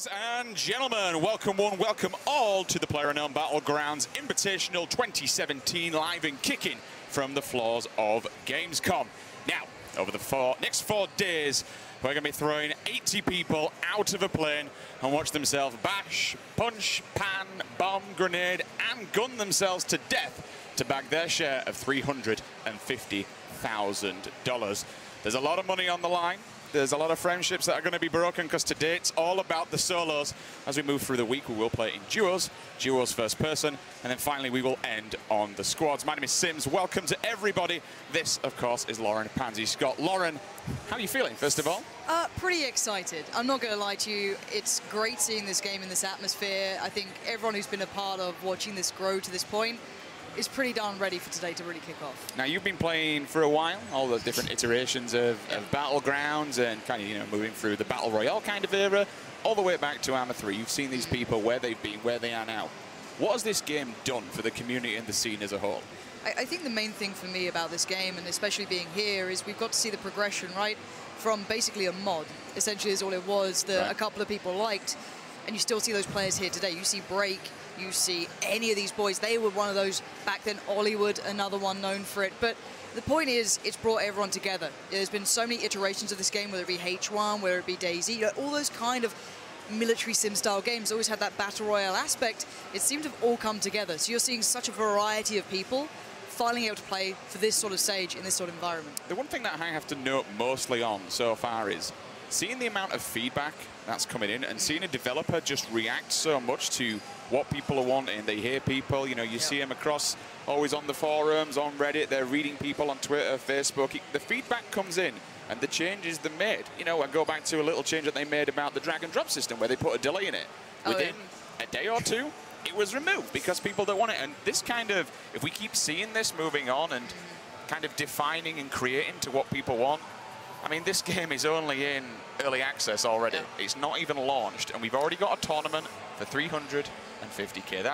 Ladies and gentlemen, welcome one, welcome all to the PlayerUnknown Battlegrounds Invitational 2017 live and kicking from the floors of Gamescom. Now, over the next 4 days, we're going to be throwing 80 people out of a plane and watch themselves bash, punch, pan, bomb, grenade, and gun themselves to death to bag their share of $350,000. There's a lot of money on the line. There's a lot of friendships that are going to be broken because today it's all about the solos. As we move through the week, we will play in duos first person, and then finally we will end on the squads. My name is Sims. Welcome to everybody. This, of course, is Lauren Pansy Scott. Lauren, how are you feeling, first of all? Pretty excited. I'm not going to lie to you. It's great seeing this game in this atmosphere. I think everyone who's been a part of watching this grow to this point is pretty darn ready for today to really kick off. Now, you've been playing for a while, all the different iterations of Battlegrounds and kind of, moving through the Battle Royale kind of era, all the way back to Arma 3. You've seen these people, where they've been, where they are now. What has this game done for the community and the scene as a whole? I think the main thing for me about this game, and especially being here, is we've got to see the progression, right? From basically a mod, essentially is all it was, that a couple of people liked, and you still see those players here today. You see Break, you see any of these boys. They were one of those back then. Hollywood, another one known for it. But the point is, it's brought everyone together. There's been so many iterations of this game, whether it be H1, whether it be DayZ, all those kind of military sim style games always had that battle royale aspect. It seemed to have all come together. So you're seeing such a variety of people finally able to play for this sort of stage in this sort of environment. The one thing that I have to note mostly on so far is seeing the amount of feedback that's coming in and seeing a developer just react so much to what people are wanting. They hear people, you see them across, always on the forums, on Reddit, they're reading people on Twitter, Facebook. The feedback comes in and the changes they're made. I go back to a little change that they made about the drag and drop system where they put a delay in it. Within a day or two, it was removed because people don't want it. And this kind of, if we keep seeing this moving on and kind of defining and creating to what people want, I mean, this game is only in early access already. It's not even launched, and we've already got a tournament for $350K.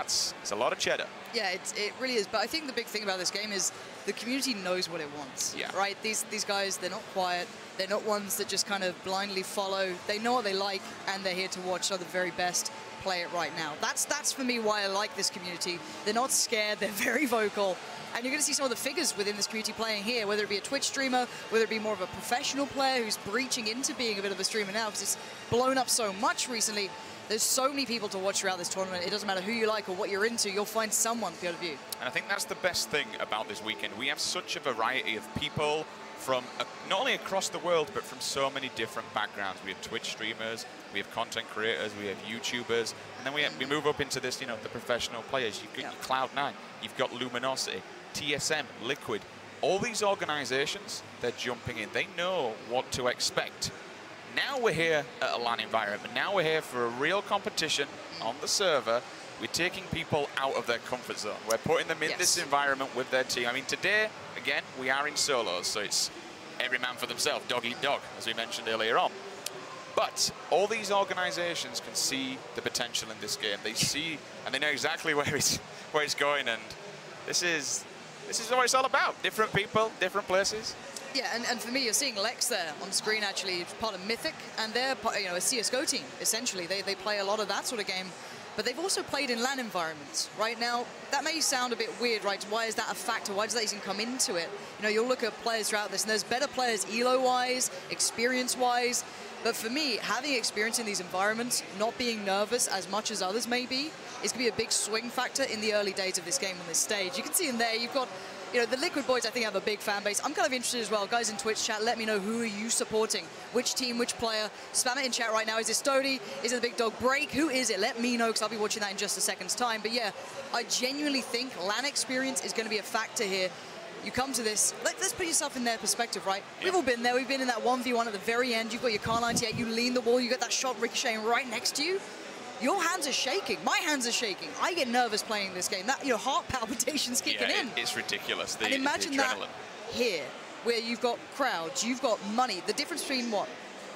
It's a lot of cheddar. Yeah, it really is. But I think the big thing about this game is the community knows what it wants. Yeah. Right? These guys, they're not quiet. They're not ones that just kind of blindly follow. They know what they like, and they're here to watch the very best play it right now. That's for me why I like this community. They're not scared. They're very vocal. And you're going to see some of the figures within this community playing here, whether it be a Twitch streamer, whether it be more of a professional player who's breaching into being a bit of a streamer now because it's blown up so much recently. There's so many people to watch throughout this tournament. It doesn't matter who you like or what you're into, you'll find someone to be able to view. And I think that's the best thing about this weekend. We have such a variety of people from not only across the world, but from so many different backgrounds. We have Twitch streamers, we have content creators, we have YouTubers, and then we move up into this, the professional players. You've got Cloud9, you've got Luminosity, TSM, Liquid. All these organizations, they're jumping in. They know what to expect. Now we're here at a LAN environment. Now we're here for a real competition on the server. We're taking people out of their comfort zone. We're putting them in this environment with their team. I mean, today, again, we are in solos, so it's every man for themselves, dog eat dog, as we mentioned earlier on. But all these organizations can see the potential in this game. They see, and they know exactly where it's going, and this is what it's all about. Different people, different places. Yeah, and for me, you're seeing Lex there on screen, actually, part of Mythic, and they're a CSGO team, essentially. They play a lot of that sort of game, but they've also played in LAN environments. Right now, that may sound a bit weird, right? Why is that a factor? Why does that even come into it? You'll look at players throughout this, and there's better players elo-wise, experience-wise, but for me, having experience in these environments, not being nervous as much as others may be, is going to be a big swing factor in the early days of this game on this stage. You can see in there, you've got the Liquid boys, I think, have a big fan base. I'm kind of interested as well. Guys in Twitch chat, let me know, who are you supporting? Which team, which player? Spam it in chat right now. Is it Stody? Is it the big dog Break? Who is it? Let me know, because I'll be watching that in just a second's time. But yeah, I genuinely think LAN experience is going to be a factor here. You come to this, let's put yourself in their perspective, right? We've all been there. We've been in that 1v1 at the very end. You've got your Car 98, you lean the wall, you get that shot ricocheting right next to you. Your hands are shaking. My hands are shaking. I get nervous playing this game. That heart palpitations kicking in. It's ridiculous. And imagine that here, where you've got crowds, you've got money. The difference between what?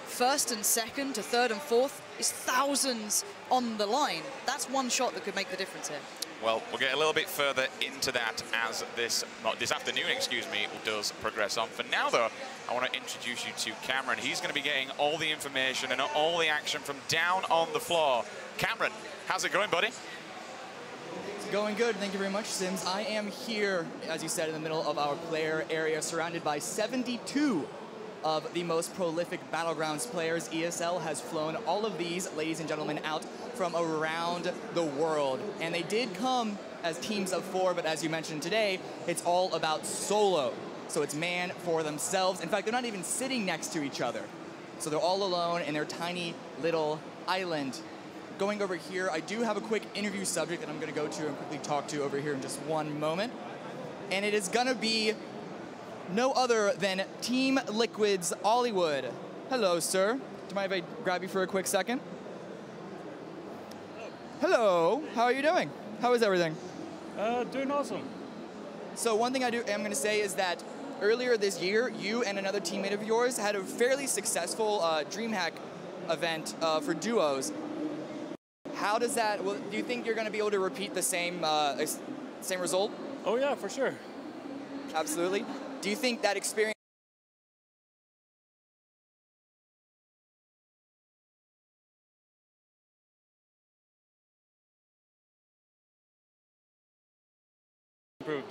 First and second to third and fourth is thousands on the line. That's one shot that could make the difference here. Well, we'll get a little bit further into that as this afternoon, excuse me, does progress on. For now, though, I want to introduce you to Cameron. He's going to be getting all the information and all the action from down on the floor. Cameron, how's it going, buddy? It's going good. Thank you very much, Sims. I am here, as you said, in the middle of our player area, surrounded by 72 of the most prolific Battlegrounds players. ESL has flown all of these, ladies and gentlemen, out from around the world. And they did come as teams of 4, but as you mentioned today, it's all about solo. So it's man for themselves. In fact, they're not even sitting next to each other. So they're all alone in their tiny little island. Going over here, I do have a quick interview subject that I'm going to go to and quickly talk to over here in just one moment. And it is going to be no other than Team Liquid's Hollywood. Hello, sir. Do you mind if I grab you for a quick second? Hello. How are you doing? How is everything? Doing awesome. So one thing am going to say is that earlier this year, you and another teammate of yours had a fairly successful DreamHack event for duos. How does that? Well, do you think you're going to be able to repeat the same result? Oh yeah, for sure. Absolutely. Do you think that experience improved?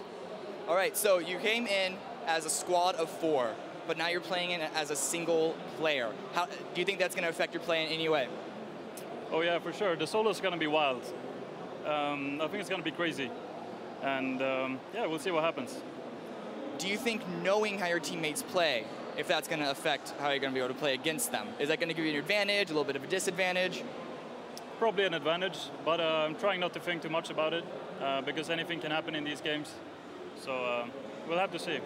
All right, so you came in as a squad of 4, but now you're playing in as a single player. How do you think that's going to affect your play in any way? Oh yeah, for sure. The solo is going to be wild. I think it's going to be crazy. And yeah, we'll see what happens. Do you think knowing how your teammates play, if that's going to affect how you're going to be able to play against them? Is that going to give you an advantage, a little bit of a disadvantage? Probably an advantage, but I'm trying not to think too much about it because anything can happen in these games. So we'll have to see.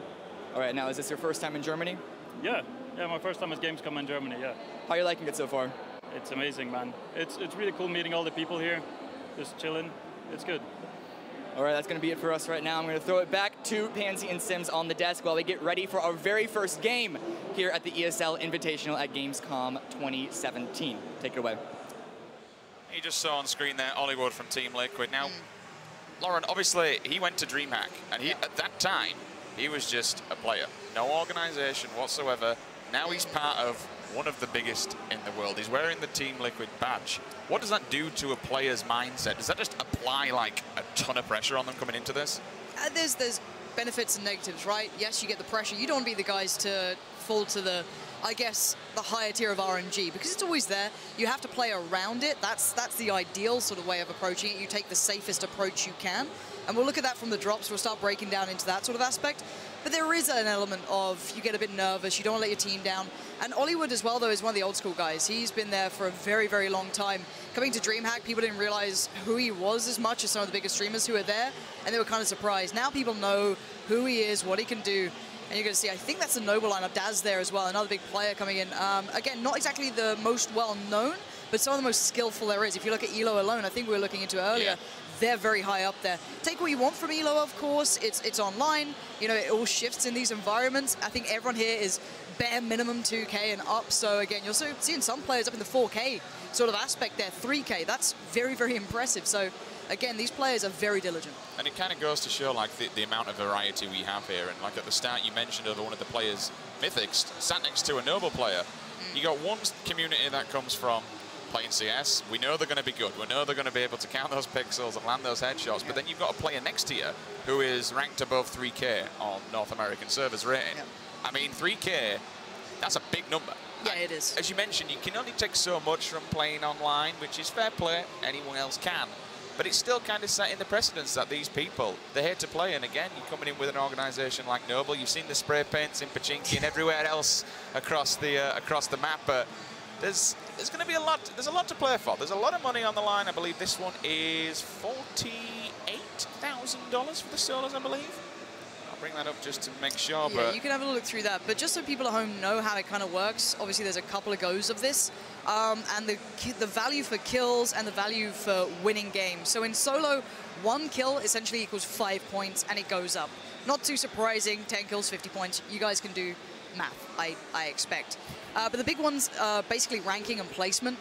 All right, now is this your first time in Germany? Yeah, my first time at Gamescom in Germany, yeah. How are you liking it so far? It's amazing, man. It's really cool meeting all the people here, just chilling. It's good. All right, that's going to be it for us right now. I'm going to throw it back to Pansy and Sims on the desk while we get ready for our very first game here at the ESL Invitational at Gamescom 2017. Take it away. You just saw on screen there Hollywood from Team Liquid. Now, Lauren, obviously, he went to DreamHack, and at that time, he was just a player. No organization whatsoever. Now he's part of one of the biggest in the world. He's wearing the Team Liquid badge. What does that do to a player's mindset? Does that just apply like a ton of pressure on them coming into this? There's benefits and negatives, right? Yes, you get the pressure. You don't want to be the guys to fall to the, I guess, the higher tier of RNG, because it's always there. You have to play around it. That's the ideal sort of way of approaching it. You take the safest approach you can. And we'll look at that from the drops. We'll start breaking down into that sort of aspect. But there is an element of you get a bit nervous. You don't want to let your team down. And Hollywood as well, though, is one of the old school guys. He's been there for a very, very long time. Coming to DreamHack, people didn't realize who he was as much as some of the biggest streamers who were there. And they were kind of surprised. Now people know who he is, what he can do. And you're going to see, I think that's a Noble lineup. Daz there as well, another big player coming in. Again, not exactly the most well-known, but some of the most skillful there is. If you look at ELO alone, I think we were looking into earlier, yeah. They're very high up there. Take what you want from ELO, of course. It's online. You know, it all shifts in these environments. I think everyone here is bare minimum 2K and up. So again, you're seeing some players up in the 4K sort of aspect there, 3K. That's very, very impressive. So again, these players are very diligent. And it kind of goes to show like the amount of variety we have here. And like at the start, you mentioned one of the players, Mythics, sat next to a Noble player. You got one community that comes from playing CS. We know they're going to be good. We know they're going to be able to count those pixels and land those headshots. Yeah. But then you've got a player next to you who is ranked above 3K on North American servers rating. Yeah. I mean, 3K, that's a big number. Yeah, it is. As you mentioned, you can only take so much from playing online, which is fair play. Anyone else can. But it's still kind of setting the precedence that these people, they're here to play. And again, you're coming in with an organization like Noble. You've seen the spray paints in Pachinki and everywhere else across the map. But there's going to be a lot. There's a lot to play for. There's a lot of money on the line. I believe this one is $48,000 for the solos, I believe. I'll bring that up just to make sure. Yeah, but you can have a look through that. But just so people at home know how it kind of works, obviously there's a couple of goes of this. And the value for kills and the value for winning games. So in solo, 1 kill essentially equals 5 points, and it goes up. Not too surprising, 10 kills, 50 points. You guys can do math, I expect. But the big ones are basically ranking and placement.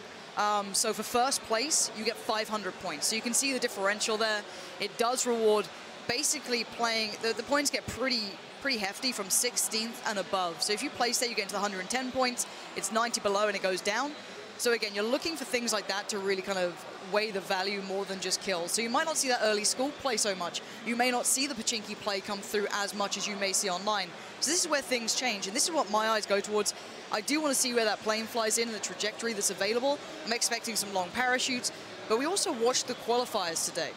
So for first place, you get 500 points. So you can see the differential there. It does reward basically playing, the points get pretty hefty from 16th and above. So if you place there, you get into the 110 points, it's 90 below and it goes down. So again, you're looking for things like that to really kind of weigh the value more than just kills. So you might not see that early school play so much. You may not see the Pachinki play come through as much as you may see online. So this is where things change, and this is what my eyes go towards. I do want to see where that plane flies in and the trajectory that's available. I'm expecting some long parachutes, but we also watched the qualifiers today.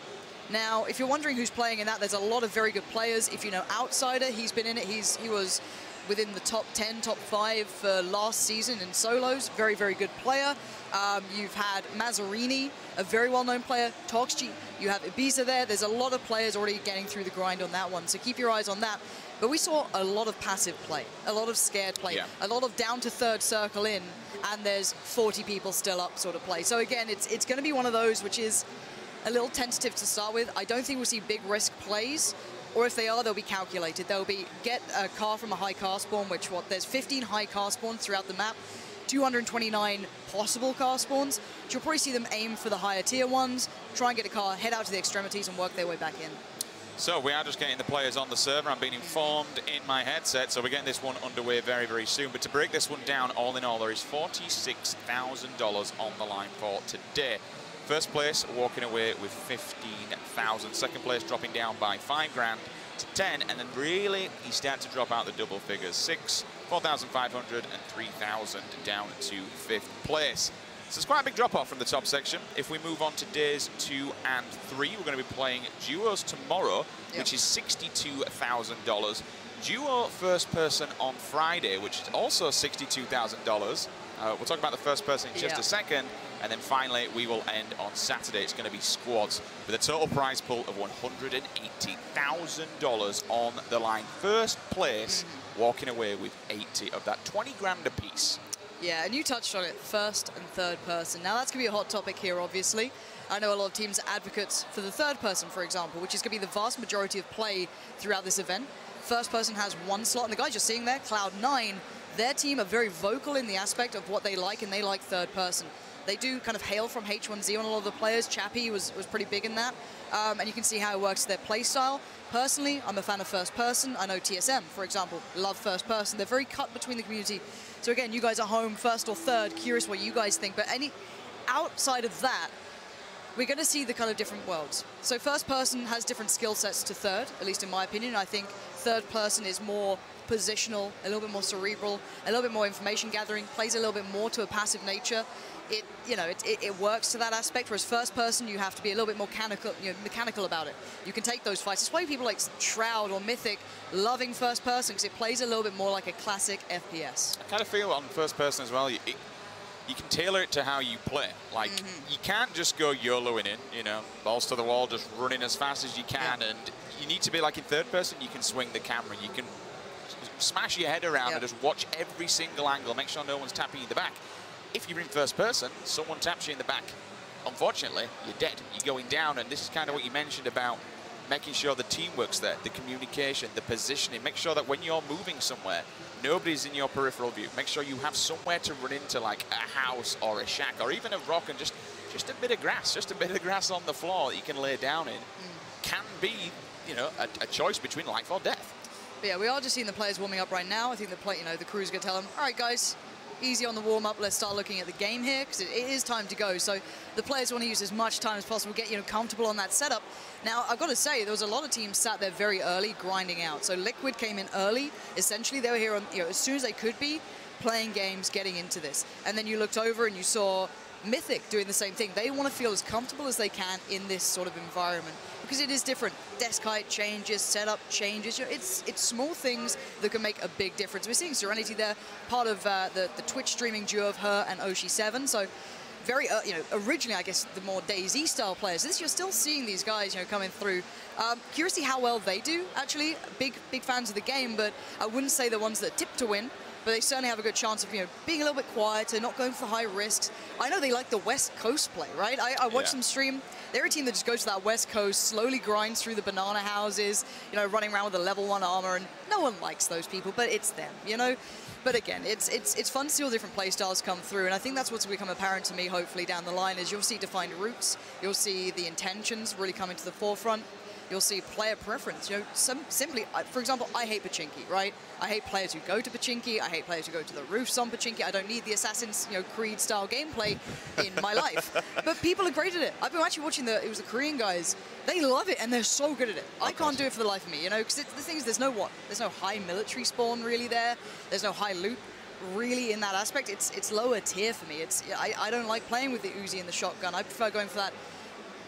Now, if you're wondering who's playing in that, there's a lot of very good players. If you know Outsider, he's been in it. He was within the top 10, top 5 for last season in solos. Very, very good player. You've had Mazzarini, a very well-known player. Toxji, you have Ibiza there. There's a lot of players already getting through the grind on that one, so keep your eyes on that. But we saw a lot of passive play, a lot of scared play, a lot of down to third circle in, and there's 40 people still up sort of play. So again, it's going to be one of those which is a little tentative to start with. I don't think we'll see big risk plays, or if they are, they'll be calculated. They'll be get a car from a high car spawn, which there's 15 high car spawns throughout the map, 229 possible car spawns. So you'll probably see them aim for the higher tier ones, try and get a car, head out to the extremities and work their way back in. So we are just getting the players on the server. I'm being informed in my headset, so we're getting this one underway very, very soon. But to break this one down, all in all, there is $46,000 on the line for today. First place walking away with 15,000. Second place dropping down by 5 grand to 10, and then really you start to drop out the double figures. 6, 4,500, and 3,000 down to 5th place. So it's quite a big drop off from the top section. If we move on to days 2 and 3, we're going to be playing duos tomorrow, which is $62,000. Duo first person on Friday, which is also $62,000. We'll talk about the first person in just a second. And then finally, we will end on Saturday. It's going to be squads with a total prize pool of $180,000 on the line. First place, walking away with 80 of that, 20 grand a piece. Yeah, and you touched on it, first and third person. Now, that's going to be a hot topic here, obviously. I know a lot of teams are advocates for the third person, for example, which is going to be the vast majority of play throughout this event. First person has 1 slot, and the guys you're seeing there, Cloud9, their team are very vocal in the aspect of what they like, and they like third person. They do kind of hail from H1Z on a lot of the players. Chappie was pretty big in that. And you can see how it works their play style. Personally, I'm a fan of first person. I know TSM, for example, love first person. They're very cut between the community. So again, you guys are home, first or third. Curious what you guys think. But outside of that, we're going to see the kind of different worlds. So first person has different skill sets to third, at least in my opinion. I think third person is more positional, a little bit more cerebral, a little bit more information gathering, plays a little bit more to a passive nature. It works to that aspect, whereas first person, you have to be a little bit more mechanical about it. You can take those fights. That's why people like Shroud or Mythic loving first person, because it plays a little bit more like a classic FPS. I kind of feel on first person as well, you can tailor it to how you play. Like, you can't just go YOLOing in, balls to the wall, just running as fast as you can, and you need to be like in third person, you can swing the camera, you can smash your head around and just watch every single angle, make sure no one's tapping you in the back. If you're in first person, someone taps you in the back. Unfortunately, you're dead. You're going down, and this is kind of what you mentioned about making sure the teamwork's there, the communication, the positioning. Make sure that when you're moving somewhere, nobody's in your peripheral view. Make sure you have somewhere to run into, like a house or a shack or even a rock, and just a bit of grass, on the floor that you can lay down in. Can be, a choice between life or death. But yeah, we are just seeing the players warming up right now. I think the crew's going to tell them, all right, guys, easy on the warm-up. Let's start looking at the game here, because it is time to go. So the players want to use as much time as possible, get comfortable on that setup. Now, I've got to say, there was a lot of teams sat there very early, grinding out. So Liquid came in early. Essentially, they were here as soon as they could be, playing games, getting into this. And then you looked over and you saw Mythic doing the same thing. They want to feel as comfortable as they can in this sort of environment, because it is different. Desk height changes, setup changes. It's small things that can make a big difference. We're seeing Serenity there, part of the Twitch streaming duo of her and Oshi7. So very, originally, I guess, the more DayZ style players. You're still seeing these guys, coming through. Curious to see how well they do, actually. Big fans of the game, but I wouldn't say the ones that tip to win. But they certainly have a good chance of, being a little bit quieter, not going for high risks. I know they like the West Coast play, right? I watched them stream. They're a team that just goes to that west coast, slowly grinds through the banana houses, you know, running around with a level 1 armor, and no one likes those people, but it's them, you know? But again, it's fun to see all different playstyles come through, and I think that's what's become apparent to me, hopefully, down the line, is you'll see defined routes, you'll see the intentions really coming to the forefront, you'll see player preference. You know, simply, for example, I hate Pachinki, right? I hate players who go to Pachinki. I hate players who go to the roofs on Pachinki. I don't need the Assassin's, you know, Creed-style gameplay in my life. But people are great at it. I've been actually watching it was the Korean guys. They love it, and they're so good at it. I can't do it for the life of me, you know, because the thing is, there's no high military spawn really there. There's no high loot really in that aspect. It's lower tier for me. I don't like playing with the Uzi and the shotgun. I prefer going for that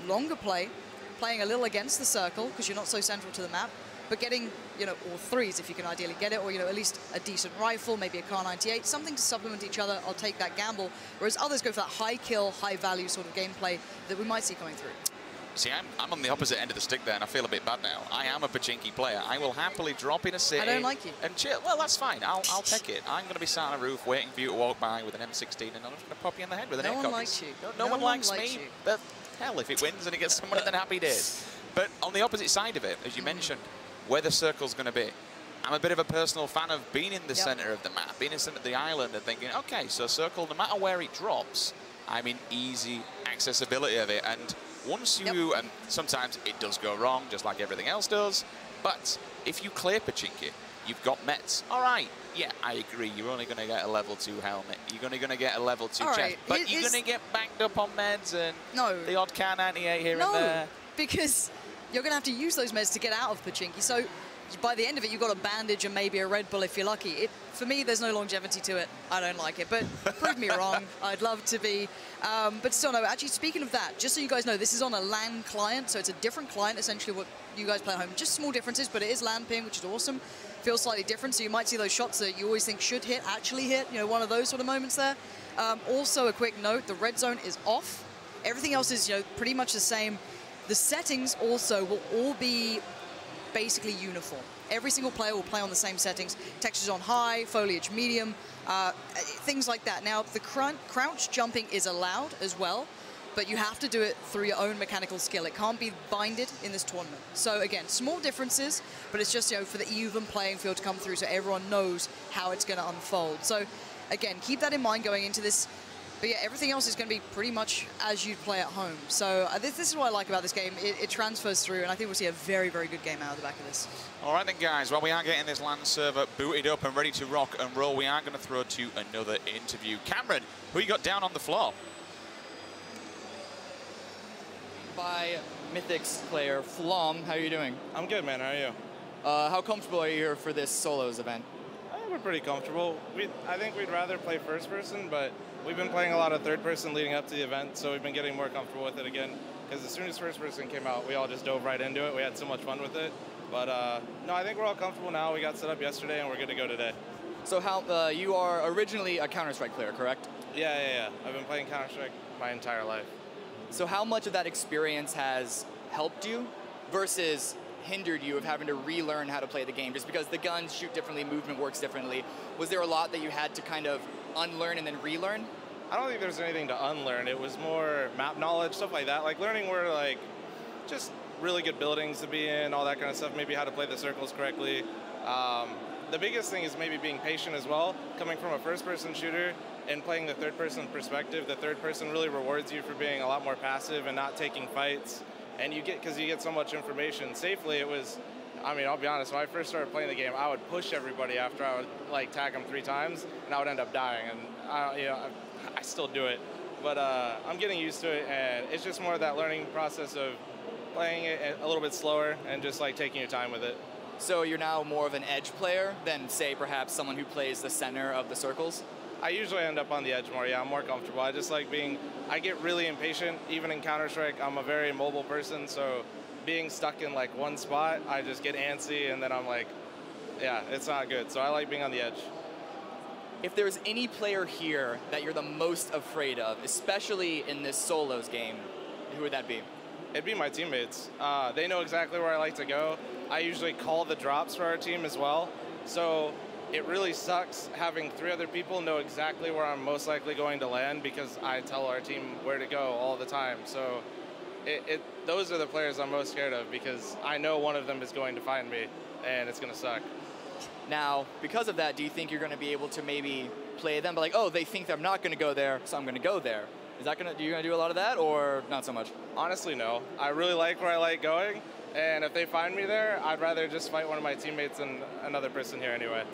longer play, playing a little against the circle because you're not so central to the map, but getting, you know, all threes if you can ideally get it, or, you know, at least a decent rifle, maybe a Kar 98, something to supplement each other. I'll take that gamble. Whereas others go for that high kill, high value sort of gameplay that we might see coming through. See, I'm on the opposite end of the stick there, and I feel a bit bad now. I am a Pachinki player. I will happily drop in a city. I don't like you. And chill. Well, that's fine. I'll take it. I'm going to be sat on a roof waiting for you to walk by with an M16, and I'm just going to pop you in the head with an air No one copy. likes you. No one likes me. But hell, if it wins and it gets someone, then happy days. But on the opposite side of it, as you mentioned, where the circle's going to be, I'm a bit of a personal fan of being in the center of the map, being in the center of the island, and thinking, okay, so circle, no matter where it drops, I'm in easy accessibility of it. And once you, and sometimes it does go wrong, just like everything else does, but if you clear Pachinki, you've got mets. All right, yeah, I agree. You're only going to get a level 2 helmet. You're only going to get a level 2 chest. Right. But you're going to get backed up on meds and the odd Kar 98 here and there. Because you're going to have to use those meds to get out of Pachinki. So by the end of it, you've got a bandage and maybe a Red Bull if you're lucky. For me, there's no longevity to it. I don't like it, but prove me wrong. I'd love to be. But still, no, actually, speaking of that, just so you guys know, this is on a LAN client, so it's a different client, essentially, what you guys play at home. Just small differences, but it is LAN ping, which is awesome. Feels slightly different, so you might see those shots that you always think should hit, actually hit, you know, one of those sort of moments there. Also, a quick note, the red zone is off. Everything else is, you know, pretty much the same. The settings also will all be basically uniform. Every single player will play on the same settings. Textures on high, foliage medium, things like that. Now, the crouch jumping is allowed as well, but you have to do it through your own mechanical skill. It can't be binded in this tournament. So again, small differences, but it's just, you know, for the even playing field to come through so everyone knows how it's going to unfold. So again, keep that in mind going into this. But yeah, everything else is going to be pretty much as you play at home. So this is what I like about this game. It transfers through, and I think we'll see a very, very good game out of the back of this. All right then, guys. Well, we are getting this LAN server booted up and ready to rock and roll. We are going to throw to another interview. Cameron, who you got down on the floor? By Mythic's player, Flom. How are you doing? I'm good, man. How are you? How comfortable are you here for this solos event? We're pretty comfortable. I think we'd rather play first person, but we've been playing a lot of third person leading up to the event, so we've been getting more comfortable with it again. Because as soon as first person came out, we all just dove right into it. We had so much fun with it. But no, I think we're all comfortable now. We got set up yesterday, and we're good to go today. So how you are originally a Counter-Strike player, correct? Yeah. I've been playing Counter-Strike my entire life. So how much of that experience has helped you versus hindered you of having to relearn how to play the game, just because the guns shoot differently, movement works differently? Was there a lot that you had to kind of unlearn and then relearn? I don't think there's anything to unlearn. It was more map knowledge, stuff like that. Like learning where, like, just really good buildings to be in, all that kind of stuff, maybe how to play the circles correctly. The biggest thing is maybe being patient as well. Coming from a first-person shooter and playing the third-person perspective, the third person really rewards you for being a lot more passive and not taking fights. And because you get so much information safely, it was, I mean, I'll be honest, when I first started playing the game, I would push everybody after I would like tag them 3 times, and I would end up dying. And I still do it, but I'm getting used to it, and it's just more of that learning process of playing it a little bit slower and just like taking your time with it. So you're now more of an edge player than, say, perhaps someone who plays the center of the circles? I usually end up on the edge more, yeah, I'm more comfortable. I just like I get really impatient, even in Counter-Strike. I'm a very mobile person, so being stuck in like one spot, I just get antsy, and then I'm like, yeah, it's not good. So I like being on the edge. If there's any player here that you're the most afraid of, especially in this solos game, who would that be? It'd be my teammates. They know exactly where I like to go. I usually call the drops for our team as well. So it really sucks having 3 other people know exactly where I'm most likely going to land, because I tell our team where to go all the time. So those are the players I'm most scared of because I know one of them is going to find me, and it's going to suck. Now, because of that, do you think you're going to be able to maybe play them, but like, oh, they think I'm not going to go there, so I'm going to go there? Is that going to, you going to do a lot of that, or not so much? Honestly, no. I really like where I like going, and if they find me there, I'd rather just fight one of my teammates than another person here anyway.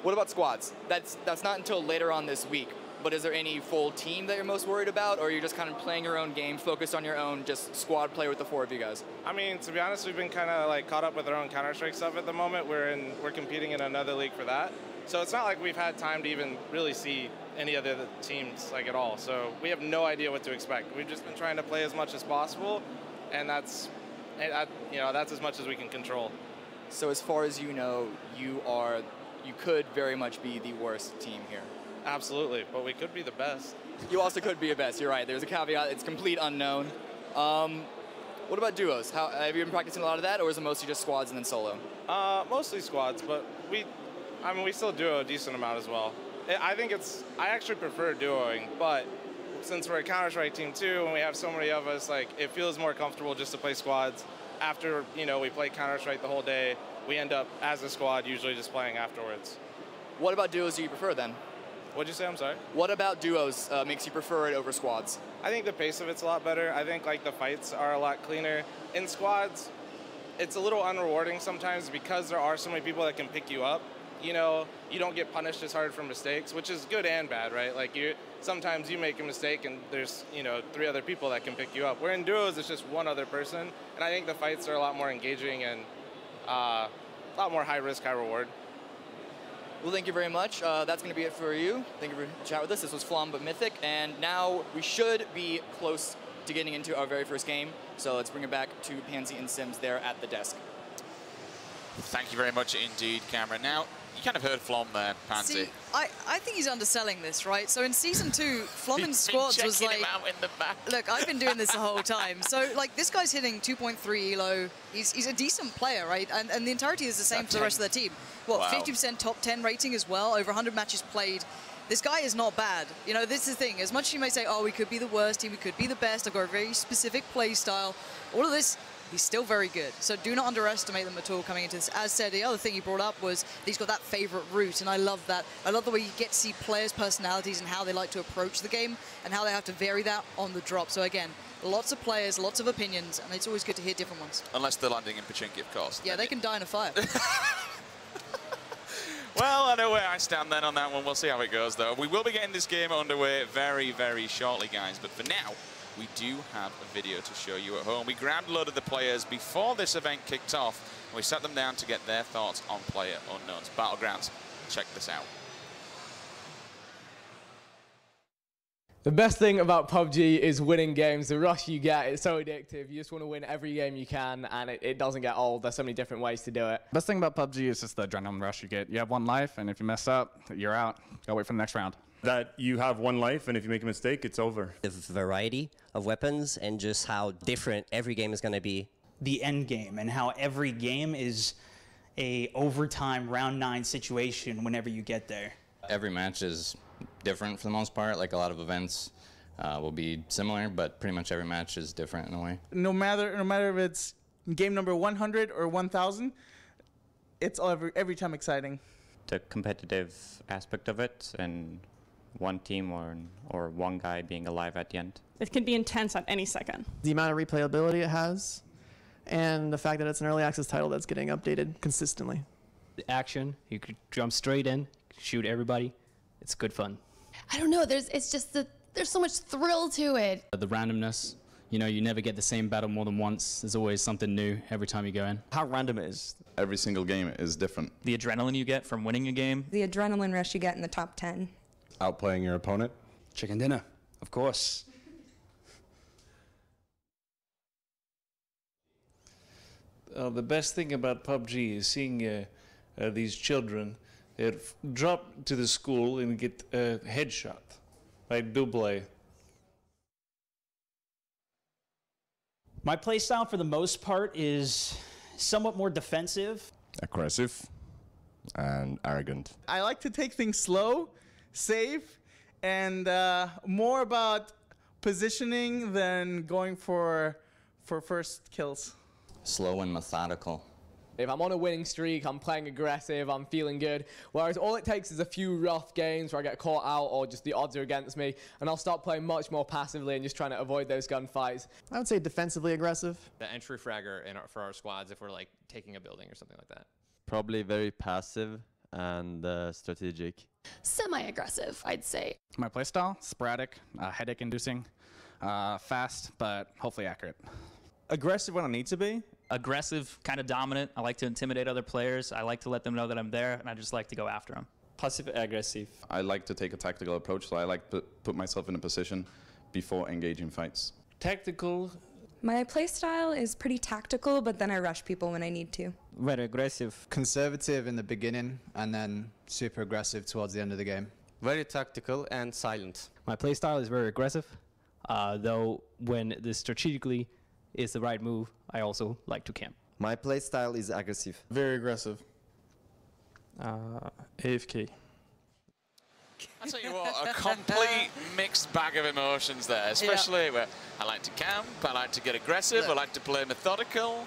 What about squads? That's not until later on this week. But is there any full team that you're most worried about, or are you just kind of playing your own game, focused on your own, just squad play with the 4 of you guys? I mean, to be honest, we've been kind of like caught up with our own Counter-Strike stuff at the moment. We're competing in another league for that, so it's not like we've had time to even really see any other teams like at all. So we have no idea what to expect. We've just been trying to play as much as possible, and that's as much as we can control. So as far as you know, you could very much be the worst team here. Absolutely, but we could be the best. You also could be a best, you're right. There's a caveat, it's complete unknown. What about duos? Have you been practicing a lot of that, or is it mostly just squads and then solo? Mostly squads, but we still duo a decent amount as well. I actually prefer duoing, but since we're a Counter-Strike team too, and we have so many of us, like, it feels more comfortable just to play squads. After, we play Counter-Strike the whole day, we end up, as a squad, usually just playing afterwards. What about duos do you prefer then? What'd you say? I'm sorry? What about duos makes you prefer it over squads? I think the pace of it's a lot better. I think like the fights are a lot cleaner. In squads, it's a little unrewarding sometimes because there are so many people that can pick you up. You don't get punished as hard for mistakes, which is good and bad, right? Like sometimes you make a mistake and there's 3 other people that can pick you up. Where in duos, it's just one other person, and I think the fights are a lot more engaging and a lot more high risk, high reward. Well, thank you very much. That's going to be it for you. Thank you for chatting with us. This was Flom but Mythic, and now we should be close to getting into our very first game. So let's bring it back to Pansy and Sims there at the desk. Thank you very much indeed, Cameron. Now, you kind of heard Flom there, Pansy. See, I think he's underselling this, right? So in Season 2, Flom in squads was like, out in the back. Look, I've been doing this the whole time. So, like, this guy's hitting 2.3 elo. He's a decent player, right? And the entirety is the same for the rest of the team. What, 50% top 10 rating as well, over 100 matches played. This guy is not bad. This is the thing. As much as you may say, oh, we could be the worst team, we could be the best, I've got a very specific play style, all of this, he's still very good. So do not underestimate them at all coming into this. As said, the other thing he brought up was he's got that favorite route, and I love that. I love the way you get to see players' personalities and how they like to approach the game and how they have to vary that on the drop. So again, lots of players, lots of opinions, and it's always good to hear different ones. Unless they're landing in Pachinki, of course. Yeah, they can die in a fire. Well, I know where I stand then on that one. We'll see how it goes, though. We will be getting this game underway very, very shortly, guys. But for now, we do have a video to show you at home. We grabbed a load of the players before this event kicked off, and we sat them down to get their thoughts on Player Unknown's Battlegrounds. Check this out. The best thing about PUBG is winning games. The rush you get is so addictive. You just want to win every game you can, and it doesn't get old. There's so many different ways to do it. Best thing about PUBG is just the adrenaline rush you get. You have one life, and if you mess up, you're out. Gotta wait for the next round. That you have one life, and if you make a mistake, it's over. The variety of weapons and just how different every game is going to be. The end game and how every game is a overtime round 9 situation whenever you get there. Every match is different for the most part. Like a lot of events will be similar, but pretty much every match is different in a way. No matter if it's game number 100 or 1000, it's every time exciting. The competitive aspect of it and one team or one guy being alive at the end. It can be intense at any second. The amount of replayability it has and the fact that it's an early access title that's getting updated consistently. The action, you could jump straight in, shoot everybody. It's good fun. I don't know, there's so much thrill to it. The randomness, you never get the same battle more than once. There's always something new every time you go in. How random it is. Every single game is different. The adrenaline you get from winning a game. The adrenaline rush you get in the top 10. Outplaying your opponent. Chicken dinner, of course. The best thing about PUBG is seeing these children drop to the school and get a headshot, right? Double. My playstyle for the most part is somewhat more defensive. Aggressive and arrogant. I like to take things slow, safe, and more about positioning than going for first kills. Slow and methodical. If I'm on a winning streak, I'm playing aggressive, I'm feeling good. Whereas all it takes is a few rough games where I get caught out or just the odds are against me, and I'll start playing much more passively and just trying to avoid those gunfights. I would say defensively aggressive. The entry fragger for our squads if we're like taking a building or something like that. Probably very passive and strategic. Semi-aggressive, I'd say. My playstyle, sporadic, headache-inducing, fast, but hopefully accurate. Aggressive when I need to be. Aggressive, kind of dominant. I like to intimidate other players. I like to let them know that I'm there, and I just like to go after them. Passive-aggressive. I like to take a tactical approach, so I like to put myself in a position before engaging fights. Tactical. My playstyle is pretty tactical, but then I rush people when I need to. Very aggressive. Conservative in the beginning, and then super aggressive towards the end of the game. Very tactical and silent. My playstyle is very aggressive, though when the strategically is the right move, I also like to camp. My playstyle is aggressive. Very aggressive. AFK. I tell you what, a complete mixed bag of emotions there, especially where I like to camp, I like to get aggressive, I like to play methodical.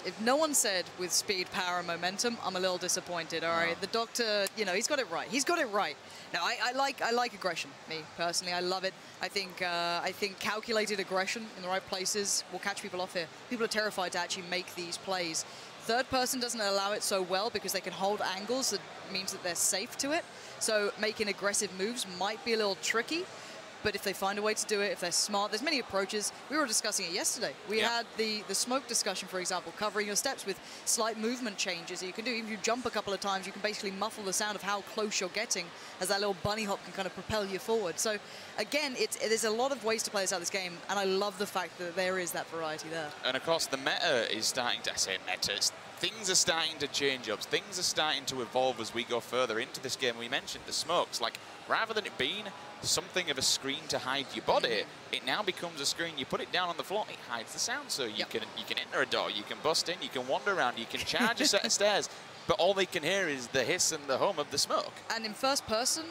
If no one said with speed, power, and momentum, I'm a little disappointed. All right, the doctor, you know, he's got it right. He's got it right. Now, I like aggression. Me personally, I love it. I think calculated aggression in the right places will catch people off here. People are terrified to actually make these plays. Third person doesn't allow it so well because they can hold angles that means that they're safe to it. So making aggressive moves might be a little tricky. But if they find a way to do it, if they're smart, there's many approaches. We were discussing it yesterday. We had the smoke discussion, for example, covering your steps with slight movement changes that you can do. Even if you jump a couple of times, you can basically muffle the sound of how close you're getting as that little bunny hop can kind of propel you forward. So, again, there's a lot of ways to play this out of this game, and I love the fact that there is that variety there. And, of course, the meta is starting to, I say meta, things are starting to change up. Things are starting to evolve as we go further into this game. We mentioned the smokes. Like, rather than it being something of a screen to hide your body, it now becomes a screen. You put it down on the floor, it hides the sound. So you can enter a door, you can bust in, you can wander around, you can charge a set of stairs, but all they can hear is the hiss and the hum of the smoke. And in first person,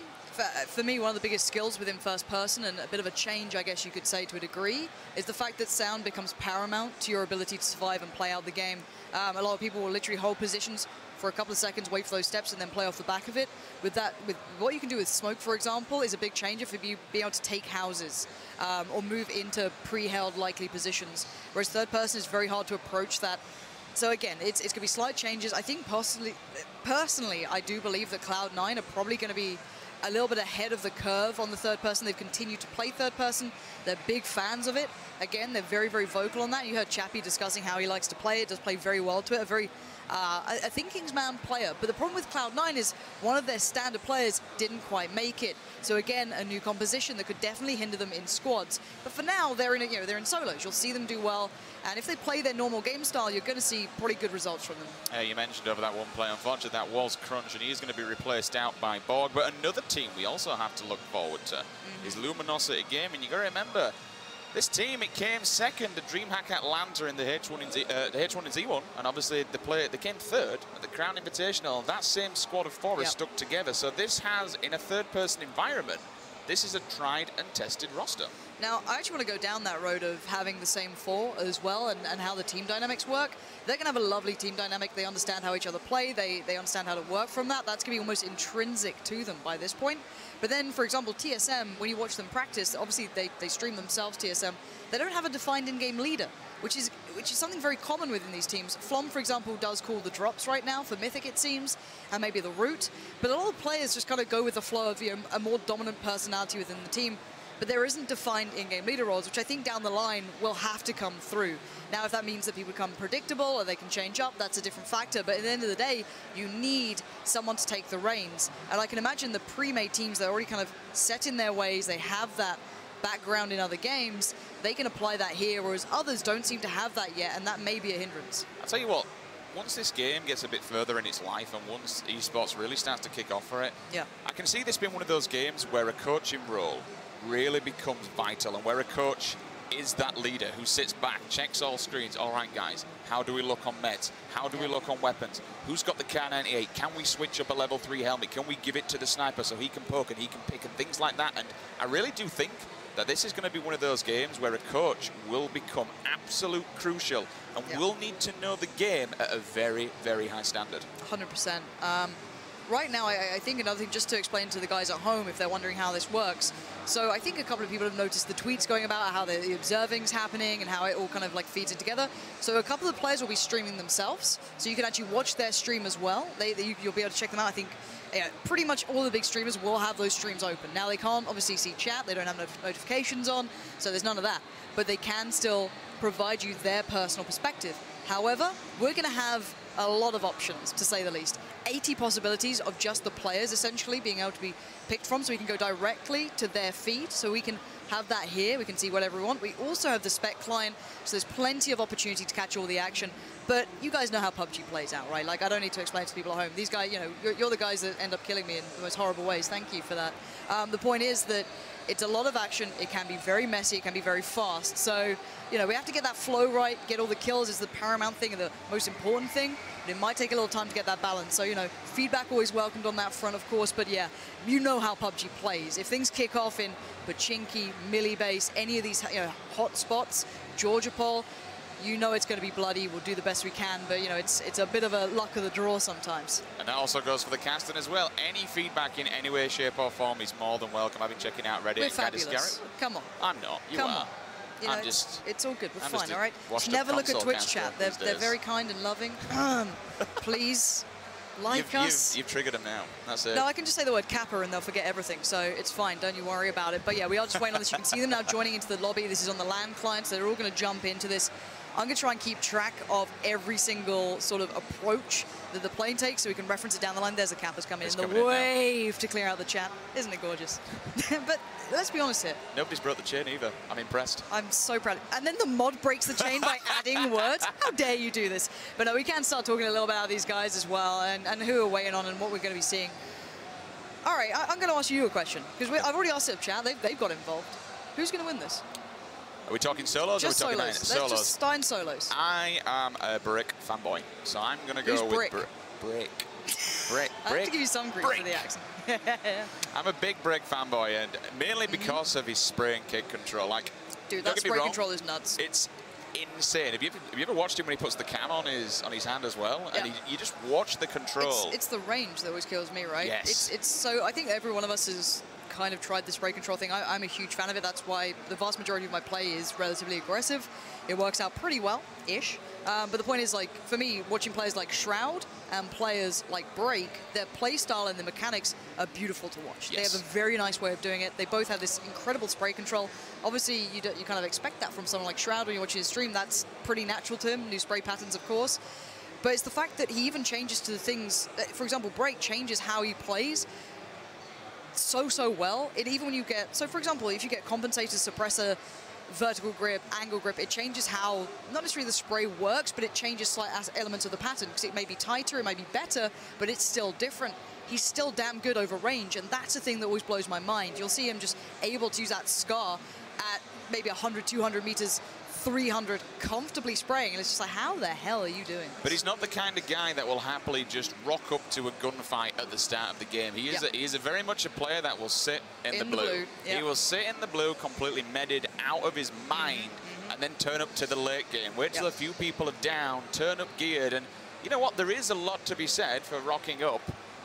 for me, one of the biggest skills within first person, and a bit of a change, I guess you could say to a degree, is the fact that sound becomes paramount to your ability to survive and play out the game. A lot of people will literally hold positions for a couple of seconds, wait for those steps, and then play off the back of it. With what you can do with smoke, for example, is a big changer for you being able to take houses or move into pre-held likely positions. Whereas third person is very hard to approach that. So again, it's going to be slight changes. I think personally, I do believe that Cloud9 are probably going to be a little bit ahead of the curve on the third person. They've continued to play third person. They're big fans of it. Again, they're very, very vocal on that. You heard Chappie discussing how he likes to play it, does play very well to it. A very a thinking's man player. But the problem with Cloud9 is one of their standard players didn't quite make it. So again, a new composition that could definitely hinder them in squads. But for now, they're in solos. You'll see them do well. And if they play their normal game style, you're going to see pretty good results from them. You mentioned over that one play, unfortunately, that was Crunch, and he's going to be replaced out by Borg. But another team we also have to look forward to is Luminosity Game. And you got to remember, this team, it came second at DreamHack Atlanta in the H1 and Z1, and obviously they came third at the Crown Invitational. That same squad of four is stuck together. So this has, in a third-person environment, this is a tried and tested roster. Now, I actually want to go down that road of having the same four as well and how the team dynamics work. They're going to have a lovely team dynamic. They understand how each other play. They understand how to work from that. That's going to be almost intrinsic to them by this point. But then, for example, TSM, when you watch them practice, obviously they stream themselves, TSM. They don't have a defined in-game leader, which is something very common within these teams. Flom, for example, does call the drops right now for Mythic, it seems, and maybe the root. But a lot of players just kind of go with the flow of a more dominant personality within the team. But there isn't defined in-game leader roles, which I think down the line will have to come through. Now, if that means that people become predictable or they can change up, that's a different factor. But at the end of the day, you need someone to take the reins. And I can imagine the pre-made teams that are already kind of set in their ways, they have that background in other games, they can apply that here, whereas others don't seem to have that yet, and that may be a hindrance. I'll tell you what, once this game gets a bit further in its life and once esports really starts to kick off for it, I can see this being one of those games where a coaching role really becomes vital and where a coach is that leader who sits back, checks all screens. All right, guys, how do we look on meds? How do we look on weapons? Who's got the Kar98? Can we switch up a level 3 helmet? Can we give it to the sniper so he can poke and he can pick and things like that? And I really do think that this is going to be one of those games where a coach will become absolute crucial and will need to know the game at a very, very high standard. 100%. Right now, I think another thing, just to explain to the guys at home if they're wondering how this works. So I think a couple of people have noticed the tweets going about how the observing's happening and how it all kind of like feeds it together. So a couple of players will be streaming themselves, so you can actually watch their stream as well. You'll be able to check them out. I think pretty much all the big streamers will have those streams open. Now they can't obviously see chat, they don't have notifications on, so there's none of that. But they can still provide you their personal perspective. However, we're going to have a lot of options, to say the least. 80 possibilities of just the players essentially being able to be picked from, so we can go directly to their feed, so we can have that here, we can see whatever we want. We also have the spec client, so there's plenty of opportunity to catch all the action. But you guys know how PUBG plays out, right? Like, I don't need to explain to people at home. These guys, you know, you're the guys that end up killing me in the most horrible ways. Thank you for that. The point is that it's a lot of action. It can be very messy. It can be very fast. So, you know, we have to get that flow right. Get all the kills is the paramount thing and the most important thing. But it might take a little time to get that balance. So, you know, feedback always welcomed on that front, of course. But yeah, you know how PUBG plays. If things kick off in Pachinki, Millibase, any of these hot spots, Georgia Pole, you know it's going to be bloody. We'll do the best we can, but you know it's a bit of a luck of the draw sometimes. And that also goes for the casting as well. Any feedback in any way, shape, or form is more than welcome. I've been checking out Reddit. We're fabulous. Come on. I'm not. You Come are. on. You know, I'm just. It's all good. We're I'm fine. All right. Just never look at Twitch chat. They're very kind and loving. Please like us. You've triggered them now. That's it. No, I can just say the word Kappa and they'll forget everything, so it's fine. Don't you worry about it. But yeah, we are just waiting on this. You can see them now joining into the lobby. This is on the LAN client, so they're all going to jump into this. I'm going to try and keep track of every single sort of approach that the plane takes so we can reference it down the line. There's the Kappas coming in. The wave to clear out the chat. Isn't it gorgeous? But let's be honest here. Nobody's broke the chain either. I'm impressed. I'm so proud. And then the mod breaks the chain by adding words. How dare you do this? But no, we can start talking a little bit about these guys as well and who are weighing on and what we're going to be seeing. All right, I'm going to ask you a question because I've already asked the chat. They've got involved. Who's going to win this? Are we talking solos just or are we talking solos. Let's just Stein solos. I am a Brick fanboy, so I'm going to go with Brick. I have to give you some grief for the accent. I'm a big Brick fanboy, and mainly because of his spray and kick control. Like, dude, that spray control is nuts. It's insane. Have you ever watched him when he puts the cam on his hand as well? Yeah. And you just watch the control. It's the range that always kills me, right? Yes. It's so. I think every one of us has kind of tried the spray control thing. I'm a huge fan of it. That's why the vast majority of my play is relatively aggressive. It works out pretty well-ish. But the point is, like, for me, watching players like Shroud and players like Break, their play style and the mechanics are beautiful to watch. Yes. They have a very nice way of doing it. They both have this incredible spray control. Obviously, you kind of expect that from someone like Shroud when you're watching his stream. That's pretty natural to him, new spray patterns, of course. But it's the fact that he even changes to the things, for example, Break changes how he plays so well. Even when you get, so for example, if you get compensator, suppressor, vertical grip, angle grip, it changes how, not necessarily the spray works, but it changes slight elements of the pattern, because it may be tighter, it may be better, but it's still different. He's still damn good over range, and that's the thing that always blows my mind. You'll see him just able to use that SCAR at maybe 100, 200 meters, 300, comfortably spraying, and it's just like, how the hell are you doing this? But he's not the kind of guy that will happily just rock up to a gunfight at the start of the game. He is a very much a player that will sit in the blue. Yep. He will sit in the blue completely medded out of his mind and then turn up to the late game. Wait till a few people are down, turn up geared, and you know what? There is a lot to be said for rocking up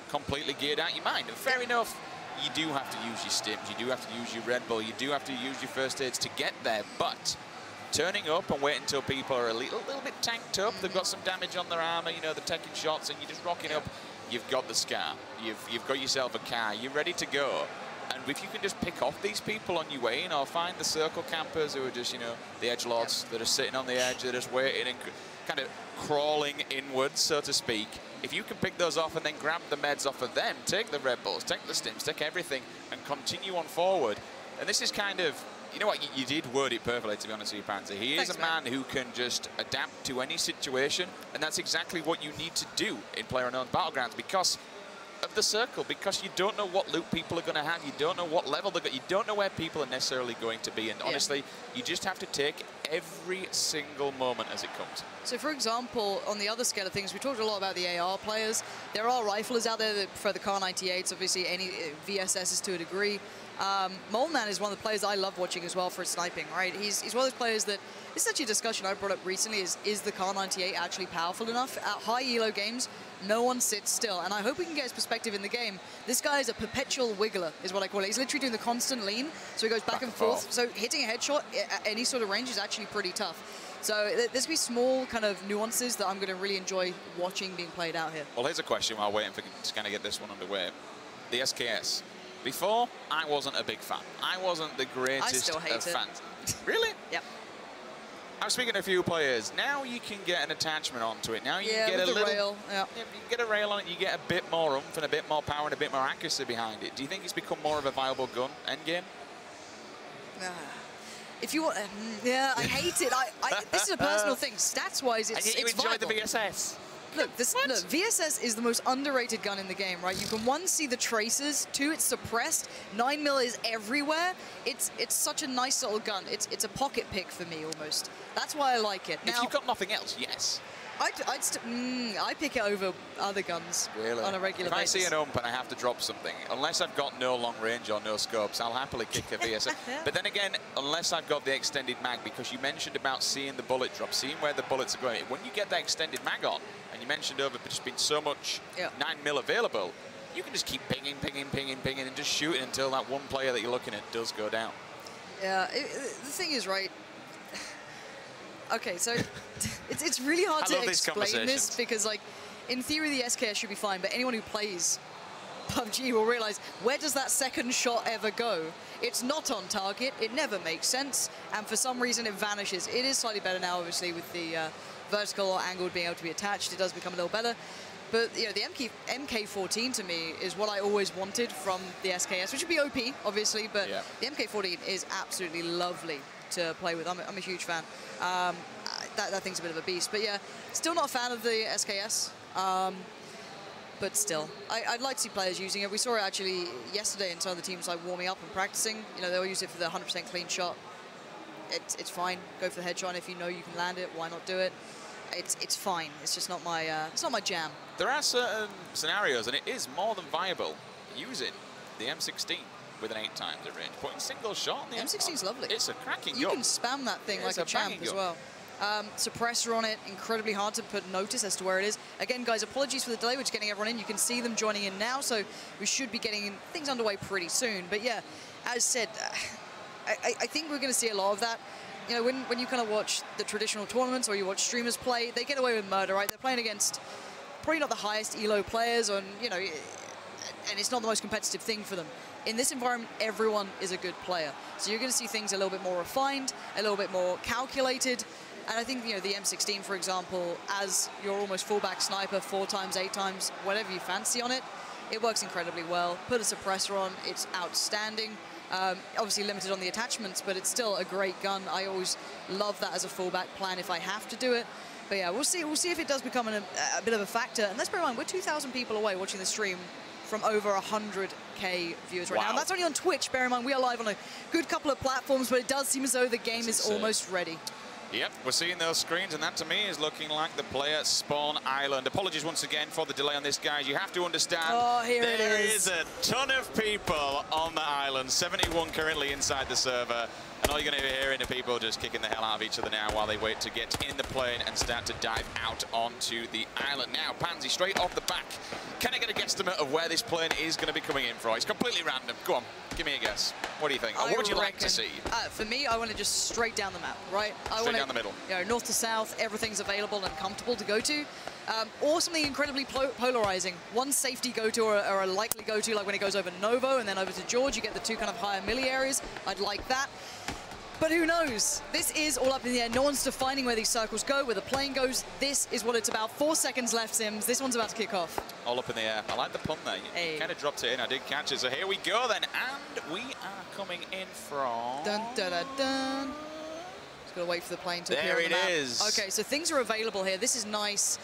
completely geared out your mind. And fair enough, you do have to use your stims, you do have to use your Red Bull, you do have to use your first aids to get there, but turning up and waiting until people are a little bit tanked up, they've got some damage on their armor, you know, they're taking shots, and you're just rocking up, you've got the SCAR, you've got yourself a car, you're ready to go. And if you can just pick off these people on your way, you know, find the circle campers who are just, you know, the edgelords that are sitting on the edge, they're just waiting and kind of crawling inwards, so to speak. If you can pick those off and then grab the meds off of them, take the Red Bulls, take the stims, take everything, and continue on forward. And this is kind of, you know what, you did word it perfectly, to be honest with you, Pansy. He is a man who can just adapt to any situation, and that's exactly what you need to do in PlayerUnknown's Battlegrounds because of the circle, because you don't know what loot people are going to have, you don't know what level they're going, you don't know where people are necessarily going to be, and honestly, you just have to take every single moment as it comes. So, for example, on the other scale of things, we talked a lot about the AR players. There are riflers out there that prefer the Kar98s, obviously any VSSs to a degree. Moleman is one of the players I love watching as well for his sniping, right? He's one of those players that, this is actually a discussion I brought up recently, is the Kar98 actually powerful enough? At high elo games, no one sits still, and I hope we can get his perspective in the game. This guy is a perpetual wiggler, is what I call it. He's literally doing the constant lean, so he goes back and forth. So hitting a headshot at any sort of range is actually pretty tough. So there's going to be small kind of nuances that I'm going to really enjoy watching being played out here. Well, here's a question while waiting for to kind of get this one underway. The SKS. Before, I wasn't a big fan. I wasn't the greatest of fans. Really? Yep. I'm speaking to a few players. Now you can get an attachment onto it. Now you yeah, can get with a the little rail. Yeah. You can get a rail on it. You get a bit more oomph and a bit more power and a bit more accuracy behind it. Do you think it's become more of a viable gun endgame? If you want, yeah, I hate it. This is a personal thing. Stats-wise, it's and yet you enjoy the viable. VSS. Look, VSS is the most underrated gun in the game, right? You can, one, see the traces, two, it's suppressed, 9mm is everywhere. It's such a nice little gun. It's a pocket pick for me, almost. That's why I like it. Now, if you've got nothing else, yes. I pick it over other guns on a regular basis. If I see an ump and I have to drop something, unless I've got no long range or no scopes, I'll happily kick a VSS. But then again, unless I've got the extended mag, because you mentioned about seeing the bullet drop, seeing where the bullets are going. When you get that extended mag on, and you mentioned over just been so much 9mm available, you can just keep pinging, and just shooting until that one player that you're looking at does go down. Yeah, the thing is, right, okay, so it's really hard to explain this because, like, in theory, the SKS should be fine, but anyone who plays PUBG will realize, where does that second shot ever go? It's not on target, it never makes sense, and for some reason it vanishes. It is slightly better now, obviously, with the vertical or angled being able to be attached. It does become a little better. But, you know, the MK14 to me is what I always wanted from the SKS, which would be OP, obviously, but the MK14 is absolutely lovely to play with. I'm a huge fan. That thing's a bit of a beast. But yeah, still not a fan of the SKS. But still, I'd like to see players using it. We saw it actually yesterday in some of the teams like warming up and practicing. You know, they'll use it for the 100% clean shot. It's fine. Go for the headshot, and if you know you can land it, why not do it? It's fine. It's just not my jam. There are certain scenarios, and it is more than viable using the M16 with an 8 times the range. Putting single shot on the M16's lovely. It's a cracking gun. You can spam that thing like a champ as well. Suppressor on it, incredibly hard to put notice as to where it is. Again, guys, apologies for the delay. We're just getting everyone in. You can see them joining in now, so we should be getting things underway pretty soon. But yeah, as said, I think we're going to see a lot of that. You know, when you kind of watch the traditional tournaments or you watch streamers play, they get away with murder, right? They're playing against probably not the highest elo players, and you know, and it's not the most competitive thing for them. In this environment, everyone is a good player, so you're going to see things a little bit more refined, a little bit more calculated. And I think, you know, the M16, for example, as your almost fullback sniper, 4 times, 8 times, whatever you fancy on it, it works incredibly well. Put a suppressor on, it's outstanding. Obviously limited on the attachments, but it's still a great gun. I always love that as a fallback plan if I have to do it. But yeah, we'll see if it does become a bit of a factor. And let's bear in mind, we're 2,000 people away watching the stream from over 100K viewers right now. And that's only on Twitch. Bear in mind, we are live on a good couple of platforms, but it does seem as though the game is almost ready. Yep, we're seeing those screens, and that to me is looking like the player spawn island. Apologies once again for the delay on this, guys. You have to understand there is a ton of people on the island. 71 currently inside the server, and all you're going to be hearing are people just kicking the hell out of each other now while they wait to get in the plane and start to dive out onto the island. Now, Pansy, straight off the back, can I get a guesstimate of where this plane is going to be coming in from? It's completely random. Go on, give me a guess. What do you think? Or what would you like to see? For me, I want to just straight down the map, right? Straight down the middle. You know, north to south, everything's available and comfortable to go to. Or something incredibly polarizing. One safety go-to or a likely go-to, like when it goes over Novo and then over to George, you get the 2 kind of higher milli areas. I'd like that. But who knows? This is all up in the air. No one's defining where these circles go, where the plane goes. This is what it's about. 4 seconds left, Sims. This one's about to kick off. All up in the air. I like the pun there. You kind of dropped it in. I did catch it. So here we go then. And we are coming in from... Dun, dun, dun, dun. Just got to wait for the plane to appear on the map. There it is. Okay, so things are available here. This is nice.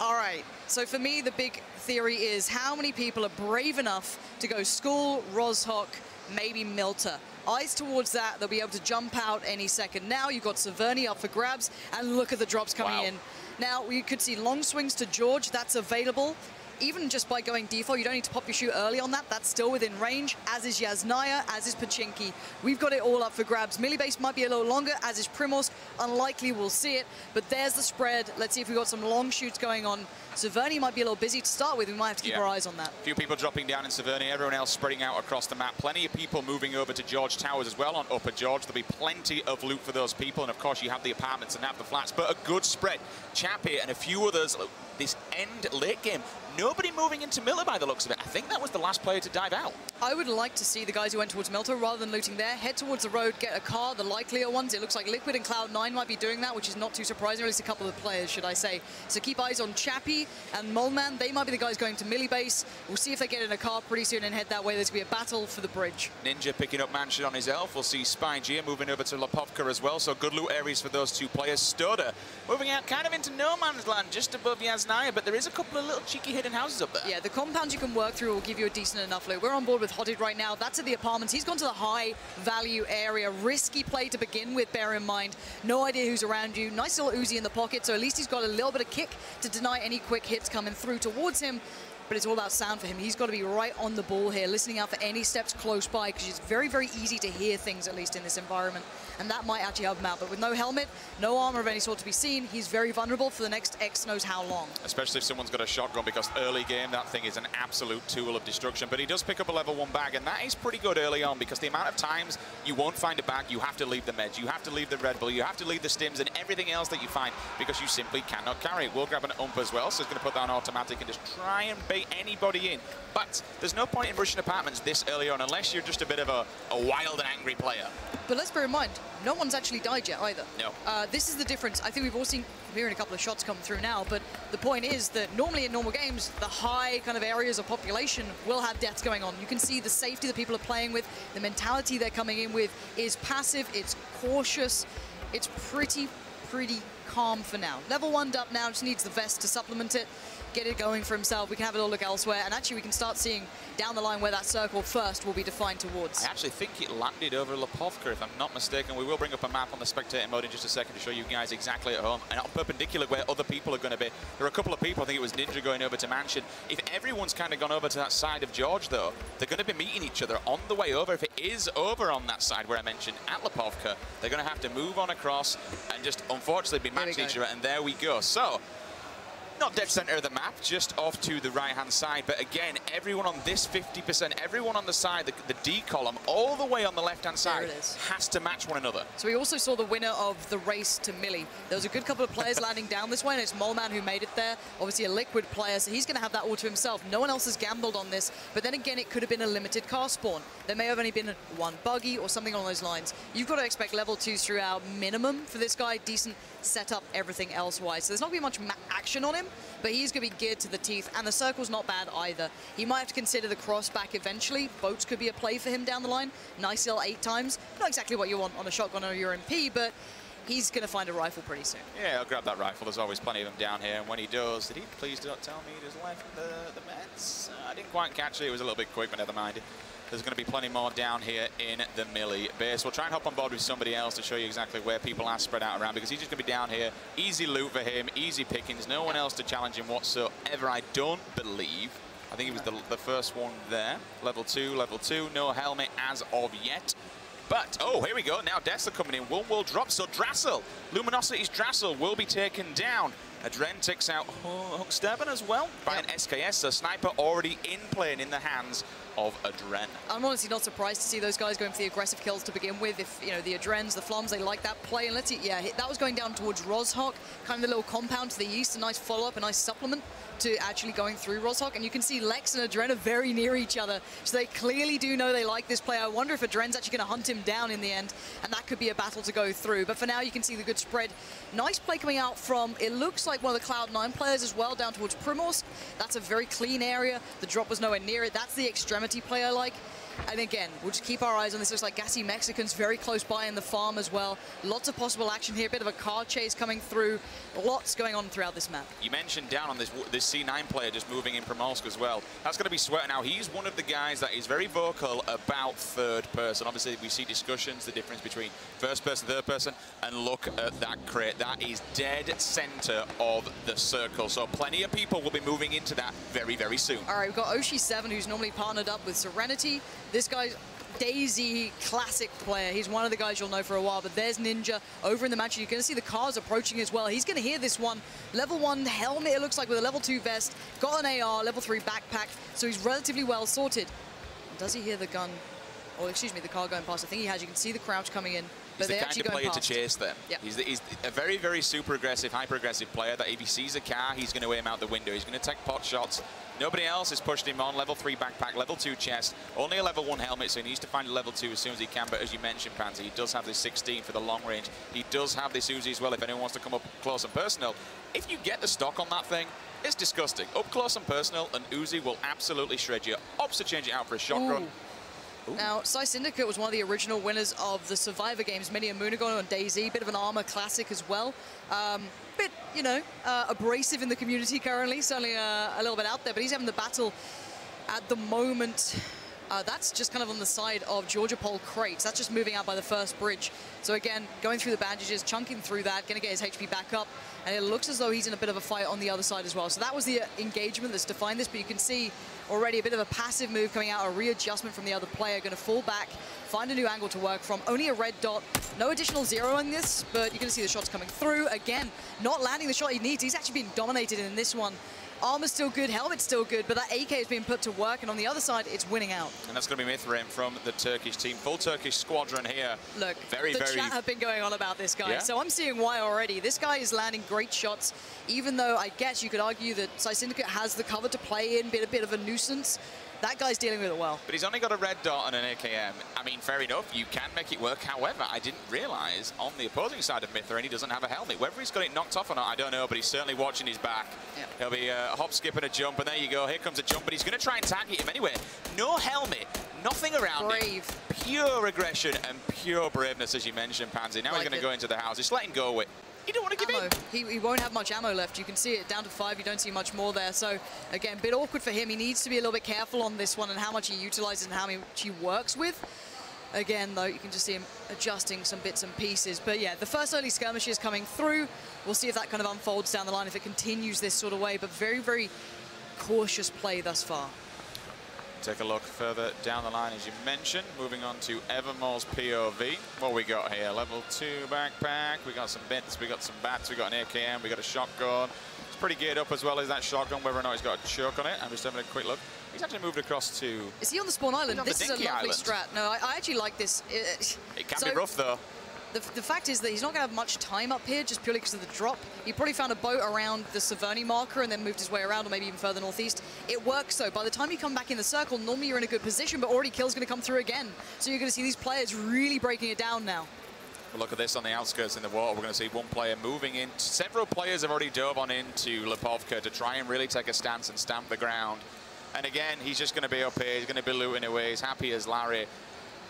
All right. So for me, the big theory is how many people are brave enough to go School, Roshok, maybe Milter. Eyes towards that. They'll be able to jump out any second now. You've got Severny up for grabs, and look at the drops coming in. Now, we could see long swings to George. That's available. Even just by going default, you don't need to pop your shoe early on that. That's still within range, as is Yasnaya, as is Pachinki. We've got it all up for grabs. Melee base might be a little longer, as is Primos. Unlikely we'll see it, but there's the spread. Let's see if we've got some long shoots going on. Severny might be a little busy to start with. We might have to keep our eyes on that. A few people dropping down in Severny, everyone else spreading out across the map. Plenty of people moving over to George Towers as well on Upper George. There'll be plenty of loot for those people, and of course you have the apartments and have the flats, but a good spread. Chappie and a few others. This end late game, nobody moving into Miller by the looks of it. I think that was the last player to dive out. I would like to see the guys who went towards Milto, rather than looting there, head towards the road, get a car, the likelier ones. It looks like Liquid and Cloud9 might be doing that, which is not too surprising, or at least a couple of players, should I say. So keep eyes on Chappie and Molman. They might be the guys going to Millie base. We'll see if they get in a car pretty soon and head that way. There's going to be a battle for the bridge. Ninja picking up Mansion on his elf. We'll see Spy Gia moving over to Lapovka as well, so good loot areas for those two players. Stoda moving out kind of into no man's land, just above Yasnaya, but there is a couple of little cheeky hidden houses up there. Yeah, the compounds you can work through will give you a decent enough loot. We're on board with Hodded right now. That's at the apartments. He's gone to the high value area. Risky play to begin with, bear in mind. No idea who's around you. Nice little Uzi in the pocket, so at least he's got a little bit of kick to deny any quick hits coming through towards him. But it's all about sound for him. He's got to be right on the ball here, listening out for any steps close by, because it's very, very easy to hear things, at least in this environment. And that might actually help him out. But with no helmet, no armor of any sort to be seen, he's very vulnerable for the next X knows how long. Especially if someone's got a shotgun, because early game, that thing is an absolute tool of destruction. But he does pick up a level 1 bag, and that is pretty good early on, because the amount of times you won't find a bag, you have to leave the meds, you have to leave the Red Bull, you have to leave the stims and everything else that you find, because you simply cannot carry it. We'll grab an ump as well, so he's going to put that on automatic and just try and bait anybody in. But there's no point in rushing apartments this early on, unless you're just a bit of a wild and angry player. But let's bear in mind, no one's actually died yet either. No. This is the difference. I think we've all seen, hearing a couple of shots come through now, but the point is that normally in normal games, the high kind of areas of population will have deaths going on. You can see the safety that people are playing with, the mentality they're coming in with is passive, it's cautious, it's pretty calm for now. Level 1'd up now, just needs the vest to supplement it, get it going for himself. We can have a little look elsewhere, and actually we can start seeing down the line where that circle first will be defined towards. I actually think it landed over Lapovka, if I'm not mistaken. We will bring up a map on the spectator mode in just a second to show you guys exactly at home, and perpendicular where other people are going to be. There are a couple of people, I think it was Ninja going over to Mansion. If everyone's kind of gone over to that side of George, though, they're going to be meeting each other on the way over. If it is over on that side where I mentioned at Lapovka, they're going to have to move on across and just unfortunately be matching each other, and there we go. So, not dead center of the map, just off to the right-hand side. But again, everyone on this 50%, everyone on the side, the D column, all the way on the left-hand side, has to match one another. So we also saw the winner of the race to Millie. There was a good couple of players landing down this way, and it's Molman who made it there. Obviously a Liquid player, so he's going to have that all to himself. No one else has gambled on this, but then again, it could have been a limited car spawn. There may have only been one buggy or something along those lines. You've got to expect level 2s throughout minimum for this guy, decent setup, everything else-wise. So there's not going to be much action on him, but he's going to be geared to the teeth, and the circle's not bad either. He might have to consider the cross back eventually. Boats could be a play for him down the line. Nice little 8 times. Not exactly what you want on a shotgun or your MP, but he's going to find a rifle pretty soon. Yeah, I'll grab that rifle. There's always plenty of them down here, and when he does, did he please don't tell me he just left the meds? I didn't quite catch it. It was a little bit quick, but never mind. There's going to be plenty more down here in the Millie base. We'll try and hop on board with somebody else to show you exactly where people are spread out around, because he's just going to be down here. Easy loot for him, easy pickings. No one else to challenge him whatsoever, I don't believe. I think he was the first one there. Level 2, no helmet as of yet. But, oh, here we go. Now Dessler coming in. One will drop. So Drassel, Luminosity's Drassel will be taken down. Adren takes out Hucksterben as well by an SKS. So Sniper already in play and in the hands of Adren. I'm honestly not surprised to see those guys going for the aggressive kills to begin with. If, you know, the Adrens, the Floms, they like that play. And let's see, yeah, that was going down towards Rozhok, kind of the little compound to the east, a nice follow-up, a nice supplement to actually going through Rozhok. And you can see Lex and Adren are very near each other, so they clearly do know they like this play. I wonder if Adren's actually going to hunt him down in the end, and that could be a battle to go through. But for now, you can see the good spread. Nice play coming out from, it looks like one of the Cloud9 players as well, down towards Primorsk. That's a very clean area. The drop was nowhere near it. That's the extremity play I like. And again, we'll just keep our eyes on this. Looks like Gassy Mexicans very close by in the farm as well. Lots of possible action here. Bit of a car chase coming through. Lots going on throughout this map. You mentioned down on this C9 player just moving in Primorsk as well. That's going to be Sweater now. He's one of the guys that is very vocal about third person. Obviously, we see discussions, the difference between first person, third person, and look at that crate. That is dead center of the circle. So plenty of people will be moving into that very, very soon. All right, we've got Oshi7, who's normally partnered up with Serenity. This guy's Daisy classic player. He's one of the guys you'll know for a while, but there's Ninja over in the match. You're going to see the cars approaching as well. He's going to hear this one. Level 1 helmet, it looks like, with a level 2 vest. Got an AR, level 3 backpack, so he's relatively well sorted. Does he hear the gun? Or excuse me, the car going past? I think he has. You can see the crouch coming in. He's the kind of player to chase them. Yep. He's a very, very super aggressive, hyper-aggressive player that if he sees a car, he's going to aim out the window. He's going to take pot shots. Nobody else has pushed him on. Level 3 backpack, level 2 chest, only a level 1 helmet, so he needs to find a level 2 as soon as he can. But as you mentioned, Pansy, he does have this 16 for the long range. He does have this Uzi as well if anyone wants to come up close and personal. If you get the stock on that thing, it's disgusting. Up close and personal, and Uzi will absolutely shred you. Opts to change it out for a shotgun. Ooh. Now, Psy Syndicate was one of the original winners of the Survivor games many a moon ago on DayZ. Bit of an armor classic as well. Bit, you know, abrasive in the community currently. Certainly a little bit out there, but he's having the battle at the moment. That's just kind of on the side of Georgia Pole crates. That's just moving out by the first bridge. So again, going through the bandages, chunking through that, going to get his HP back up. And it looks as though he's in a bit of a fight on the other side as well. So that was the engagement that's defined this, but you can see already a bit of a passive move coming out, a readjustment from the other player, going to fall back, find a new angle to work from. Only a red dot, no additional zeroing this, but you're going to see the shots coming through. Again, not landing the shot he needs. He's actually being dominated in this one. Armor's still good, helmet's still good, but that AK is being put to work, and on the other side, it's winning out. And that's going to be Mithrim from the Turkish team. Full Turkish squadron here. Look, very, the chat have been going on about this guy, Yeah? so I'm seeing why already. This guy is landing great shots, even though I guess you could argue that Psy Syndicate has the cover to play in, a bit of a nuisance. That guy's dealing with it well. But he's only got a red dot and an AKM. I mean, fair enough, you can make it work. However, I didn't realize on the opposing side of Mithrin, he doesn't have a helmet. Whether he's got it knocked off or not, I don't know, but he's certainly watching his back. Yep. He'll be a hop, skip, and a jump, and there you go. Here comes a jump, but he's going to try and target him anyway. No helmet, nothing around him. Pure aggression and pure braveness, as you mentioned, Pansy. Now he's going to go into the house. Just let him go with. You don't want to give ammo. in. He won't have much ammo left. You can see it down to 5. You don't see much more there. So, again, a bit awkward for him. He needs to be a little bit careful on this one and how much he utilizes and how much he works with. Again, though, you can just see him adjusting some bits and pieces. But, yeah, the first early skirmishes coming through. We'll see if that kind of unfolds down the line, if it continues this sort of way. But very, very cautious play thus far. Take a look further down the line, as you mentioned. Moving on to Evermore's POV. What we got here? Level 2 backpack. We got some bits. We got some bats. We got an AKM. We got a shotgun. It's pretty geared up as well as that shotgun, whether or not he's got a choke on it. I'm just having a quick look. He's actually moved across to... Is he on the spawn island? This is a lovely island. strat. No, I actually like this. It can be rough, though. The fact is that he's not going to have much time up here just purely because of the drop. He probably found a boat around the Severny marker and then moved his way around, or maybe even further northeast. It works, though. By the time you come back in the circle, normally you're in a good position, but already kill's going to come through again. So you're going to see these players really breaking it down now. Well, look at this on the outskirts in the water. We're going to see one player moving in. Several players have already dove on into Lipovka to try and really take a stance and stamp the ground. And again, he's just going to be up here. He's going to be looting away. He's happy as Larry.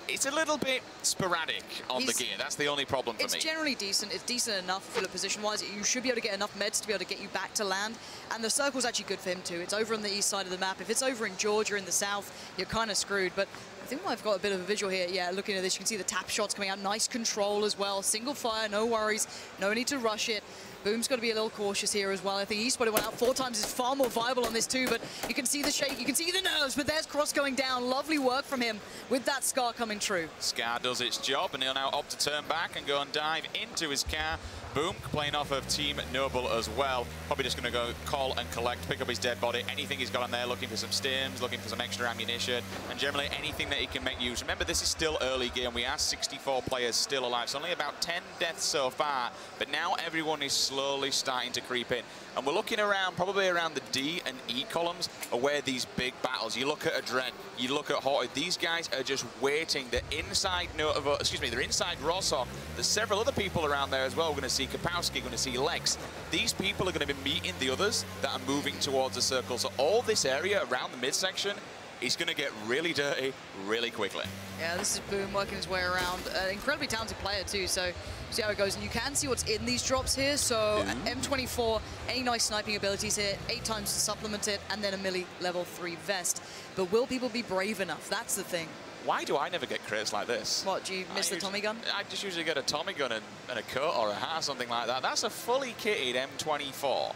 It's a little bit sporadic on the gear. That's the only problem for me. It's generally decent. It's decent enough if you look position-wise. You should be able to get enough meds to be able to get you back to land. And the circle's actually good for him, too. It's over on the east side of the map. If it's over in Georgia in the south, you're kind of screwed. But I think I've got a bit of a visual here. Yeah, looking at this, you can see the tap shots coming out. Nice control as well. Single fire, no worries. No need to rush it. Boom's got to be a little cautious here as well. I think Eastwood went out 4 times. Is far more viable on this too, but you can see the shake, you can see the nerves, but there's Cross going down. Lovely work from him with that Scar coming true. Scar does its job, and he'll now opt to turn back and go and dive into his car. Boom, playing off of Team Noble as well. Probably just going to go call and collect, pick up his dead body. Anything he's got on there, looking for some stims, looking for some extra ammunition, and generally anything that he can make use. Remember, this is still early game. We are 64 players still alive. It's only about 10 deaths so far, but now everyone is slowly starting to creep in. And we're looking around, probably around the D and E columns, are where these big battles. You look at Adren, you look at Horty. These guys are just waiting. They're inside they're inside Rosshawk. There's several other people around there as well. We're going to see Kapowski, going to see Lex. These people are going to be meeting the others that are moving towards the circle. So all this area around the midsection he's going to get really dirty really quickly. Yeah, this is Boom working his way around. Incredibly talented player too, so see how it goes. And you can see what's in these drops here. So M24, any nice sniping abilities here, 8 times to supplement it, and then a melee level 3 vest. But will people be brave enough? That's the thing. Why do I never get crates like this? What, do you miss the Tommy gun? I just usually get a Tommy gun and a coat or a hat, something like that. That's a fully kitted M24.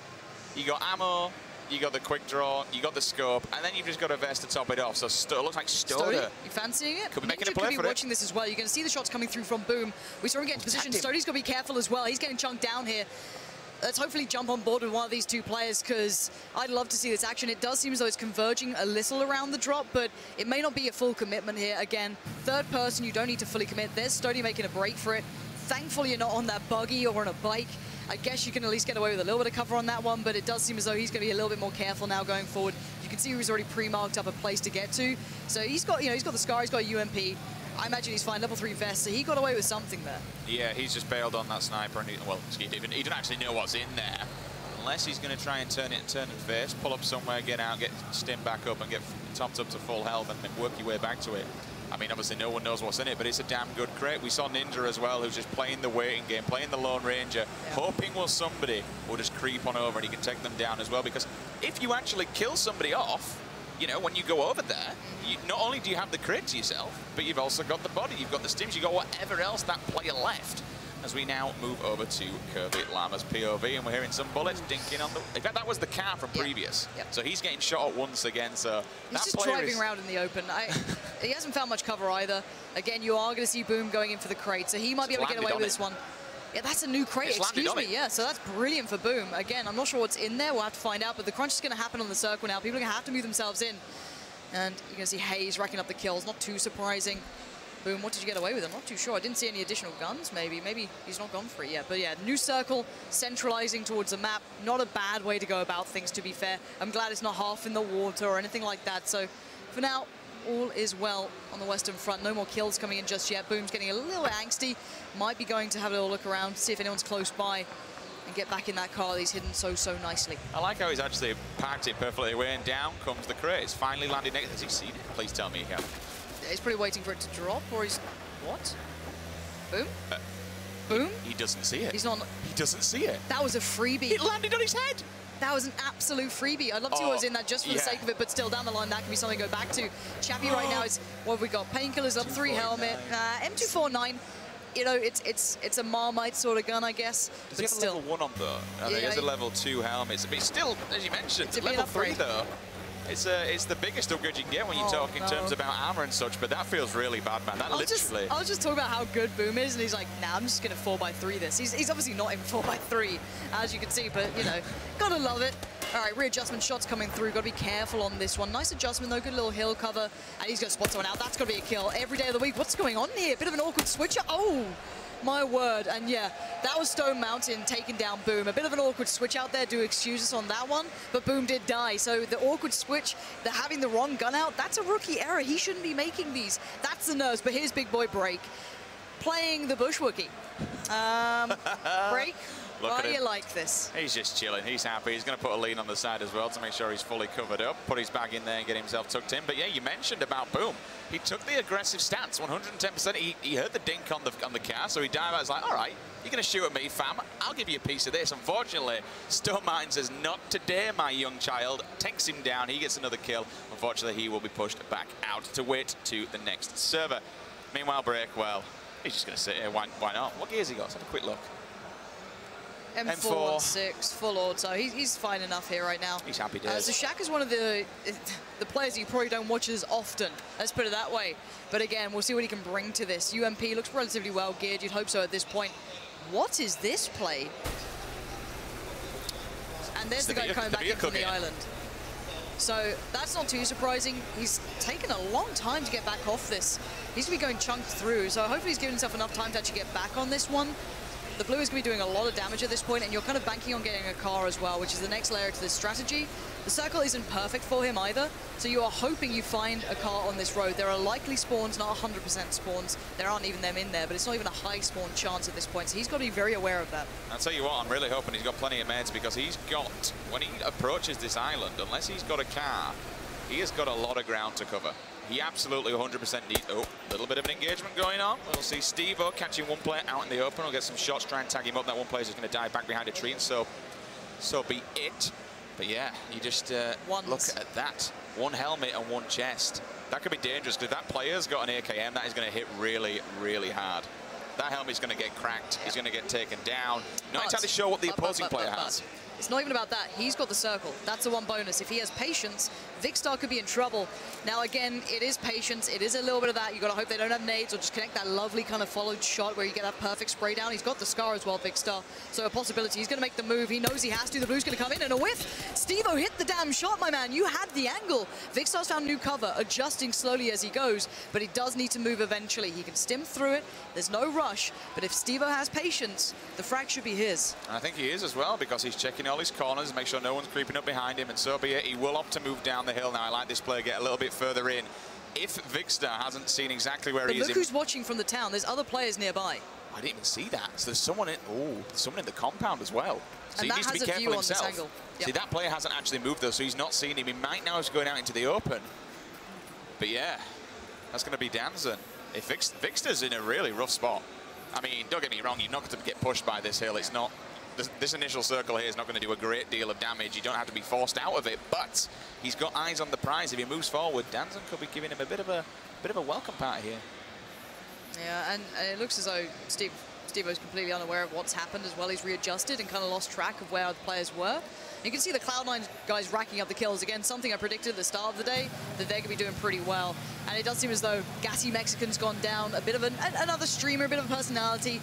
You got ammo, you got the quick draw, you got the scope, and then you've just got a vest to top it off. So it looks like Stoda. You fancying it? Could be making a Ninja play could for be it. watching this as well. You're going to see the shots coming through from Boom. We saw him get into position. Stody's got to be careful as well. He's getting chunked down here. Let's hopefully jump on board with one of these two players, because I'd love to see this action. It does seem as though it's converging a little around the drop, but it may not be a full commitment here. Again, third person, you don't need to fully commit. There's Stody making a break for it. Thankfully, you're not on that buggy or on a bike. I guess you can at least get away with a little bit of cover on that one, but it does seem as though he's going to be a little bit more careful now going forward. You can see he's already pre-marked up a place to get to. So he's got, he's got the Scar, he's got a UMP. I imagine he's fine, level 3 vest, so he got away with something there. Yeah, he's just bailed on that sniper, and he didn't actually know what's in there. Unless he's going to try and turn and face, pull up somewhere, get out, get stim back up, and get topped up to full health, and then work your way back to it. I mean, obviously no one knows what's in it, but it's a damn good crate. We saw Ninja as well, who's just playing the waiting game, playing the Lone Ranger, hoping somebody will just creep on over and he can take them down as well. Because if you actually kill somebody off, when you go over there, not only do you have the crate to yourself, but you've also got the body, you've got the stims, you've got whatever else that player left. As we now move over to Kirby Llama's POV, and we're hearing some bullets dinking on the... In fact, that was the car from previous. So he's getting shot at once again, so... He's just driving around in the open. He hasn't found much cover either. Again, you are going to see Boom going in for the crate, so he might be able to get away with this one. Yeah, that's a new crate, excuse me. Yeah, so that's brilliant for Boom. Again, I'm not sure what's in there. We'll have to find out, but the crunch is going to happen on the circle now. People are going to have to move themselves in. And you're going to see Hayes racking up the kills. Not too surprising. Boom, what did you get away with? I'm not too sure. I didn't see any additional guns, maybe. Maybe he's not gone for it yet. But yeah, new circle, centralizing towards the map. Not a bad way to go about things, to be fair. I'm glad it's not half in the water or anything like that. So for now, all is well on the Western Front. No more kills coming in just yet. Boom's getting a little angsty. Might be going to have a little look around, see if anyone's close by, and get back in that car that he's hidden so nicely. I like how he's actually parked it perfectly away, and down comes the crate. It's finally landed next. Has he seen it? Please tell me he can. He's probably waiting for it to drop, or he's... What? Boom? Boom? He doesn't see it. He's not... He doesn't see it. That was a freebie. It landed on his head. That was an absolute freebie. I'd love to see what was in that just for the sake of it, but still down the line, that can be something to go back to. Chappie right now is... What have we got? Painkillers, level 3 helmet. M249. It's a Marmite sort of gun, I guess. Does he have a level 1 on, though? He has a level 2 helmet. But still, as you mentioned, it's level 3, though. It's the biggest upgrade you can get when you talk in terms about armor and such, but that feels really bad, man. That literally... I was just talking about how good Boom is, and he's like, nah, I'm just going to 4x3 this. He's obviously not in 4x3, as you can see, but, gotta love it. All right, readjustment shots coming through. Got to be careful on this one. Nice adjustment, though. Good little hill cover, and he's going to spot someone out. That's got to be a kill every day of the week. What's going on here? Bit of an awkward switcher. Oh! My word, and yeah, that was Stone Mountain taking down Boom. A bit of an awkward switch out there, do excuse us on that one, but Boom did die. So the awkward switch, the having the wrong gun out, that's a rookie error. He shouldn't be making these. That's the nerves, but here's Big Boy Break, playing the Bushwookie. Break, why do you like this? He's just chilling. He's happy. He's going to put a lean on the side as well to make sure he's fully covered up, put his bag in there and get himself tucked in. But yeah, you mentioned about Boom. He took the aggressive stance, 110%. He heard the dink on the car, so he dived out. He's like, all right, you're going to shoot at me, fam. I'll give you a piece of this. Unfortunately, Stone Mountain says, not today, my young child. Takes him down. He gets another kill. Unfortunately, he will be pushed back out to wait to the next server. Meanwhile, Break, well, he's just going to sit here. Why not? What gears he got? Let's have a quick look. M416, full auto. He's fine enough here right now. He's happy days. So Shaq is one of the players you probably don't watch as often. Let's put it that way. But again, we'll see what he can bring to this. UMP looks relatively well geared. You'd hope so at this point. What is this play? And there's the guy coming back in from the island. So that's not too surprising. He's taken a long time to get back off this. He's going to be going chunked through. So hopefully he's given himself enough time to actually get back on this one. The blue is going to be doing a lot of damage at this point, and you're kind of banking on getting a car as well, which is the next layer to this strategy. The circle isn't perfect for him either, so you are hoping you find a car on this road. There are likely spawns, not 100% spawns. There aren't even them in there, but it's not even a high spawn chance at this point, so he's got to be very aware of that. I'll tell you what, I'm really hoping he's got plenty of meds, because he's got, when he approaches this island, unless he's got a car, He has got a lot of ground to cover. He absolutely 100% needs... Oh, a little bit of an engagement going on. We'll see Steve-O catching one player out in the open. We'll get some shots, try and tag him up. That one player is going to die back behind a tree, and so be it. But yeah, you just look at that. One helmet and one chest. That could be dangerous, because if that player's got an AKM, that is going to hit really, really hard. That helmet's going to get cracked. He's going to get taken down. Not entirely sure what the opposing player has. It's not even about that. He's got the circle. That's the one bonus. If he has patience, Vikkstar could be in trouble. Now, again, it is patience. It is a little bit of that. You've got to hope they don't have nades or just connect that lovely kind of followed shot where you get that perfect spray down. He's got the scar as well, Vikkstar. So a possibility. He's going to make the move. He knows he has to. The blue's going to come in and a whiff. Steve-O hit the damn shot, my man. You had the angle. Vikkstar's found new cover, adjusting slowly as he goes, but he does need to move eventually. He can stim through it. There's no rush, but if Steve-O has patience, the frag should be his. And I think he is as well, because he's checking all his corners, make sure no one's creeping up behind him, and so be it. He will opt to move down the hill now. I like this player get a little bit further in. If Vikkstar hasn't seen exactly where he is... Look who's watching from the town. There's other players nearby. I didn't even see that. So there's someone in... Oh, there's someone in the compound as well. So and he needs to be careful himself. Yep. See, that player hasn't actually moved, though, so he's not seen him. He might now be going out into the open. But yeah, that's going to be Danzen. If Vikkstar's in a really rough spot. I mean, don't get me wrong, you're not going to get pushed by this hill. It's not... This initial circle here is not going to do a great deal of damage. You don't have to be forced out of it, but he's got eyes on the prize. If he moves forward, Danzen could be giving him a bit of a welcome party here. Yeah, and it looks as though Steve-O's completely unaware of what's happened as well. He's readjusted and kind of lost track of where the players were. You can see the Cloud9 guys racking up the kills. Again, something I predicted at the start of the day, that they're going to be doing pretty well. And it does seem as though Gassy Mexican's gone down, a bit of another streamer, a bit of a personality.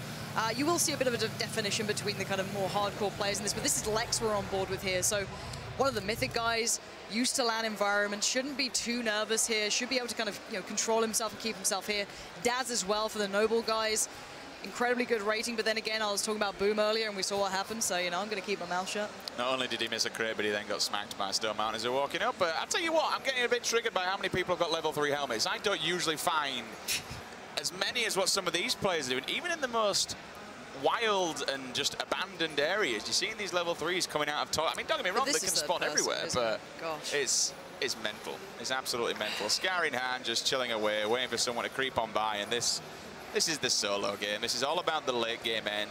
You will see a bit of a definition between the kind of more hardcore players in this, but this is Lex we're on board with here. So one of the Mythic guys, used to LAN environments, shouldn't be too nervous here, should be able to kind of control himself and keep himself here. Daz as well for the Noble guys. Incredibly good rating, but then again, I was talking about Boom earlier and we saw what happened, so, I'm going to keep my mouth shut. Not only did he miss a crate, but he then got smacked by Stone Mountain as they're walking up. But I'll tell you what, I'm getting a bit triggered by how many people have got level 3 helmets. I don't usually find as many as what some of these players are doing, even in the most wild and just abandoned areas. You're seeing these level 3s coming out of top. I mean, don't get me wrong, they can spawn everywhere, but it's mental. It's absolutely mental. Scar in hand, just chilling away, waiting for someone to creep on by, and this is the solo game. This is all about the late game end.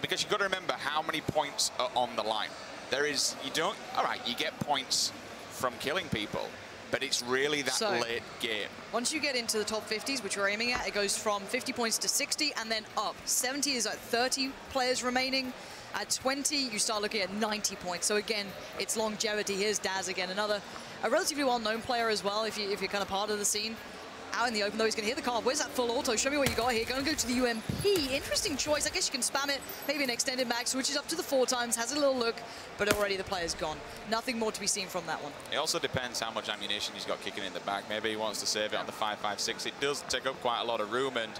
Because you've got to remember how many points are on the line. All right, you get points from killing people, but it's really that late game. Once you get into the top 50s, which we're aiming at, it goes from 50 points to 60 and then up. 70 is at 30 players remaining. At 20, you start looking at 90 points. So again, it's longevity. Here's Daz again, a relatively well-known player as well, if you're kind of part of the scene. Out in the open, though, he's going to hit the card. Where's that full auto? Show me what you got here. Going to go to the UMP. Interesting choice. I guess you can spam it. Maybe an extended max. Switches up to the 4 times. Has a little look. But already the player's gone. Nothing more to be seen from that one. It also depends how much ammunition he's got kicking in the back. Maybe he wants to save it on the 5.56. It does take up quite a lot of room. And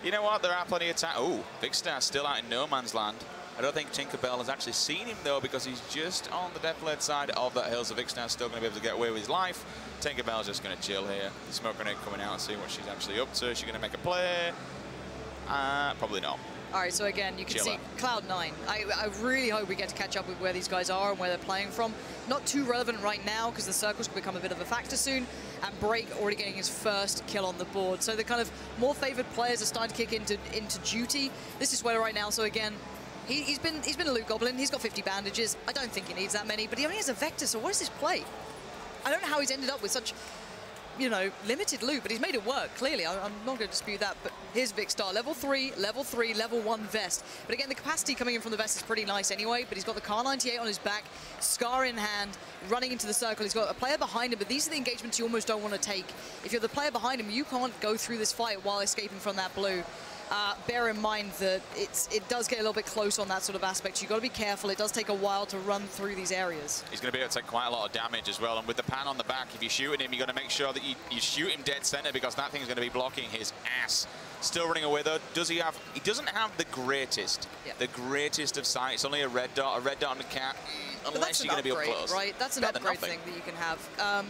you know what? There are plenty of time. Oh, Vikkstar still out in no man's land. I don't think Tinkerbell has actually seen him, though, because he's just on the death-led side of that hill. So Vikkstar's still going to be able to get away with his life. Tinkerbell's just going to chill here. The smoke grenade coming out and see what she's actually up to. Is she going to make a play? Probably not. All right, so again, you can see Cloud9. I really hope we get to catch up with where these guys are and where they're playing from. Not too relevant right now because the circles will become a bit of a factor soon. And Break already getting his first kill on the board. So the kind of more favored players are starting to kick into duty. This is where right now, so again, he's been a loot goblin. He's got 50 bandages. I don't think he needs that many, but he only has a Vector, so what does this play? I don't know how he's ended up with such, limited loot, but he's made it work, clearly. I'm not going to dispute that, but here's Vikkstar. Level 3, level 1 vest. But again, the capacity coming in from the vest is pretty nice anyway, but he's got the Kar 98 on his back, Scar in hand, running into the circle. He's got a player behind him, but these are the engagements you almost don't want to take. If you're the player behind him, you can't go through this fight while escaping from that blue. Bear in mind that it does get a little bit close on that sort of aspect. You've got to be careful. It does take a while to run through these areas. He's going to be able to take quite a lot of damage as well. And with the pan on the back, if you're shooting him, you've got to make sure that you shoot him dead center because that thing's going to be blocking his ass. Still running away, though. He doesn't have the greatest of sight. It's only a red dot on the cap. Unless you're going to be up close. Right? That's an upgrade thing that you can have.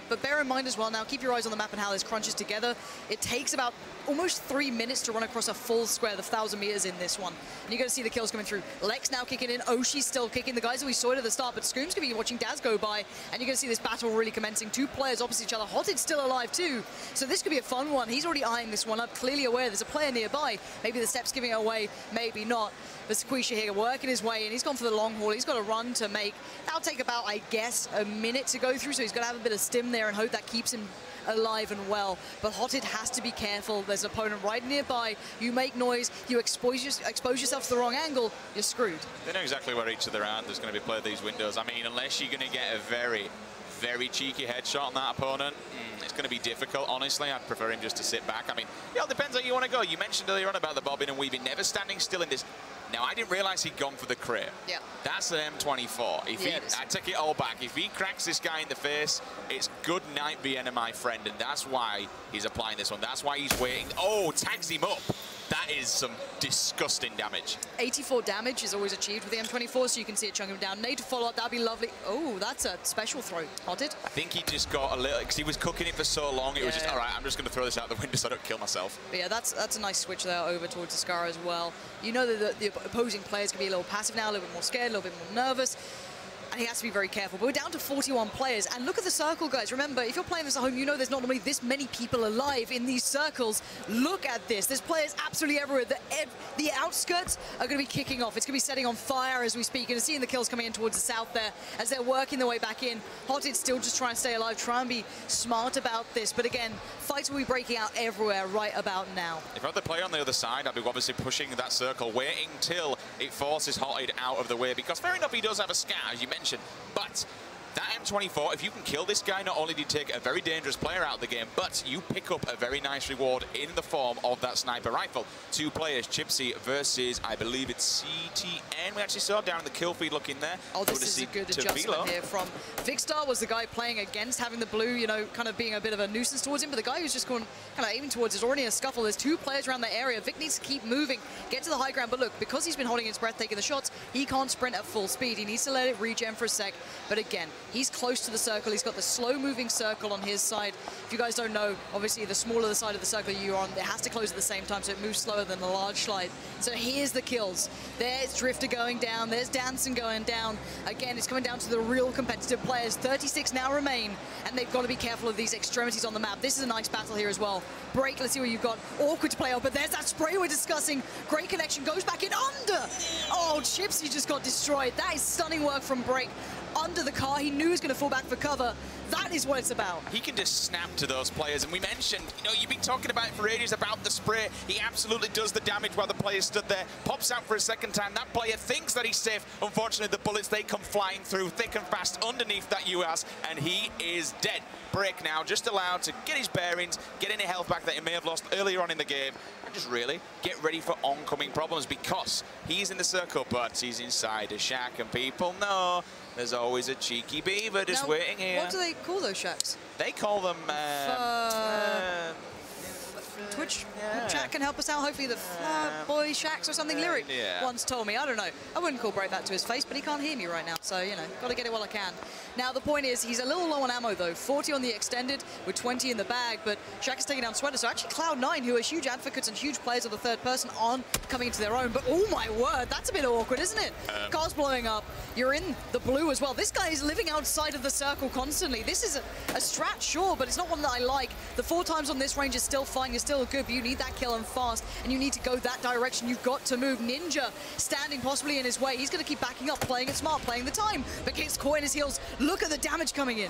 But bear in mind as well, now keep your eyes on the map and how this crunches together. It takes about almost 3 minutes to run across a full square, the 1,000 meters in this one. And you're going to see the kills coming through. Lex now kicking in. Oshi's still kicking. The guys that we saw it at the start, but Scream's going to be watching Daz go by, and you're going to see this battle really commencing. Two players opposite each other. Hotted's still alive too, so this could be a fun one. He's already eyeing this one up, clearly aware there's a player nearby. Maybe the step's giving it away, maybe not. But Squisha here working his way in. He's gone for the long haul. He's got a run to make. That'll take about, I guess, a minute to go through, so he's going to have a bit of stim there and hope that keeps him alive and well. But Hotted has to be careful. There's an opponent right nearby. You make noise, you expose yourself to the wrong angle, you're screwed. They know exactly where each of their hand is going to be played these windows. I mean, unless you're going to get a very, very cheeky headshot on that opponent, it's going to be difficult, honestly. I'd prefer him just to sit back. I mean, it all depends how you want to go. You mentioned earlier on about the bobbing and weaving, never standing still in this. Now, I didn't realize he'd gone for the crit. Yeah. That's an M24. If he, I take it all back. If he cracks this guy in the face, it's good night, Vienna, my friend. And that's why he's applying this one. That's why he's waiting. Oh, tags him up. That is some disgusting damage. 84 damage is always achieved with the M24, so you can see it chunk him down. Nade to follow up, that'd be lovely. Oh, that's a special throw. Hotted. I think he just got a little, because he was cooking it for so long, it was just, all right, I'm just going to throw this out the window so I don't kill myself. But yeah, that's a nice switch there over towards Scar as well. You know that the opposing players can be a little passive now, a little bit more scared, a little bit more nervous. And he has to be very careful. But we're down to 41 players. And look at the circle, guys. Remember, if you're playing this at home, you know there's not normally this many people alive in these circles. Look at this. There's players absolutely everywhere. The outskirts are going to be kicking off. It's going to be setting on fire as we speak. And seeing the kills coming in towards the south there as they're working their way back in. Hotted's still just trying to stay alive, try and be smart about this. But again, fights will be breaking out everywhere right about now. If I had the player on the other side, I'd be obviously pushing that circle, waiting till it forces Hotted out of the way. Because fair enough, he does have a scat, as you mentioned. But that M24, if you can kill this guy, not only do you take a very dangerous player out of the game, but you pick up a very nice reward in the form of that sniper rifle. Two players, Chipsy versus, I believe it's CTN. We actually saw down in the kill feed looking there. Oh, this is a good adjustment here from Vicstar. Was the guy playing against having the blue, you know, kind of being a bit of a nuisance towards him, but the guy who's just going kind of aiming towards is already in a scuffle. There's two players around the area. Vic needs to keep moving, get to the high ground, but look, because he's been holding his breath, taking the shots, he can't sprint at full speed. He needs to let it regen for a sec, but again, he's close to the circle. He's got the slow-moving circle on his side. If you guys don't know, obviously the smaller the side of the circle you're on, it has to close at the same time, so it moves slower than the large slide. So here's the kills. There's Drifter going down. There's Danson going down. Again, it's coming down to the real competitive players. 36 now remain, and they've got to be careful of these extremities on the map. This is a nice battle here as well. Break, let's see what you've got. Awkward to play out, but there's that spray we're discussing. Great connection, goes back in under. Oh, Chipsy just got destroyed. That is stunning work from Break. Under the car, he knew he was going to fall back for cover. That is what it's about. He can just snap to those players, and we mentioned, you know, you've been talking about it for ages about the spray. He absolutely does the damage while the player stood there, pops out for a second time. That player thinks that he's safe. Unfortunately, the bullets, they come flying through thick and fast underneath that UAS, and he is dead. Break now, just allowed to get his bearings, get any health back that he may have lost earlier on in the game, and just really get ready for oncoming problems, because he's in the circle, but he's inside a shack, and people know there's always a cheeky beaver just waiting here. What do they call those shacks? They call them Twitch chat can help us out. Hopefully the boy shacks or something. Lyric once told me. I don't know. I wouldn't call Brave that to his face, but he can't hear me right now. So, you know, got to get it while I can. Now, the point is, he's a little low on ammo, though. 40 on the extended with 20 in the bag, but Shaq is taking down Sweater. So actually, Cloud9, who are huge advocates and huge players of the third person, on coming into their own. But oh my word, that's a bit awkward, isn't it? Car's blowing up. You're in the blue as well. This guy is living outside of the circle constantly. This is a strat, sure, but it's not one that I like. The 4 times on this range is still fine. You're still good, but you need that kill and fast, and you need to go that direction. You've got to move. Ninja standing possibly in his way. He's going to keep backing up, playing it smart, playing the time, but gets caught in his heels. Look at the damage coming in.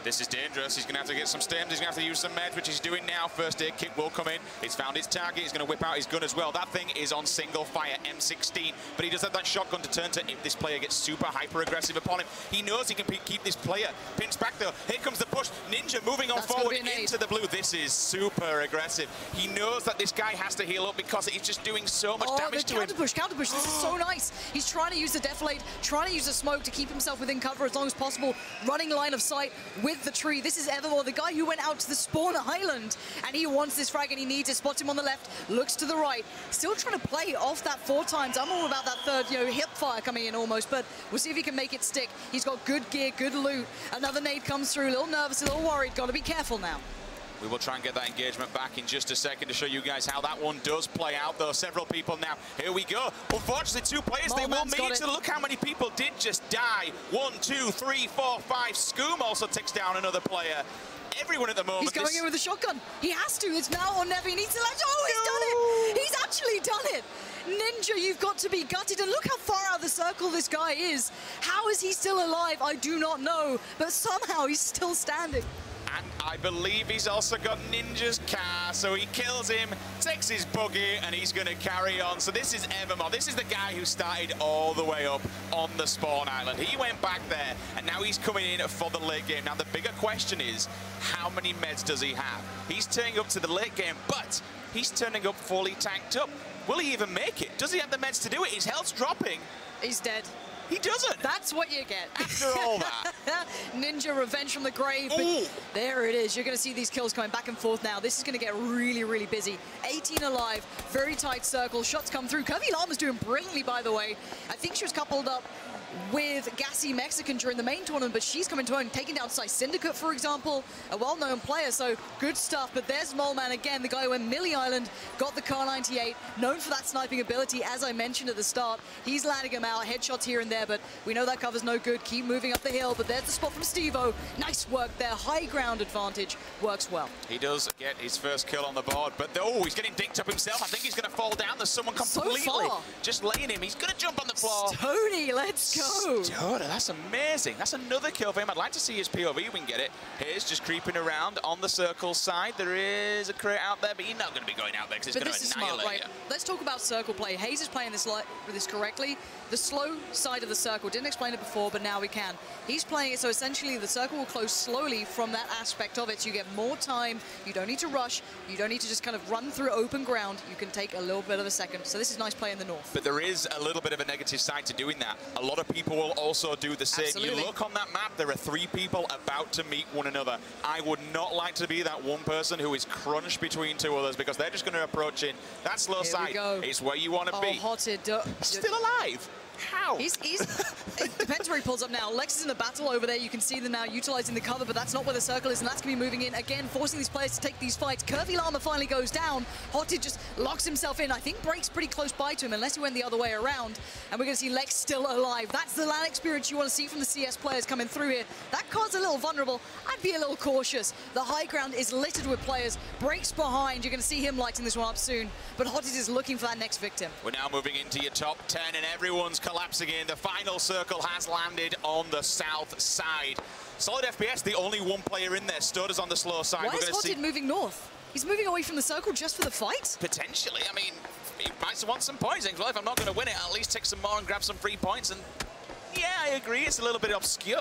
This is dangerous. He's going to have to get some stems. He's going to have to use some meds, which he's doing now. First aid kit will come in. It's found its target. He's going to whip out his gun as well. That thing is on single fire, M16. But he does have that shotgun to turn to if this player gets super hyper-aggressive upon him. He knows he can keep this player pinched back, though. Here comes the push. Ninja moving on forward into the blue. This is super aggressive. He knows that this guy has to heal up because he's just doing so much damage to him. Counter push. This is so nice. He's trying to use the deflate, trying to use the smoke to keep himself within cover as long as possible. Running line of sight with the tree. This is Evermore, the guy who went out to the spawner island, and he wants this frag and he needs it. Spots him on the left, looks to the right, still trying to play off that 4 times. I'm all about that third, you know, hip fire coming in almost, but we'll see if he can make it stick. He's got good gear, good loot. Another nade comes through, a little nervous, a little worried. Got to be careful now. We will try and get that engagement back in just a second to show you guys how that one does play out, though. Several people now. Here we go. Unfortunately, 2 players. They will meet. So look how many people did just die. 1, 2, 3, 4, 5. Scoom also takes down another player. Everyone at the moment. He's going in with a shotgun. He has to. It's now or never. He needs to latch. Oh, he's done it. He's actually done it. Ninja, you've got to be gutted. And look how far out of the circle this guy is. How is he still alive? I do not know. But somehow he's still standing. And I believe he's also got Ninja's car, so he kills him, takes his buggy, and he's going to carry on. So this is Evermore. This is the guy who started all the way up on the spawn island. He went back there, and now he's coming in for the late game. Now, the bigger question is, how many meds does he have? He's turning up to the late game, but he's turning up fully tanked up. Will he even make it? Does he have the meds to do it? His health's dropping. He's dead. He doesn't. That's what you get. After all that. Ninja revenge from the grave. But there it is. You're going to see these kills going back and forth now. This is going to get really, really busy. 18 alive. Very tight circle. Shots come through. Curvy Llama's doing brilliantly, by the way. I think she was coupled up with Gassy Mexican during the main tournament, but she's coming to own, taking down Sai Syndicate, for example, a well-known player, so good stuff. But there's Moleman again, the guy who went Millie Island, got the Car 98, known for that sniping ability, as I mentioned at the start. He's landing him out, headshots here and there, but we know that cover's no good. Keep moving up the hill, but there's the spot from Steve-O. Nice work there, high ground advantage, works well. He does get his first kill on the board, but he's getting dinked up himself. I think he's going to fall down. There's someone completely just laying him. He's going to jump on the floor. Tony, let's go. Stoda, that's amazing. That's another kill for him. I'd like to see his POV. We can get it. Here's just creeping around on the circle side. There is a crate out there, but he's not going to be going out there because it's going to annihilate right? Let's talk about circle play. Hayes is playing this correctly. The slow side of the circle. Didn't explain it before, but now we can. He's playing it so essentially the circle will close slowly from that aspect of it, so you get more time. You don't need to rush. You don't need to just kind of run through open ground. You can take a little bit of a second. So this is nice play in the north. But there is a little bit of a negative side to doing that. A lot of people will also do the same. Absolutely. You look on that map, there are 3 people about to meet one another. I would not like to be that one person who is crunched between 2 others because they're just going to approach in. That slow side is where you want to be. Hotted. Still alive. How? It depends where he pulls up now. Lex is in a battle over there. You can see them now utilizing the cover, but that's not where the circle is, and that's going to be moving in again, forcing these players to take these fights. Curvy Llama finally goes down. Hotted just locks himself in. I think Break's pretty close by to him, unless he went the other way around. And we're going to see Lex still alive. That's the LAN experience you want to see from the CS players coming through here. That card's a little vulnerable. I'd be a little cautious. The high ground is littered with players. Break's behind. You're going to see him lighting this one up soon. But Hotted is looking for that next victim. We're now moving into your top 10, and everyone's collapsing in. The final circle has landed on the south side. Solid FPS, the only one player in there. Stoda's on the slow side. Why is Hotted moving north? He's moving away from the circle just for the fight? Potentially. I mean, he might want some points. Well, if I'm not going to win it, I'll at least take some more and grab some free points. And yeah, I agree. It's a little bit obscure.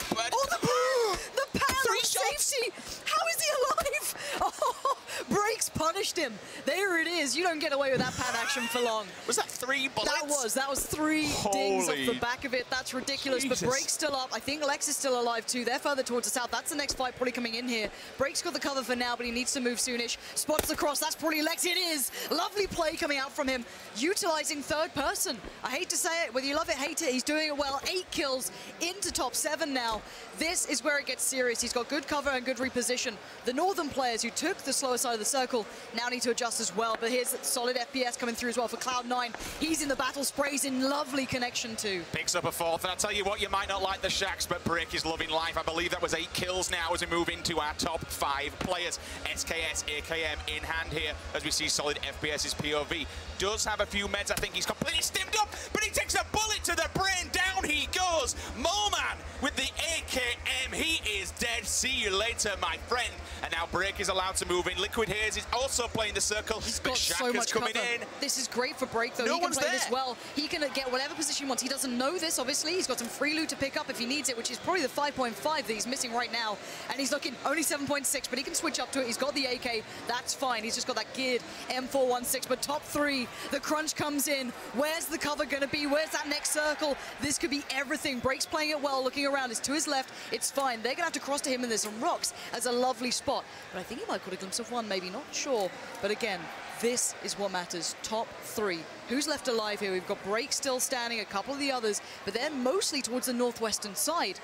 But the pan of safety! How is he alive? Oh, Breaks punished him. There it is. You don't get away with that pan action for long. Was that 3 bullets? That was 3 dings off the back of it. That's ridiculous. Jesus. But Break's still up. I think Lex is still alive too. They're further towards the south. That's the next fight probably coming in here. Break's got the cover for now, but he needs to move soonish. Spots the cross. That's probably Lex. It is. Lovely play coming out from him. Utilizing third person. I hate to say it. Whether you love it, hate it, he's doing it well. 8 kills into top 7 now. This is where it gets serious. He's got good cover and good reposition. The northern players who took the slower side of the circle now need to adjust as well. But here's solid FPS coming through as well for Cloud9. He's in the battle, sprays in lovely connection too. Picks up a 4th, and I'll tell you what, you might not like the Shacks, but Break is loving life. I believe that was 8 kills now as we move into our top 5 players. SKS, AKM in hand here as we see solid FPS's POV. Does have a few meds. I think he's completely stimmed up, but he takes a bullet to the brain. Down he goes. Moleman with the AKM. He is dead. See you later, my friend. And now Break is allowed to move in. Liquid Haze is also playing the circle. He's got so much coming cover. in. This is great for Break, though. No he can one's play there. this well. He can get whatever position he wants. He doesn't know this, obviously. He's got some free loot to pick up if he needs it, which is probably the 5.5 that he's missing right now. And he's looking only 7.6, but he can switch up to it. He's got the AK. That's fine. He's just got that geared M416. But top 3, the crunch comes in. Where's the cover going to be? Where's that next circle? This could be everything. Break's playing it well, looking around. It's to his left. It's fine. They're going to have to cross to him, and there's some rocks as a lovely spot. But I think he might caught a glimpse of one, maybe, not sure. But again, this is what matters. Top 3. Who's left alive here? We've got Break still standing, a couple of the others, but they're mostly towards the northwestern side.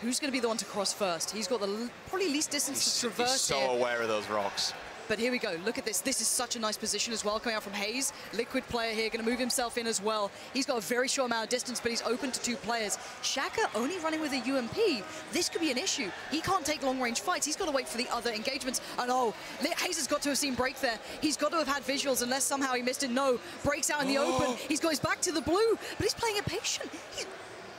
who's going to be the one to cross first? He's got the probably least distance to traverse He's so here. aware of those rocks. But here we go. Look at this. This is such a nice position as well, coming out from Hayes. Liquid player here, going to move himself in as well. He's got a very short amount of distance, but he's open to 2 players. Shaka only running with a UMP. This could be an issue. He can't take long-range fights. He's got to wait for the other engagements. And oh, Hayes has got to have seen Break there. He's got to have had visuals, unless somehow he missed it. No, Break's out in the open. He's got his back to the blue, but he's playing it patient.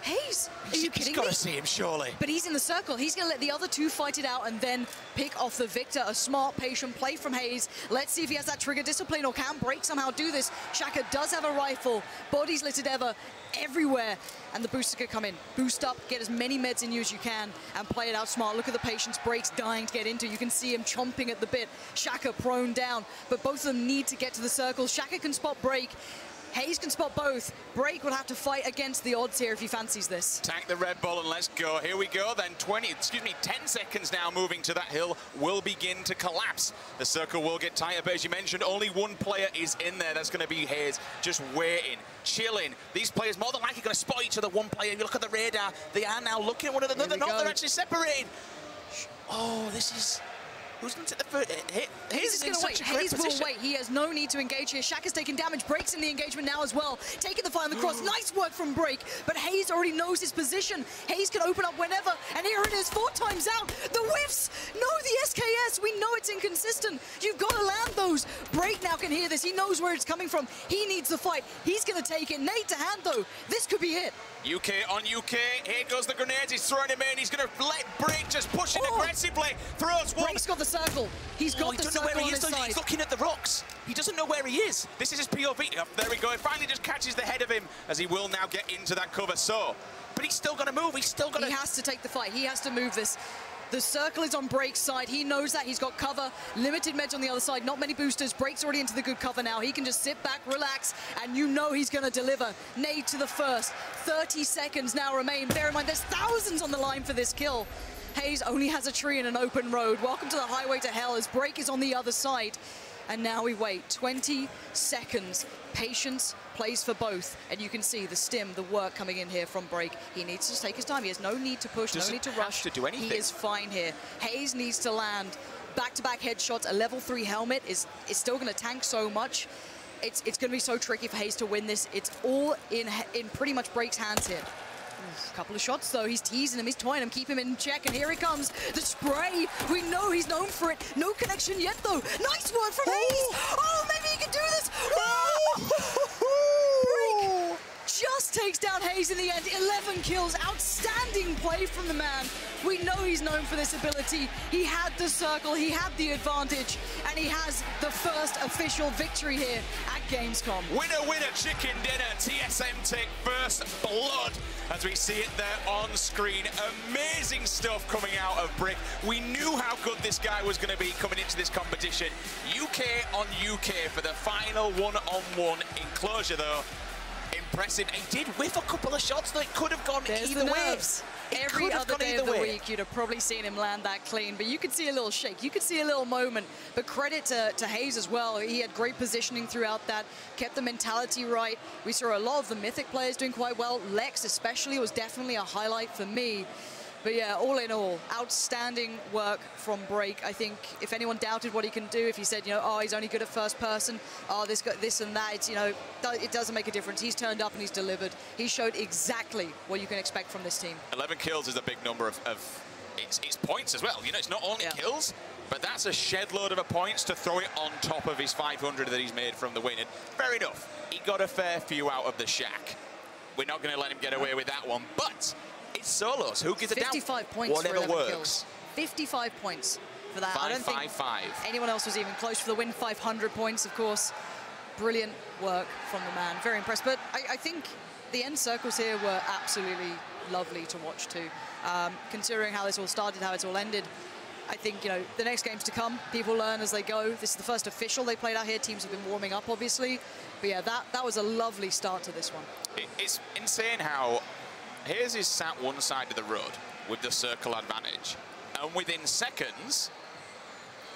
Hayes, are you kidding me? He's got to see him, surely. But he's in the circle. He's going to let the other 2 fight it out and then pick off the victor. A smart, patient play from Hayes. Let's see if he has that trigger discipline or can Break somehow do this. Shaka does have a rifle. Body's littered everywhere. And the boosters could come in. Boost up, get as many meds in you as you can, and play it out smart. Look at the patience. Break's dying to get into. You can see him chomping at the bit. Shaka prone down. But both of them need to get to the circle. Shaka can spot Break. Hayes can spot both. Break would have to fight against the odds here if he fancies this. Tank the red ball and let's go. Here we go then. 10 seconds now moving to that hill will begin to collapse. The circle will get tighter, but as you mentioned, only one player is in there. That's going to be Hayes, just waiting, chilling. These players more than likely going to spot each other. One player, you look at the radar, they are now looking at one another. They're not, they're actually separated. Oh, this is... Who's going to take the first hit? Hayes is going to wait. Hayes will wait. He has no need to engage here. Shaka's taking damage. Breaks in the engagement now as well. Taking the fight on the cross. Nice work from Break. But Hayes already knows his position. Hayes can open up whenever. And here it is. 4 times out. The whiffs. No, the SKS. We know it's inconsistent. You've got to land those. Break now can hear this. He knows where it's coming from. He needs the fight. He's going to take it. Nade to hand, though. This could be it. UK on UK. Here goes the grenades. He's throwing him in. He's going to let Break just push it aggressively. Throws one. Break's got the circle. He's got the circle on his side. He's looking at the rocks. He doesn't know where he is. This is his POV. Oh, there we go. It finally just catches the head of him as he will now get into that cover. But he's still going to move. He's still going to... He has to take the fight. He has to move this. The circle is on Break's side. He knows that. He's got cover. Limited meds on the other side. Not many boosters. Break's already into the good cover now. He can just sit back, relax, and you know he's going to deliver. Nade to the first. 30 seconds now remain. Bear in mind, there's thousands on the line for this kill. Hayes only has a tree and an open road. Welcome to the highway to hell as Break is on the other side. And now we wait 20 seconds. Patience plays for both. And you can see the stim, the work coming in here from Break. He needs to just take his time. He has no need to push, no need to rush. To do anything. He is fine here. Hayes needs to land back-to-back headshots. A level 3 helmet is still going to tank so much. It's going to be so tricky for Hayes to win this. It's all in pretty much Break's hands here. A couple of shots though, he's teasing him, he's toying him, keep him in check, and here he comes. The spray, we know he's known for it. No connection yet though. Nice work from Hayes. Oh, maybe he can do this. Break just takes down Hayes in the end. 11 kills, outstanding play from the man. We know he's known for this ability. He had the circle, he had the advantage, and he has the first official victory here at Gamescom. Winner, winner, chicken dinner. TSM take first blood as we see it there on screen. Amazing stuff coming out of Brick. We knew how good this guy was going to be coming into this competition. UK on UK for the final one-on-one enclosure though. Impressive. He did whiff a couple of shots though. It could have gone either way. Every other day of the week, you'd have probably seen him land that clean, but you could see a little shake. You could see a little moment, but credit to Hayes as well. He had great positioning throughout that, kept the mentality right. We saw a lot of the Mythic players doing quite well. Lex especially was definitely a highlight for me. But yeah, all in all, outstanding work from Break. I think if anyone doubted what he can do, if he said, you know, oh, he's only good at first person, oh, this and that, it's, you know, it doesn't make a difference. He's turned up and he's delivered. He showed exactly what you can expect from this team. 11 kills is a big number of it's points as well. You know, it's not only kills, but that's a shed load of points to throw it on top of his 500 that he's made from the win. And fair enough, he got a fair few out of the shack. We're not going to let him get away with that one, but it's solos. Who gives a damn? 55 points Whatever for 11 works. kills. 55 points for that. I don't think 5-5-5. anyone else was even close for the win. 500 points, of course. Brilliant work from the man. Very impressed. But I think the end circles here were absolutely lovely to watch too. Considering how this all started, how it's all ended, I think, you know, the next games to come, people learn as they go. This is the first official they played out here. Teams have been warming up, obviously. But yeah, that was a lovely start to this one. It's insane how Hayes is sat one side of the road with the circle advantage. And within seconds,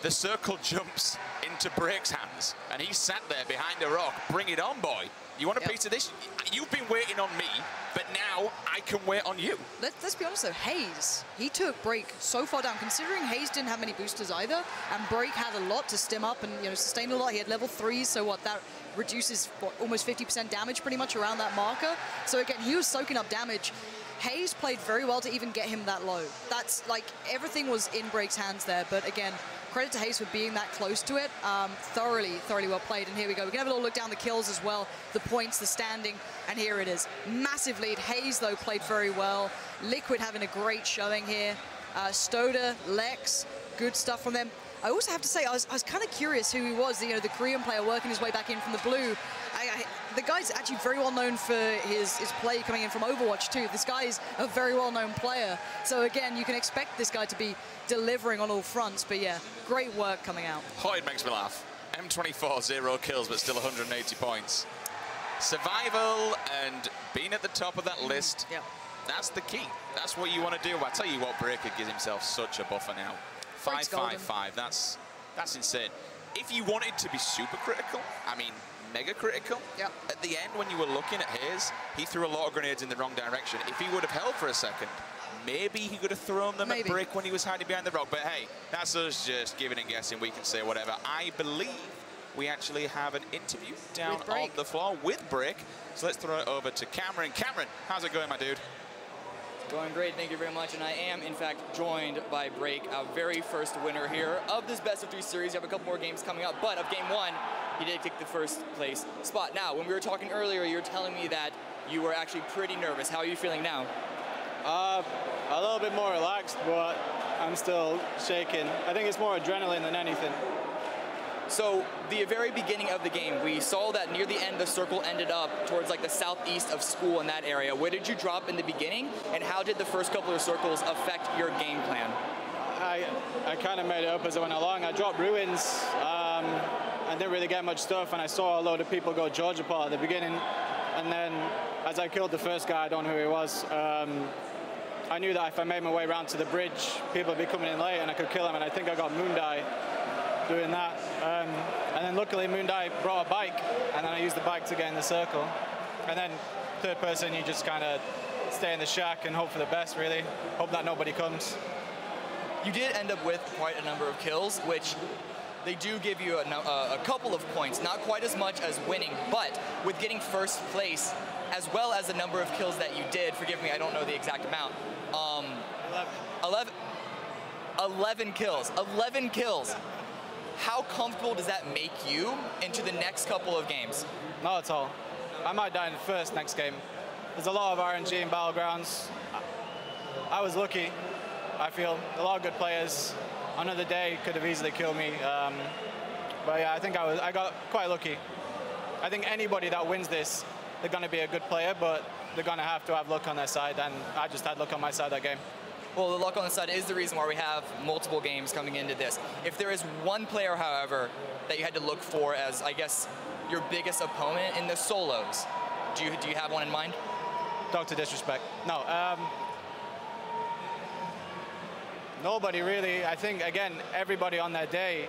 the circle jumps into Break's hands. And he's sat there behind a rock. Bring it on, boy. You want a piece of this? You've been waiting on me, but now I can wait on you. Let's be honest though, Hayes, he took Break so far down, considering Hayes didn't have many boosters either, and Break had a lot to stim up and sustain a lot. He had level 3s, so what, that reduces almost 50% damage pretty much around that marker. So again, he was soaking up damage. Hayes played very well to even get him that low. That's like, everything was in Break's hands there, but again, credit to Hayes for being that close to it. Thoroughly well played. And here we go. We can have a little look down the kills as well, the points, the standing, and here it is. Massive lead. Hayes, though, played very well. Liquid having a great showing here. Stoda, Lex, good stuff from them. I also have to say, I was kind of curious who he was, the Korean player working his way back in from the blue. The guy's actually very well known for his play coming in from Overwatch too. This guy is a very well-known player. So again, you can expect this guy to be delivering on all fronts. But yeah, great work coming out. Hoyd makes me laugh. M24, 0 kills, but still 180 points. Survival and being at the top of that list, that's the key. That's what you want to do. I tell you what, Breaker gives himself such a buffer now. 555, that's insane. If you wanted to be super critical, I mean, mega critical, at the end when you were looking at Hayes, he threw a lot of grenades in the wrong direction. If he would have held for a second, maybe he could have thrown them at Brick when he was hiding behind the rock. But hey, that's us just giving and guessing. We can say whatever. I believe we actually have an interview down on the floor with Brick. So let's throw it over to Cameron. Cameron, how's it going, my dude? Going great, thank you very much. And I am, in fact, joined by Break, our very first winner here of this best-of-3 series. You have a couple more games coming up, but of game 1, he did take the first place spot. Now, when we were talking earlier, you were telling me that you were actually pretty nervous. How are you feeling now? A little bit more relaxed, but I'm still shaking. I think it's more adrenaline than anything. So the very beginning of the game, we saw that near the end, the circle ended up towards like the southeast of school in that area. Where did you drop in the beginning, and how did the first couple of circles affect your game plan? I kind of made it up as I went along. I dropped ruins. I didn't really get much stuff, and I saw a load of people go Georgia Part at the beginning. And then as I killed the first guy, I don't know who he was, I knew that if I made my way around to the bridge, people would be coming in late and I could kill him, and I think I got Moondai doing that. And then luckily Moondai brought a bike, and then I used the bike to get in the circle. And then third person, you just kind of stay in the shack and hope for the best, really. Hope that nobody comes. You did end up with quite a number of kills, which they do give you a couple of points, not quite as much as winning, but with getting first place, as well as the number of kills that you did, forgive me, I don't know the exact amount. 11 kills. 11 kills. How comfortable does that make you into the next couple of games? Not at all. I might die in the first next game. There's a lot of RNG in Battlegrounds. I was lucky, I feel. A lot of good players. Another day could have easily killed me. But yeah, I think I got quite lucky. I think anybody that wins this, they're going to be a good player, but they're going to have luck on their side, and I just had luck on my side that game. Well, the luck on the side is the reason why we have multiple games coming into this. If there is one player, however, that you had to look for as, I guess, your biggest opponent in the solos, do you have one in mind? Dr. Disrespect. No. Nobody really. I think, again, everybody on their day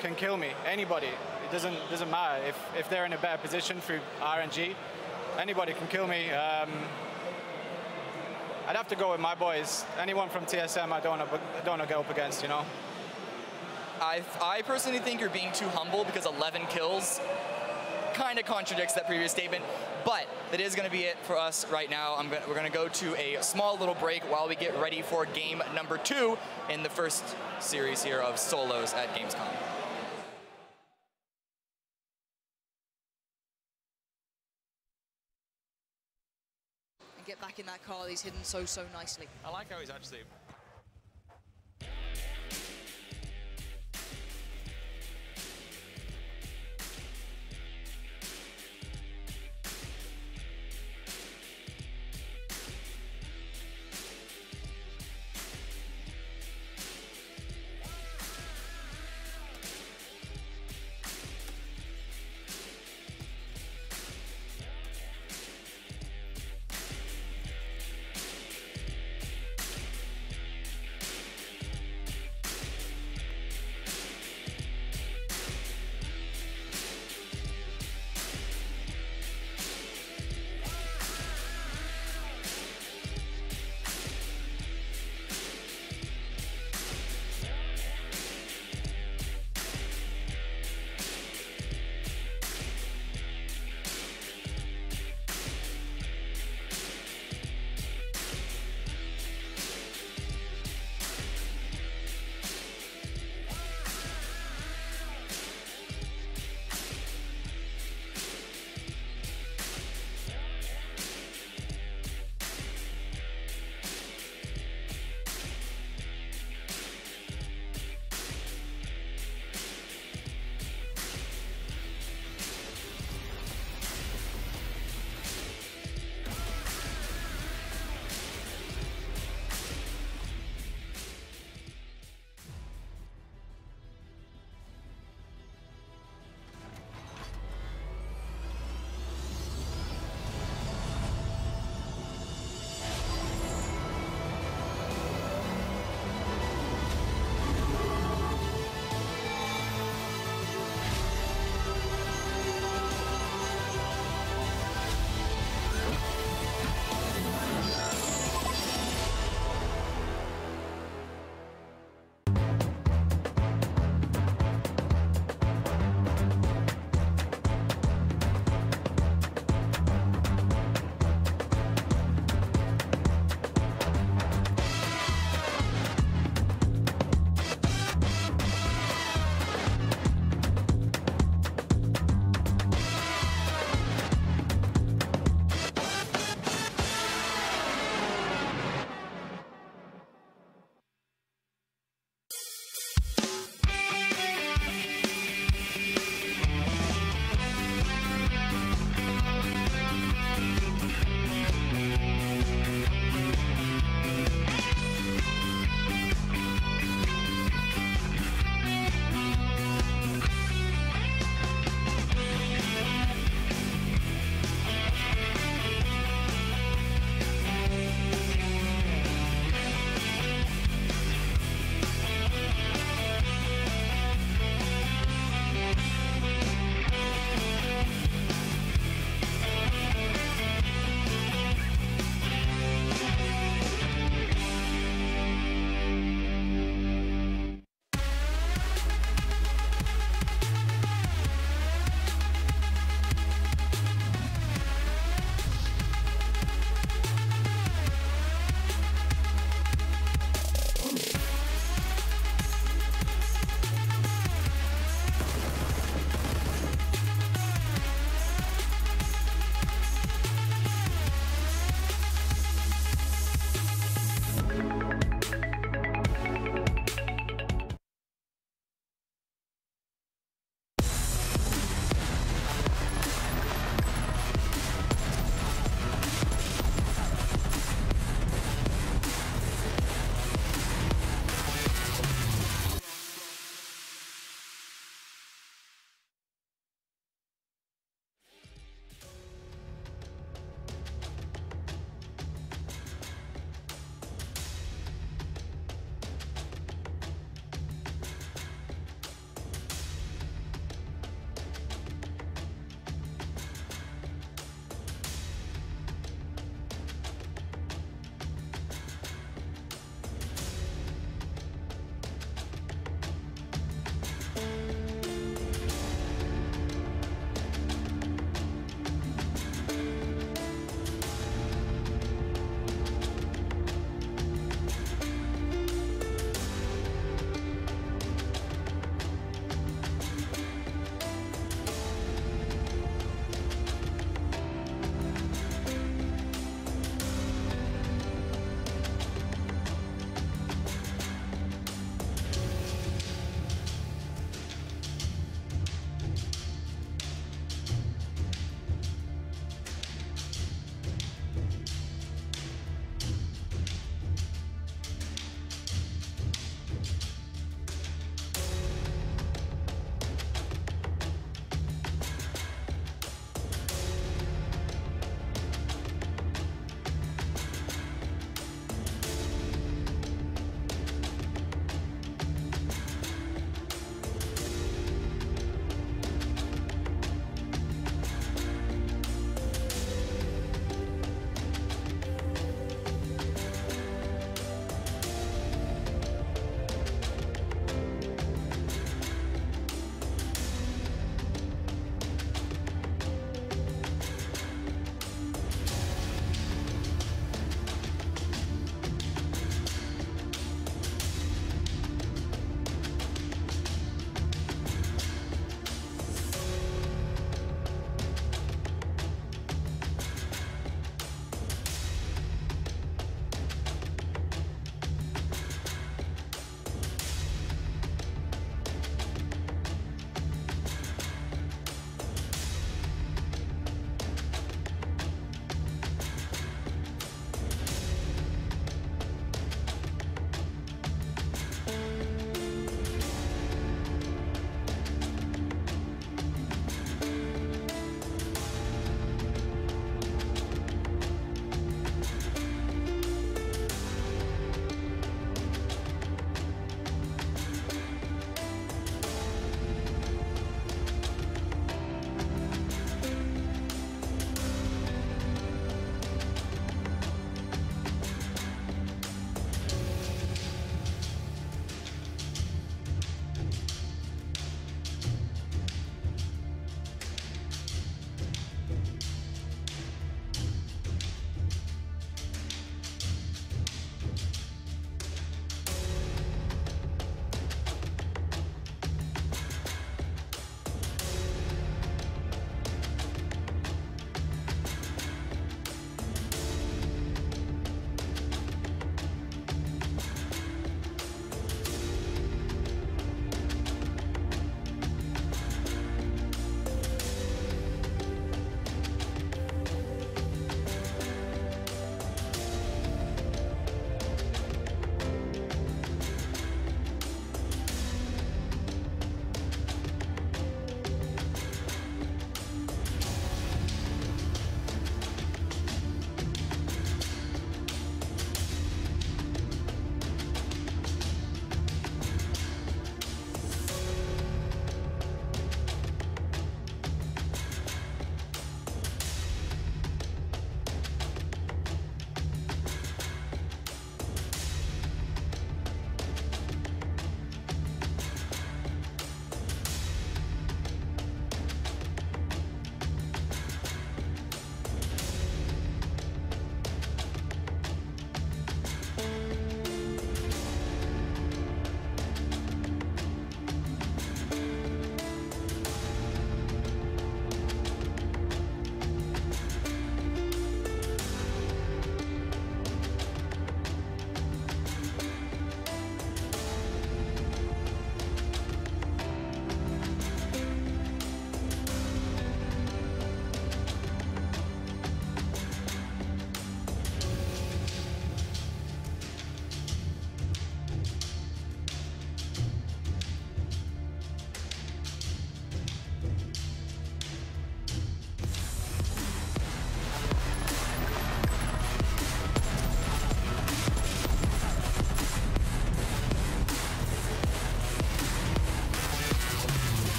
can kill me. Anybody. It doesn't matter. If they're in a better position through RNG, anybody can kill me. I'd have to go with my boys. Anyone from TSM I don't want to go up against, you know? I personally think you're being too humble, because 11 kills kind of contradicts that previous statement. But that is going to be it for us right now. We're going to go to a small little break while we get ready for game number 2 in the first series here of solos at Gamescom. Get back in that car. He's hidden so nicely. I like how he's actually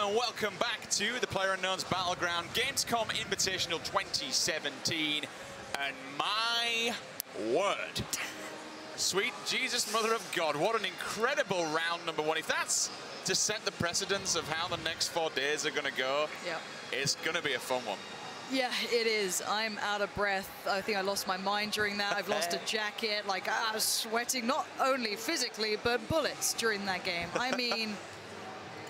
and welcome back to the PlayerUnknown's Battleground Gamescom Invitational 2017. And my word, sweet Jesus, Mother of God, what an incredible round number one. If that's to set the precedence of how the next 4 days are going to go, it's going to be a fun one. Yeah, it is. I'm out of breath. I think I lost my mind during that. I've lost a jacket. Like, I was sweating, not only physically, but bullets during that game. I mean,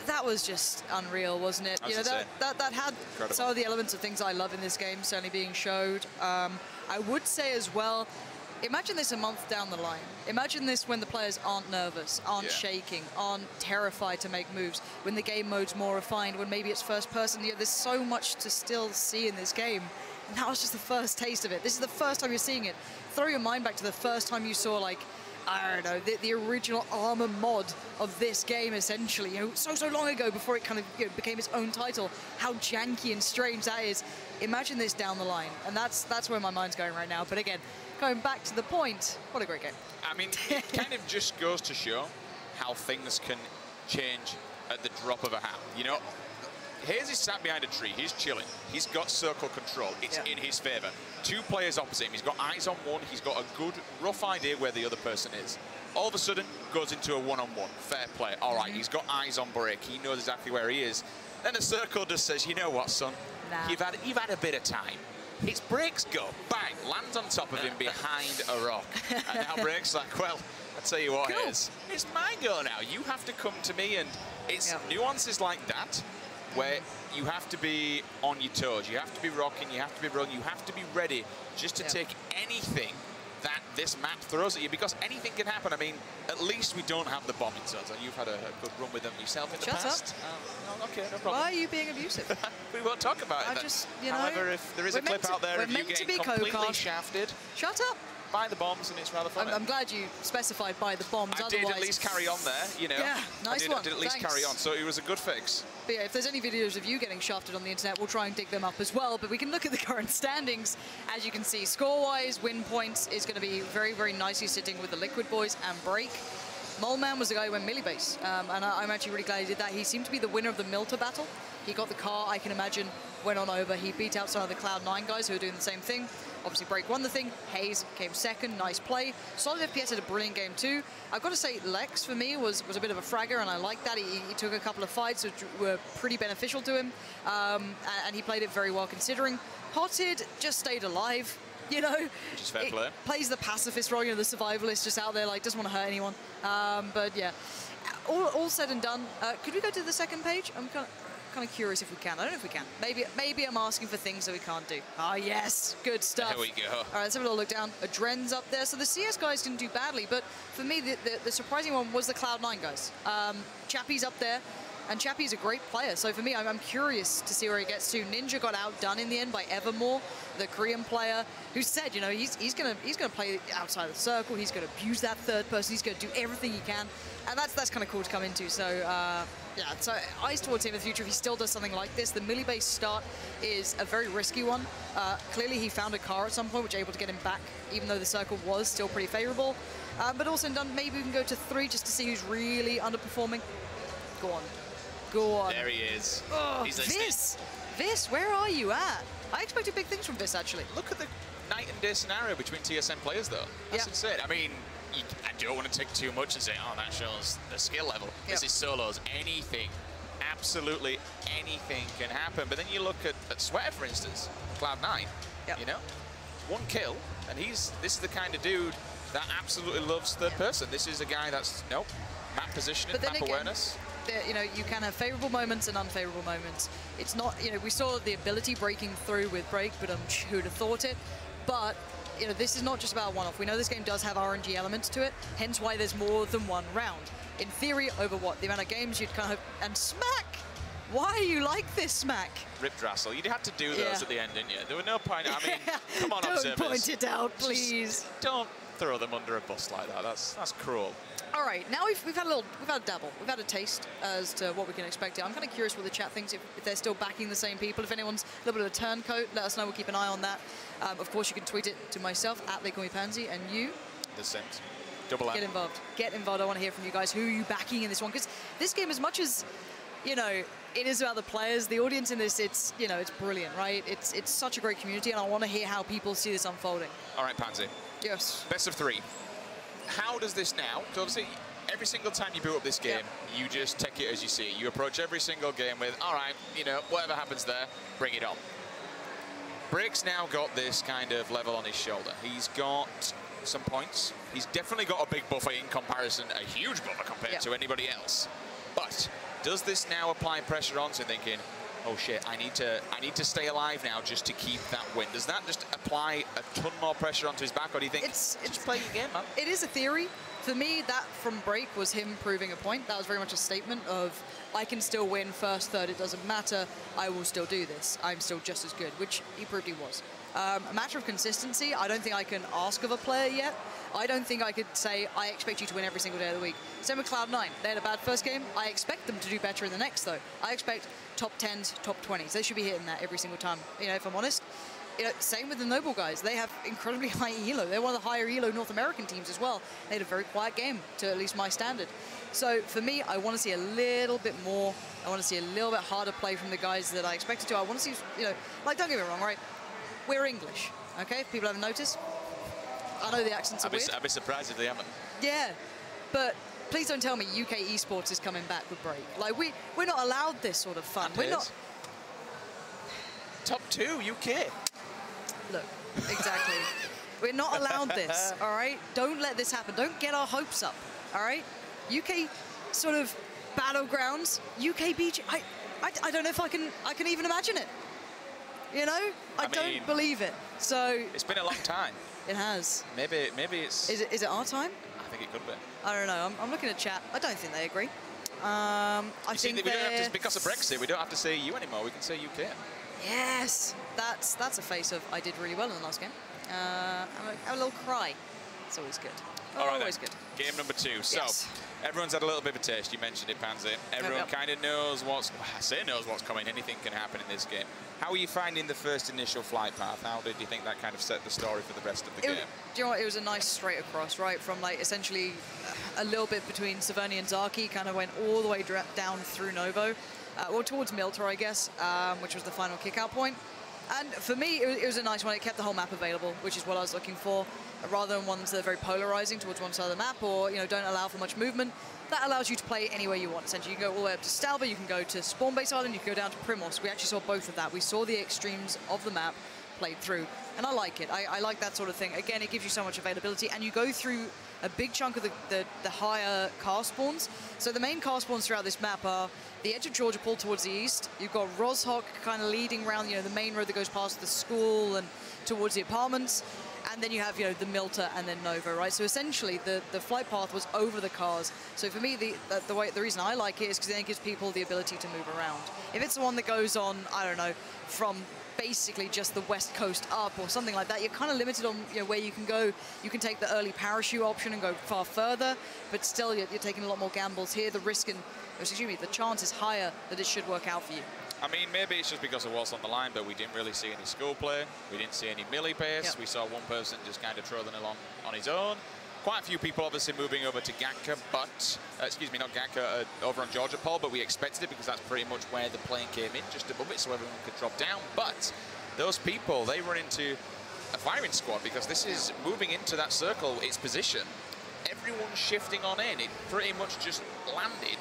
that was just unreal, wasn't it? You know, that had some of the elements of things I love in this game certainly being showed. I would say as well, imagine this a month down the line. Imagine this when the players aren't nervous, aren't shaking, aren't terrified to make moves, when the game mode's more refined, when maybe it's first person. You know, there's so much to still see in this game. And that was just the first taste of it. This is the first time you're seeing it. Throw your mind back to the first time you saw, like, I don't know, the original Armor mod of this game, essentially. You know, so long ago, before it kind of became its own title. How janky and strange that is. Imagine this down the line. And that's where my mind's going right now. But again, going back to the point, what a great game. I mean, it kind of just goes to show how things can change at the drop of a hat. You know, Hayes is sat behind a tree. He's chilling. He's got circle control. It's in his favor. 2 players opposite him. He's got eyes on one. He's got a good, rough idea where the other person is. All of a sudden, goes into a one-on-one. Fair play. All right, he's got eyes on break. He knows exactly where he is. Then the circle just says, you know what, son? You've had a bit of time. His brakes go, bang, lands on top of him behind a rock. And now Brake's like, well, I'll tell you what, it's my go now. You have to come to me. And it's nuances like that where you have to be on your toes. You have to be rocking, you have to be rolling, you have to be ready just to take anything that this map throws at you, because anything can happen. I mean, at least we don't have the bombing zones, and you've had a good run with them yourself in the past. Up. No, okay, no problem. Why are you being abusive? We won't talk about it. Just, you know, however, if there is a clip out there of you getting completely shafted Shut up. by the bombs, and it's rather funny. I'm glad you specified by the bombs. I did at least carry on there, you know. Yeah, nice one. I did at least carry on, so it was a good fix. But yeah, if there's any videos of you getting shafted on the internet, we'll try and dig them up as well. But we can look at the current standings. As you can see, score-wise, win points is going to be very, very nicely sitting with the Liquid Boys and Break. Moleman was the guy who went melee base, and I'm actually really glad he did that. He seemed to be the winner of the Milter battle. He got the car, I can imagine, went on over. He beat out some of the Cloud9 guys who were doing the same thing. Obviously, Break won the thing. Hayes came second. Nice play. Solid FPS had a brilliant game, too. I've got to say, Lex, for me, was a bit of a fragger, and I like that. He took a couple of fights which were pretty beneficial to him, and he played it very well, considering. Potted just stayed alive. You know, which is fair play. Plays the pacifist role, you know, the survivalist just out there, like, doesn't want to hurt anyone. But yeah, all said and done. Could we go to the second page? I'm kind of curious if we can. I don't know if we can. Maybe I'm asking for things that we can't do. Ah, yes, good stuff. There we go. All right, let's have a little look down. Adren's up there. So the CS guys didn't do badly, but for me, the surprising one was the Cloud9 guys. Chappie's up there. And Chappie's a great player, so for me, I'm curious to see where he gets to. Ninja got outdone in the end by Evermore, the Korean player, who said, you know, he's gonna play outside the circle. He's gonna abuse that third person. He's gonna do everything he can, and that's kind of cool to come into. So yeah, so eyes towards him in the future if he still does something like this. The melee-based start is a very risky one. Clearly, he found a car at some point, which was able to get him back, even though the circle was still pretty favorable. But also done, maybe we can go to 3 just to see who's really underperforming. Go on. Go on. There he is. Oh, he's listening. Vis, where are you at? I expected big things from Vis, actually. Look at the night and day scenario between TSM players, though. That's insane. I mean, I don't want to take too much and say, oh, that shows the skill level. This is solos. Anything, absolutely anything can happen. But then you look at Sweater, for instance, Cloud9, you know? 1 kill, and this is the kind of dude that absolutely loves third person. This is a guy that's, map positioning, map awareness. You know, you can have favorable moments and unfavorable moments. It's not, you know, we saw the ability breaking through with Break, but who'd have thought it? But, you know, this is not just about one-off. We know this game does have RNG elements to it, hence why there's more than one round. In theory, over what? The amount of games you'd kind of... And Smack! Why are you like this, Smack? Rip Drassel. You had to do those at the end, didn't you? There were no point... I mean, come on, observers. Don't point it out, please. Just don't throw them under a bus like that. That's cruel. All right, now we've had a dabble, we've had a taste as to what we can expect here. I'm kind of curious what the chat thinks, if they're still backing the same people. If anyone's a little bit of a turncoat, let us know. We'll keep an eye on that. Of course, you can tweet it to myself at LakeOmiPansy, and you. The same. Double Get involved. Get involved. I want to hear from you guys. Who are you backing in this one? Because this game, as much as you know, it is about the players. The audience in this, it's, you know, it's brilliant, right? It's such a great community, and I want to hear how people see this unfolding. All right, Pansy. Yes. Best of 3. How does this now, because obviously every single time you boot up this game, you just take it as you see it. You approach every single game with, all right, you know, whatever happens there, bring it on. Break's now got this kind of level on his shoulder. He's got some points. He's definitely got a big buffer in comparison, a huge buffer compared to anybody else. But does this now apply pressure onto thinking, oh shit, I need to stay alive now just to keep that win? Does that just apply a ton more pressure onto his back, or do you think it's just play your game, man? It is a theory. For me, that from Break was him proving a point. That was very much a statement of, I can still win first, third, it doesn't matter. I will still do this. I'm still just as good, which he proved he was. A matter of consistency, I don't think I can ask of a player yet. I don't think I could say, I expect you to win every single day of the week. Same with Cloud9. They had a bad first game. I expect them to do better in the next, though. I expect top 10s, top 20s. They should be hitting that every single time, you know, if I'm honest. You know, same with the Noble guys. They have incredibly high elo. They're one of the higher elo North American teams as well. They had a very quiet game, to at least my standard. So for me, I want to see a little bit more. I want to see a little bit harder play from the guys that I expected to. I want to see, you know, like, don't get me wrong, right? We're English, okay? If people haven't noticed. I know the accents are weird. I'd be surprised if they haven't. Yeah, but please don't tell me UK esports is coming back with Break. Like, we're not allowed this sort of fun. We're not. Top 2 UK. Look, exactly. We're not allowed this, all right? Don't let this happen. Don't get our hopes up, all right? UK sort of battlegrounds, UK BG. I don't know if I can even imagine it. You know? I don't believe it. So it's been a long time. It has. Maybe it's. Is it our time? I think it could be. I don't know. I'm looking at chat. I don't think they agree. I think we don't have to, because of Brexit, we don't have to say you anymore. We can say UK. Yes, that's a face of I did really well in the last game. Have a little cry. It's always good. All right, always good. Game number 2. So everyone's had a little bit of a taste. You mentioned it, Pansy. Everyone kind of knows what's. I say knows what's coming. Anything can happen in this game. How are you finding the first initial flight path? How did you think that kind of set the story for the rest of the game? Do you know what? It was a nice straight across, right? From like essentially a little bit between Saverni and Zaki, kind of went all the way down through Novo. Well, towards Milter, I guess, which was the final kick-out point. And for me, it was a nice one. It kept the whole map available, which is what I was looking for, rather than ones that are very polarizing towards one side of the map or, you know, don't allow for much movement. That allows you to play anywhere you want. Essentially, you can go all the way up to Stalba, you can go to Spawn Base Island, you can go down to Primorsk. We actually saw both of that. We saw the extremes of the map played through, and I like it. I like that sort of thing. Again, it gives you so much availability, and you go through a big chunk of the higher car spawns. So the main car spawns throughout this map are the edge of Georgia Pool towards the east. You've got Roshok kind of leading around, you know, the main road that goes past the school and towards the apartments. And then you have, you know, the Milter and then Nova, right? So essentially, the flight path was over the cars. So for me, the reason I like it is because then it gives people the ability to move around. If it's the one that goes on, I don't know, from basically just the west coast up or something like that, you're kind of limited on, you know, where you can go. You can take the early parachute option and go far further, but still you're taking a lot more gambles here. The risk and, excuse me, the chance is higher that it should work out for you. I mean, maybe it's just because of what's on the line, but we didn't really see any school play. We didn't see any melee pace. Yep. We saw one person just kind of trolling along on his own. Quite a few people obviously moving over to Ganka, but, excuse me, not Ganka, over on Georgia Pole, but we expected it because that's pretty much where the plane came in, just above it, so everyone could drop down. But those people, they run into a firing squad because this is moving into that circle, its position. Everyone's shifting on in. It pretty much just landed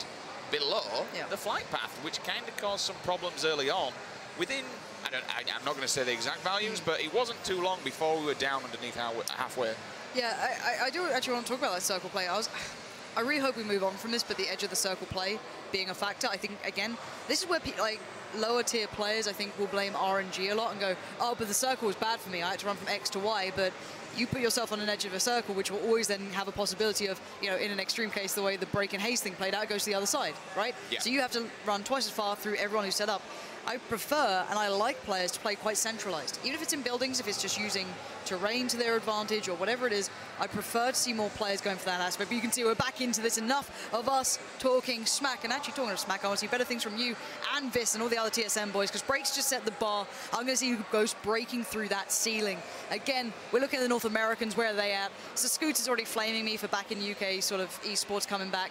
below the flight path, which kind of caused some problems early on. Within, I'm not going to say the exact values, but it wasn't too long before we were down underneath halfway. Yeah, I do actually want to talk about that circle play. I really hope we move on from this, but the edge of the circle play being a factor, I think, again, this is where like lower tier players, I think, will blame RNG a lot and go, oh, but the circle was bad for me. I had to run from X to Y, but you put yourself on an edge of a circle, which will always then have a possibility of, you know, in an extreme case, the way the break and haze thing played out, it goes to the other side, right? Yeah. So you have to run twice as far through everyone who's set up. I prefer, and I like players to play quite centralized. Even if it's in buildings, if it's just using terrain to their advantage or whatever it is, I prefer to see more players going for that aspect. But you can see we're back into this, enough of us talking smack. And actually talking of smack, I want to see better things from you and Vis and all the other TSM boys, because Break's just set the bar. I'm going to see who goes breaking through that ceiling. Again, we're looking at the North Americans, where are they at? So Scoots is already flaming me for back in UK sort of esports coming back.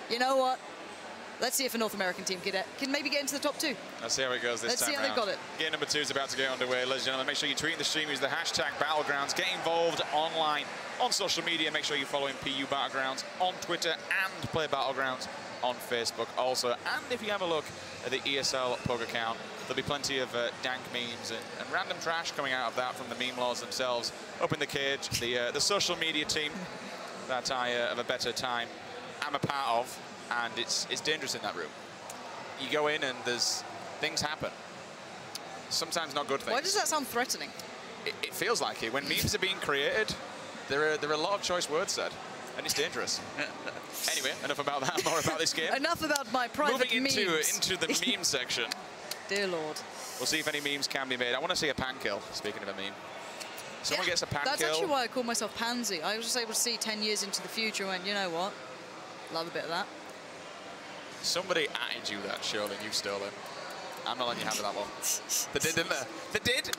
You know what? Let's see if a North American team can maybe get into the top 2. Let's see how it goes this Let's time see how round. they've got it. Game number 2 is about to get underway, ladies and gentlemen. Make sure you tweet the stream, use the hashtag Battlegrounds. Get involved online on social media. Make sure you're following PU Battlegrounds on Twitter and Play Battlegrounds on Facebook also. And if you have a look at the ESL Pug account, there'll be plenty of dank memes and random trash coming out of that from the meme lords themselves. Up in the cage, the social media team that I have a better time am a part of, and it's dangerous in that room. You go in and there's things happen. Sometimes not good things. Why does that sound threatening? It feels like it. When memes are being created, there are a lot of choice words said, and it's dangerous. Anyway, enough about that. More about this game. Enough about my private Moving memes. into the meme section. Dear Lord. We'll see if any memes can be made. I want to see a pan kill. Speaking of a meme, someone gets a pan That's kill. actually why I call myself Pansy. I was just able to see 10 years into the future and went, you know what? Love a bit of that. Somebody added you that, surely. You stole it. I'm not letting you have that one. They did, didn't they? They did.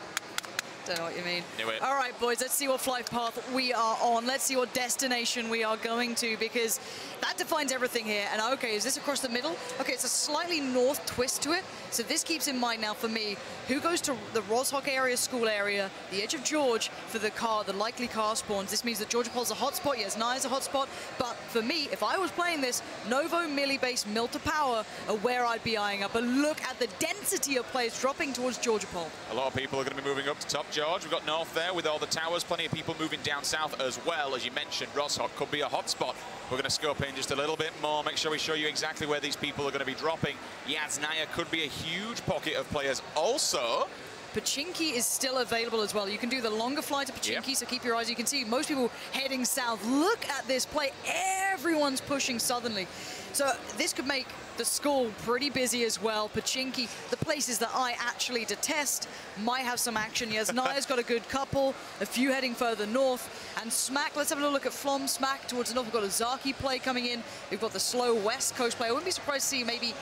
Don't know what you mean. Knew it. All right, boys, let's see what flight path we are on. Let's see what destination we are going to, because that defines everything here. And okay, is this across the middle? Okay, it's a slightly north twist to it. So this keeps in mind now for me, who goes to the Roshok area, school area, the edge of George for the likely car spawns. This means that Georgopol's a hotspot. Yes, Naya's a hotspot. But for me, if I was playing this, Novo, Millie-based Milta Power are where I'd be eyeing up. And look at the density of players dropping towards Georgopol. A lot of people are going to be moving up to top George. We've got north there with all the towers. Plenty of people moving down south as well. As you mentioned, Roshok could be a hotspot. We're going to scope in just a little bit more. Make sure we show you exactly where these people are going to be dropping. Yaznaya could be a huge pocket of players. Also, Pachinki is still available as well. You can do the longer flight to Pachinki, so keep your eyes. You can see most people heading south. Look at this play. Everyone's pushing southerly. So this could make the school pretty busy as well. Pachinki, the places that I actually detest, might have some action. Yes, Naya's got a good couple, a few heading further north. And Smack, let's have a look at Flom. Smack towards the north. We've got a Zaki play coming in. We've got the slow West Coast play. I wouldn't be surprised to see maybe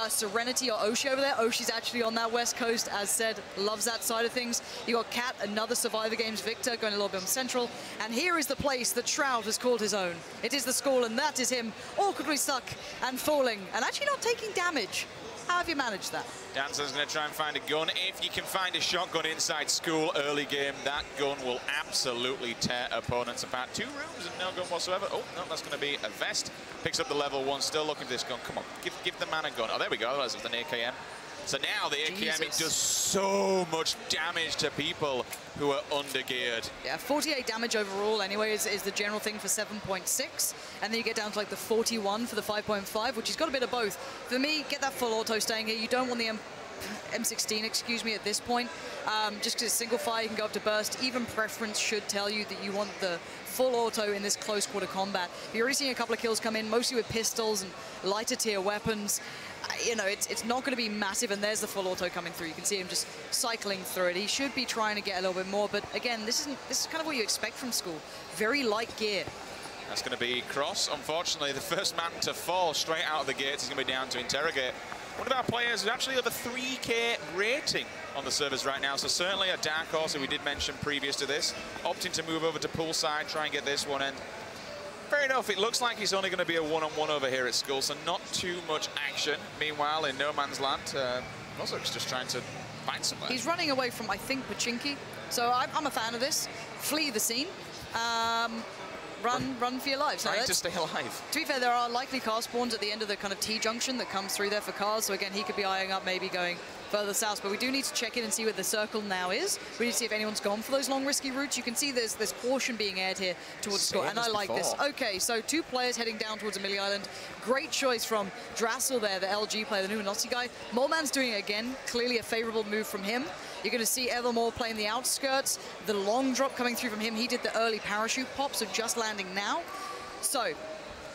Serenity or Oshi over there. Oshi's actually on that West Coast, as said, loves that side of things. You got Cat, another Survivor Games victor, going a little bit on Central. And here is the place that Shroud has called his own. It is the school, and that is him awkwardly stuck and falling, and actually not taking damage. How have you managed that? Dancer's going to try and find a gun. If you can find a shotgun inside school early game, that gun will absolutely tear opponents apart. 2 rooms and no gun whatsoever. Oh, no, that's going to be a vest. Picks up the level 1, still looking for this gun. Come on, give the man a gun. Oh, there we go. That's an AKM. So now the AKM, it does so much damage to people who are undergeared. Yeah, 48 damage overall anyway is the general thing for 7.6. And then you get down to like the 41 for the 5.5, which has got a bit of both. For me, get that full auto staying here. You don't want the M16, excuse me, at this point. Just because it's single fire, you can go up to burst. Even preference should tell you that you want the full auto in this close quarter combat. You're already seeing a couple of kills come in, mostly with pistols and lighter tier weapons. You know, it's not going to be massive, and there's the full auto coming through. You can see him just cycling through it. He should be trying to get a little bit more, but again, this is kind of what you expect from school. Very light gear. That's going to be Cross. Unfortunately, the first man to fall straight out of the gates is going to be down to interrogate. One of our players who actually have a 3K rating on the servers right now, so certainly a dark horse who we did mention previous to this, opting to move over to poolside, try and get this one, and fair enough, it looks like he's only going to be a one-on-one over here at school, so not too much action. Meanwhile, in no man's land, Roshok's just trying to find somewhere. He's running away from, I think, Pachinki, so I'm a fan of this. Flee the scene. Run for your lives. Trying to stay alive. To be fair, there are likely car spawns at the end of the kind of T-junction that comes through there for cars. So again, he could be eyeing up maybe going further south. But we do need to check in and see where the circle now is. We need to see if anyone's gone for those long, risky routes. You can see there's this portion being aired here towards the score, and I like this. Okay, so 2 players heading down towards Amelie Island. Great choice from Drassel there, the LG player, the Numanossi guy. Moleman's doing it again. Clearly a favorable move from him. You're going to see Evermore playing the outskirts. The long drop coming through from him. He did the early parachute pop, so just landing now. So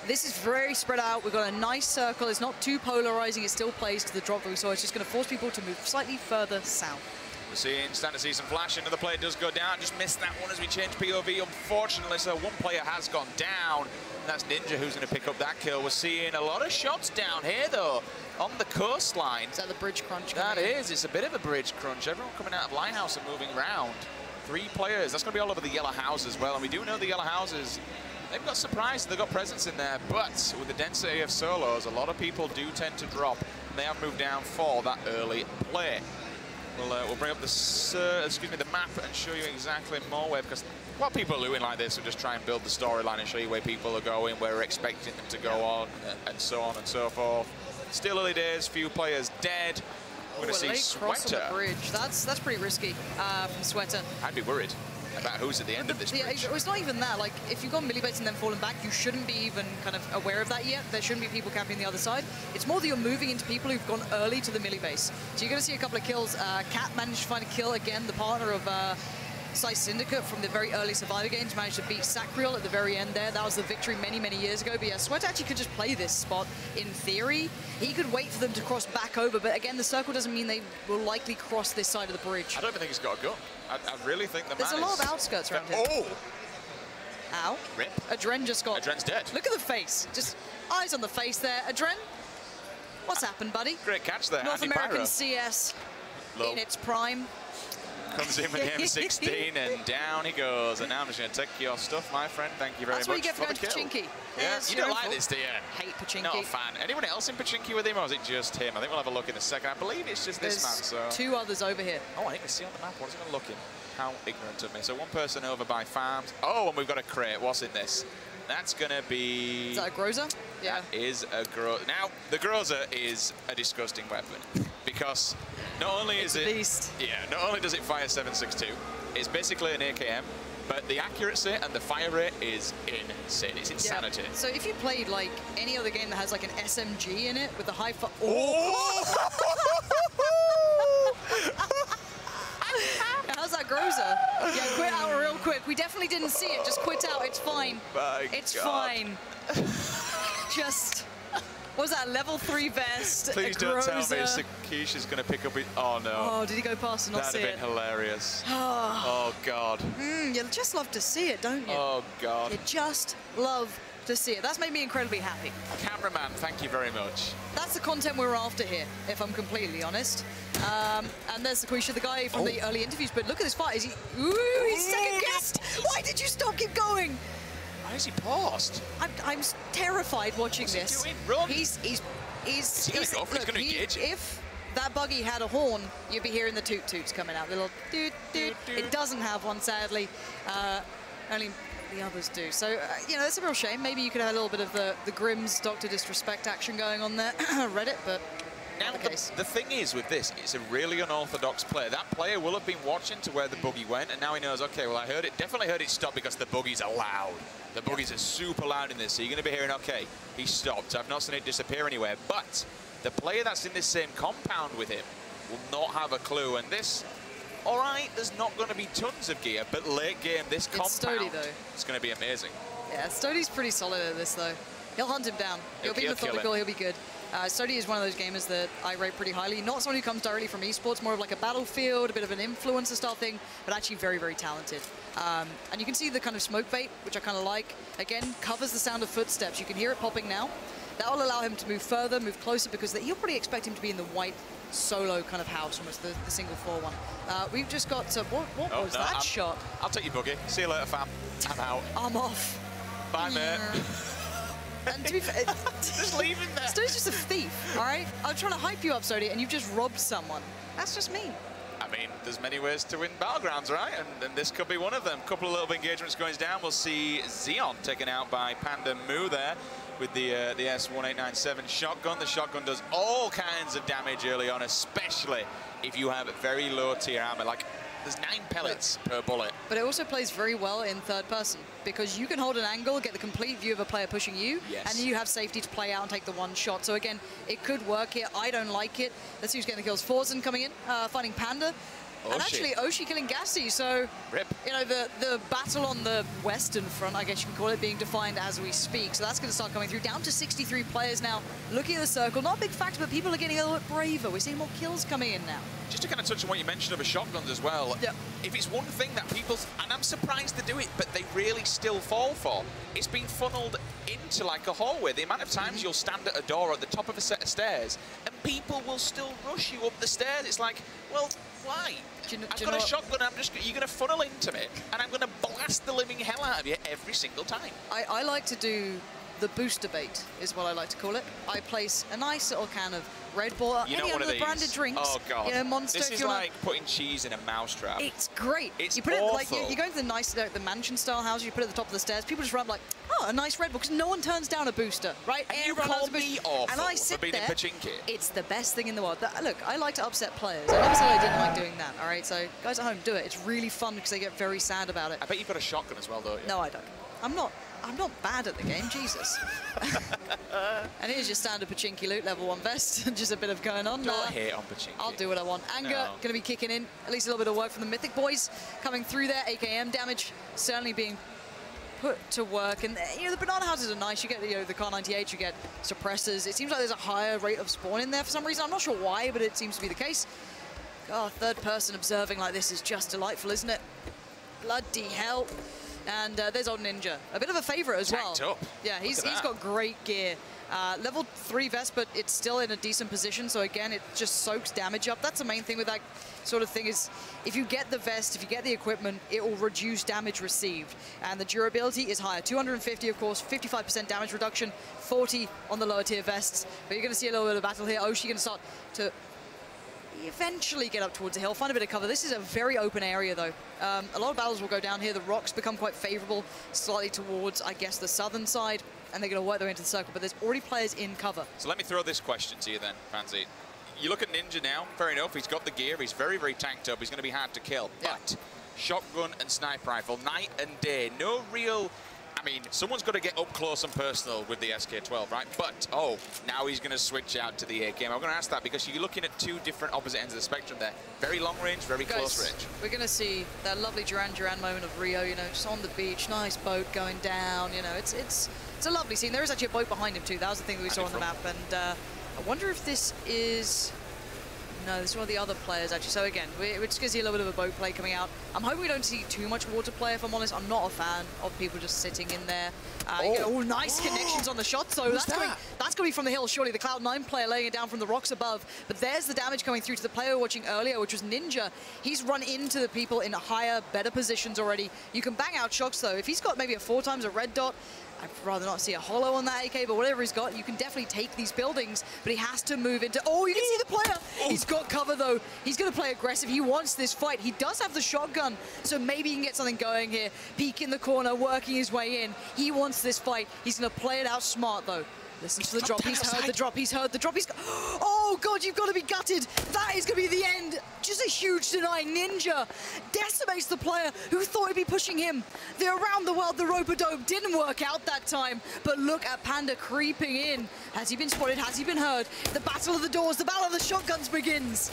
this is very spread out. We've got a nice circle. It's not too polarizing. It still plays to the drop that we saw. It's just going to force people to move slightly further south. We're starting to see some flash. Another player does go down. Just missed that one as we change POV, unfortunately. So one player has gone down. That's Ninja who's going to pick up that kill. We're seeing a lot of shots down here, though, on the coastline. Is that the bridge crunch? That is. It's a bit of a bridge crunch. Everyone coming out of Lighthouse and moving around. 3 players. That's going to be all over the yellow house as well. And we do know the yellow houses, they've got surprise, they've got presence in there. But with the density of solos, a lot of people do tend to drop. And they have moved down for that early play. We'll bring up the map and show you exactly more where, because what people are doing like this will just try and build the storyline and show you where people are going, where we're expecting them to go on, and so on and so forth. Still early days, few players dead. We're going to see Sweater. The bridge. That's pretty risky from Sweater. I'd be worried about who's at the end of this bridge. It's not even that. Like, if you've got melee baits and then fallen back, you shouldn't be even kind of aware of that yet. There shouldn't be people camping the other side. It's more that you're moving into people who've gone early to the melee base. So you're going to see a couple of kills. Cat managed to find a kill again, the partner of Size Syndicate from the very early Survivor games, managed to beat Sacriel at the very end there. That was the victory many, many years ago. But yeah, Sweat actually could just play this spot in theory. He could wait for them to cross back over, but again, the circle doesn't mean they will likely cross this side of the bridge. I don't even think he's got a gun. I really think There's a lot of outskirts around him. Oh! Ow. Rip. Adren just got... Adren's dead. Look at the face. Just eyes on the face there. Adren, what's happened, buddy? Great catch there. North American CS Low. in its prime. Comes in with the M16 and down he goes. And now I'm just going to take your stuff, my friend. Thank you very That's much what you get for going to Pachinki. Yeah, you don't like this, do you? Hate Pachinki. Not a fan. Anyone else in Pachinki with him, or is it just him? I think we'll have a look in a second. I believe it's just this man. So 2 others over here. Oh, I can see on the map. What is it going to look in? How ignorant of me. So 1 person over by farms. Oh, and we've got a crate. What's in this? That's going to be... Is that a Groza? Yeah. That is a Groza. Now, the Groza is a disgusting weapon because not only is it... beast. Yeah, not only does it fire 7.62, it's basically an AKM, but the accuracy and the fire rate is insane. It's insanity. Yeah. So if you played like any other game that has like an SMG in it with the high fire... How's that Groza? Yeah, quit out real quick. We definitely didn't see it. Just quit out. It's fine. It's fine. Just... What was that, level 3 vest? Please don't tell me Sakishi's going to pick up it. Oh, no. Oh, did he go past and not see it? That'd have been hilarious. Oh, God. You just love to see it, don't you? Oh, God. You just love to see it. That's made me incredibly happy. Cameraman, thank you very much. That's the content we're after here, if I'm completely honest. And there's Sakisha, the guy from the early interviews. But look at this fight. Is he... Ooh, he's second guessed. Why did you stop? Keep going. Why is he paused? I'm terrified watching this. He doing? Run. He's going to go for it. He's going to engage it. If that buggy had a horn, you'd be hearing the toot-toots coming out. Little toot-toot. It doesn't have one, sadly. Only the others do. So, you know, that's a real shame. Maybe you could have a little bit of the Grimm's Dr. Disrespect action going on there. Reddit, but... Now, the thing is with this, it's a really unorthodox player. That player will have been watching to where the buggy went, and now he knows, okay, well, I heard it, definitely heard it stop because the buggies are loud. The buggies are super loud in this, so you're going to be hearing, okay, he stopped. I've not seen it disappear anywhere, but the player that's in this same compound with him will not have a clue, and this, all right, there's not going to be tons of gear, but late game, this compound, Stody, though. It's going to be amazing. Yeah, Stody's pretty solid at this, though. He'll hunt him down. He'll be methodical, he'll be good. Stody is one of those gamers that I rate pretty highly. Not someone who comes directly from esports, more of like a Battlefield, a bit of an influencer style thing, but actually very, very talented. And you can see the kind of smoke bait, which I kind of like. Again, covers the sound of footsteps. You can hear it popping now. That will allow him to move further, move closer, because you'll probably expect him to be in the white solo kind of house, almost the single floor one. We've just got to, what was that shot? I'll take your buggy. See you later, fam. I'm out. I'm off. Bye, mate. And to be fair, just leave him there. Stody's just a thief, all right? I'm trying to hype you up, Stody, and you've just robbed someone. That's just mean. I mean, there's many ways to win Battlegrounds, right? And this could be one of them. Couple of little engagements going down. We'll see Xeon taken out by Panda Moo there with the S1897 shotgun. The shotgun does all kinds of damage early on, especially if you have very low tier armor. Like, there's 9 pellets per bullet. But it also plays very well in third person because you can hold an angle, get the complete view of a player pushing you, and you have safety to play out and take the one shot. So again, it could work here. I don't like it. Let's see who's getting the kills. Forzen coming in, finding Panda. And actually, Oshi killing Gassy. So, you know, the battle on the western front, I guess you can call it, being defined as we speak. So that's going to start coming through. Down to 63 players now. Looking at the circle, not a big factor, but people are getting a little bit braver. We're seeing more kills coming in now. Just to kind of touch on what you mentioned of a shotguns as well, if it's one thing that people, and I'm surprised they do it, but they really still fall for, it's been funneled into like a hallway. The amount of times you'll stand at a door at the top of a set of stairs and people will still rush you up the stairs. It's like, well, why? I've got a shotgun, you're going to funnel into me, and I'm going to blast the living hell out of you every single time. I like to do the booster bait, is what I like to call it. I place a nice little can of Red Bull, any of the branded drinks. Oh, God. You know, Monster. This is like putting cheese in a mousetrap. It's great. It's you put awful. it like you go into the nice, the mansion-style house. You put it at the top of the stairs. People just run up like, oh, a nice Red Bull, because no one turns down a booster, right? And you call me awful and I sit for being there. in Pachinki. It's the best thing in the world. Look, I like to upset players. I never said I didn't like doing that. All right, so guys at home, do it. It's really fun because they get very sad about it. I bet you've got a shotgun as well, don't you? No, I don't. I'm not bad at the game, Jesus. And here's your standard Pachinki loot, level 1 vest. Just a bit of going on. Don't hate on Pachinki. I'll do what I want. Anger, going to be kicking in. At least a little bit of work from the Mythic boys coming through there. AKM damage certainly being put to work. And, you know, the banana houses are nice. You get, you know, the Car 98, you get suppressors. It seems like there's a higher rate of spawn in there for some reason. I'm not sure why, but it seems to be the case. Oh, third person observing like this is just delightful, isn't it? Bloody hell. And there's old Ninja, a bit of a favorite as well. Tanked up. Yeah, he's got great gear. Level 3 vest, but it's still in a decent position. So again, it just soaks damage up. That's the main thing with that sort of thing is if you get the vest, if you get the equipment, it will reduce damage received. And the durability is higher. 250, of course, 55% damage reduction, 40 on the lower tier vests. But you're going to see a little bit of battle here. Oshi going to start to eventually get up towards the hill, find a bit of cover. This is a very open area, though. A lot of battles will go down here. The rocks become quite favorable, slightly towards, I guess, the southern side, and they're going to work their way into the circle, but there's already players in cover. So let me throw this question to you then, Fancy. You look at Ninja now, fair enough, he's got the gear, he's very, very tanked up, he's going to be hard to kill, but shotgun and sniper rifle, night and day, no real... I mean, someone's got to get up close and personal with the SK-12, right? But, oh, now he's going to switch out to the AKM. I'm going to ask that because you're looking at two different opposite ends of the spectrum there. Very long range, very close range. We're going to see that lovely Duran Duran moment of Rio, you know, just on the beach, nice boat going down, you know, it's a lovely scene. There is actually a boat behind him, too. That was the thing that we saw on the map. And I wonder if this is... No, this is one of the other players, actually. So again, we're just going to see a little bit of a boat play coming out. I'm hoping we don't see too much water play, if I'm honest. I'm not a fan of people just sitting in there. Nice connections on the shot. So that's going to be from the hill, surely. The Cloud9 player laying it down from the rocks above. But there's the damage coming through to the player watching earlier, which was Ninja. He's run into the people in higher, better positions already. You can bang out shots, though. If he's got maybe a 4 times a red dot, I'd rather not see a holo on that AK, but whatever he's got, you can definitely take these buildings, but he has to move into... Oh, you can see the player! He's got cover, though. He's going to play aggressive. He wants this fight. He does have the shotgun, so maybe he can get something going here. Peek in the corner, working his way in. He wants this fight. He's going to play it out smart, though. Listen to the drop. He's heard the drop. He's heard the drop. Oh, God, you've got to be gutted. That is going to be the end. Just a huge deny. Ninja decimates the player who thought he'd be pushing him. The around the world, the rope-a-dope didn't work out that time. But look at Panda creeping in. Has he been spotted? Has he been heard? The battle of the doors, the battle of the shotguns begins.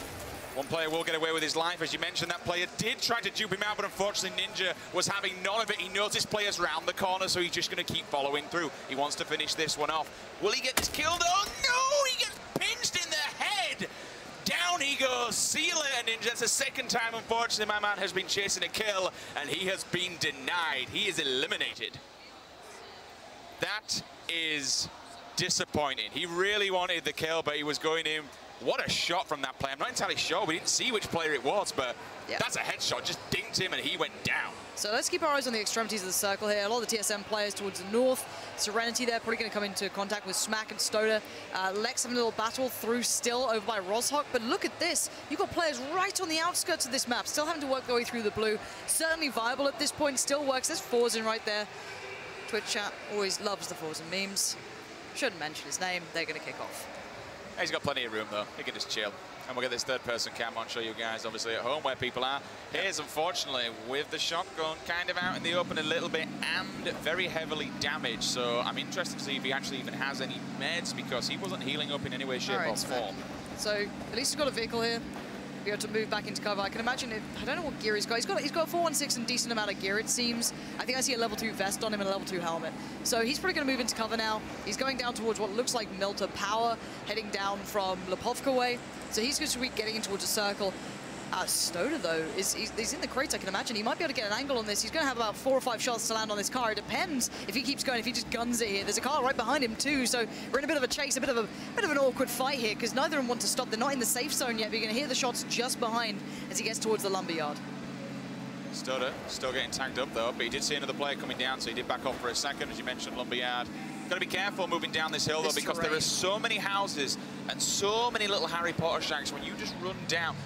One player will get away with his life. As you mentioned, that player did try to dupe him out, but unfortunately Ninja was having none of it. He knows his player's round the corner, so he's just going to keep following through. He wants to finish this one off. Will he get this kill, though? No! He gets pinched in the head! Down he goes. See you later, Ninja. That's the second time, unfortunately, my man has been chasing a kill, and he has been denied. He is eliminated. That is disappointing. He really wanted the kill, but he was going in. What a shot from that player. I'm not entirely sure. We didn't see which player it was, but that's a headshot. Just dinked him and he went down. So let's keep our eyes on the extremities of the circle here. A lot of the TSM players towards the north. Serenity there, probably going to come into contact with Smack and Stoda. Lex having a little battle through still over by Rozhok. But look at this. You've got players right on the outskirts of this map, still having to work their way through the blue. Certainly viable at this point, still works. There's Forzen right there. Twitch chat always loves the Forzen memes. Shouldn't mention his name. They're going to kick off. He's got plenty of room, though. He can just chill. And we'll get this third-person cam on, show you guys, obviously, at home where people are. Here's, unfortunately, with the shotgun kind of out in the open a little bit and very heavily damaged. So I'm interested to see if he actually even has any meds, because he wasn't healing up in any way, shape, or form. So at least he's got a vehicle here. Be able to move back into cover. I can imagine it. I don't know what gear he's got. He's got a 416 and decent amount of gear, it seems. I think I see a level 2 vest on him and a level 2 helmet. So he's probably going to move into cover now. He's going down towards what looks like Milta Power, heading down from Lipovka way. So he's going to be getting in towards a circle. Stoda, though, he's in the crates, I can imagine. He might be able to get an angle on this. He's going to have about 4 or 5 shots to land on this car. It depends if he keeps going, if he just guns it here. There's a car right behind him, too, so we're in a bit of a chase, a bit of an awkward fight here, because neither of them want to stop. They're not in the safe zone yet, but you're going to hear the shots just behind as he gets towards the lumberyard. Stoda still getting tagged up, though, but he did see another player coming down, so he did back off for a second, as you mentioned, lumberyard. Got to be careful moving down this hill, though, because there are so many houses and so many little Harry Potter shacks. When you just run down,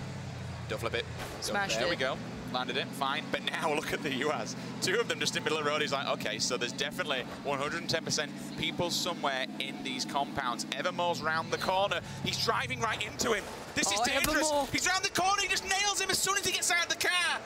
don't flip it. Smashed it. There we go. Landed it, fine. But now look at the US. 2 of them just in the middle of the road. He's like, okay, so there's definitely 110% people somewhere in these compounds. Evermore's round the corner. He's driving right into him. This is dangerous. Evermore. He's round the corner. He just nails him as soon as he gets out of the car.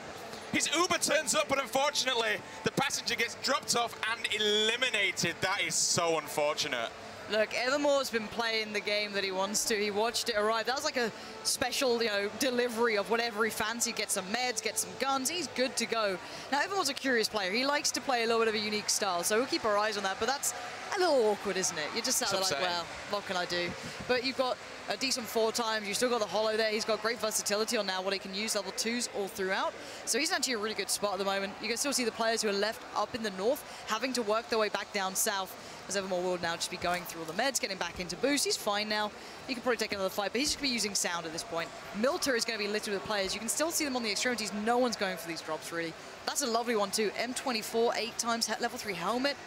His Uber turns up, but unfortunately, the passenger gets dropped off and eliminated. That is so unfortunate. Look, Evermore's been playing the game that he wants to. He watched it arrive. That was like a special, delivery of whatever he fancied. Get some meds, get some guns. He's good to go. Now, Evermore's a curious player. He likes to play a little bit of a unique style, so we'll keep our eyes on that. But that's a little awkward, isn't it? You're just sat there like, well, what can I do? But you've got a decent 4 times. You've still got the Hollow there. He's got great versatility on now what he can use level 2s all throughout. So he's actually a really good spot at the moment. You can still see the players who are left up in the north having to work their way back down south, as Evermore will now just be going through all the meds, getting back into boost. He's fine now. He can probably take another fight, but he's just going to be using sound at this point. Milter is going to be littered with players. You can still see them on the extremities. No one's going for these drops, really. That's a lovely one, too. M24, 8 times level 3 helmet.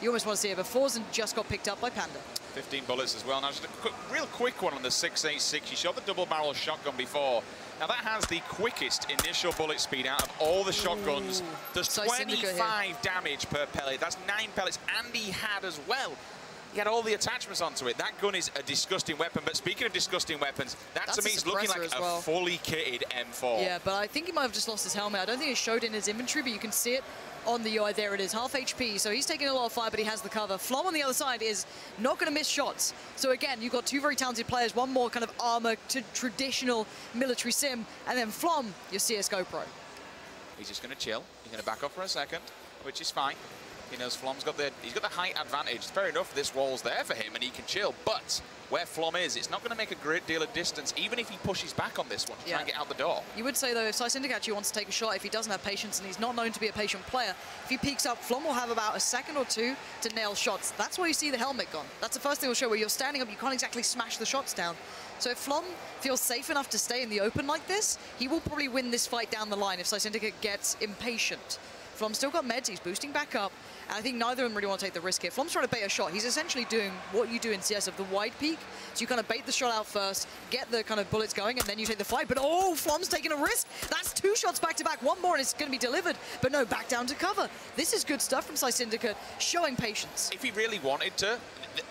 You almost want to see it, but Forzen just got picked up by Panda. 15 bullets as well. Now, just a real quick one on the 6.86. You shot the double-barrel shotgun before. Now, that has the quickest initial bullet speed out of all the shotguns. Does 25 damage per pellet. That's 9 pellets, and he had as well. He had all the attachments onto it. That gun is a disgusting weapon. But speaking of disgusting weapons, that to me is looking like a fully kitted M4. Yeah, but I think he might have just lost his helmet. I don't think it showed in his inventory, but you can see it on the UI. There it is, half HP. So he's taking a lot of fire, but he has the cover. Flom on the other side is not going to miss shots. So again, you've got 2 very talented players, one more kind of armor to traditional military sim, and then Flom, your CSGO pro. He's just going to chill. He's going to back off for a second, which is fine. He knows Flom's got the height advantage. Fair enough, this wall's there for him and he can chill, but where Flom is, it's not going to make a great deal of distance, even if he pushes back on this one to try and get out the door. You would say, though, if Syndicate actually wants to take a shot, if he doesn't have patience and he's not known to be a patient player, if he peeks up, Flom will have about a second or 2 to nail shots. That's why you see the helmet gone. That's the first thing we'll show, where you're standing up, you can't exactly smash the shots down. So if Flom feels safe enough to stay in the open like this, he will probably win this fight down the line if Syndicate gets impatient. Flom's still got meds, he's boosting back up, and I think neither of them really want to take the risk here. Flom's trying to bait a shot. He's essentially doing what you do in CS of the wide peak. So you kind of bait the shot out first, get the kind of bullets going, and then you take the fight. But oh, Flom's taking a risk. That's 2 shots back to back. One more and it's going to be delivered. But no, back down to cover. This is good stuff from Syndicate, showing patience. If he really wanted to,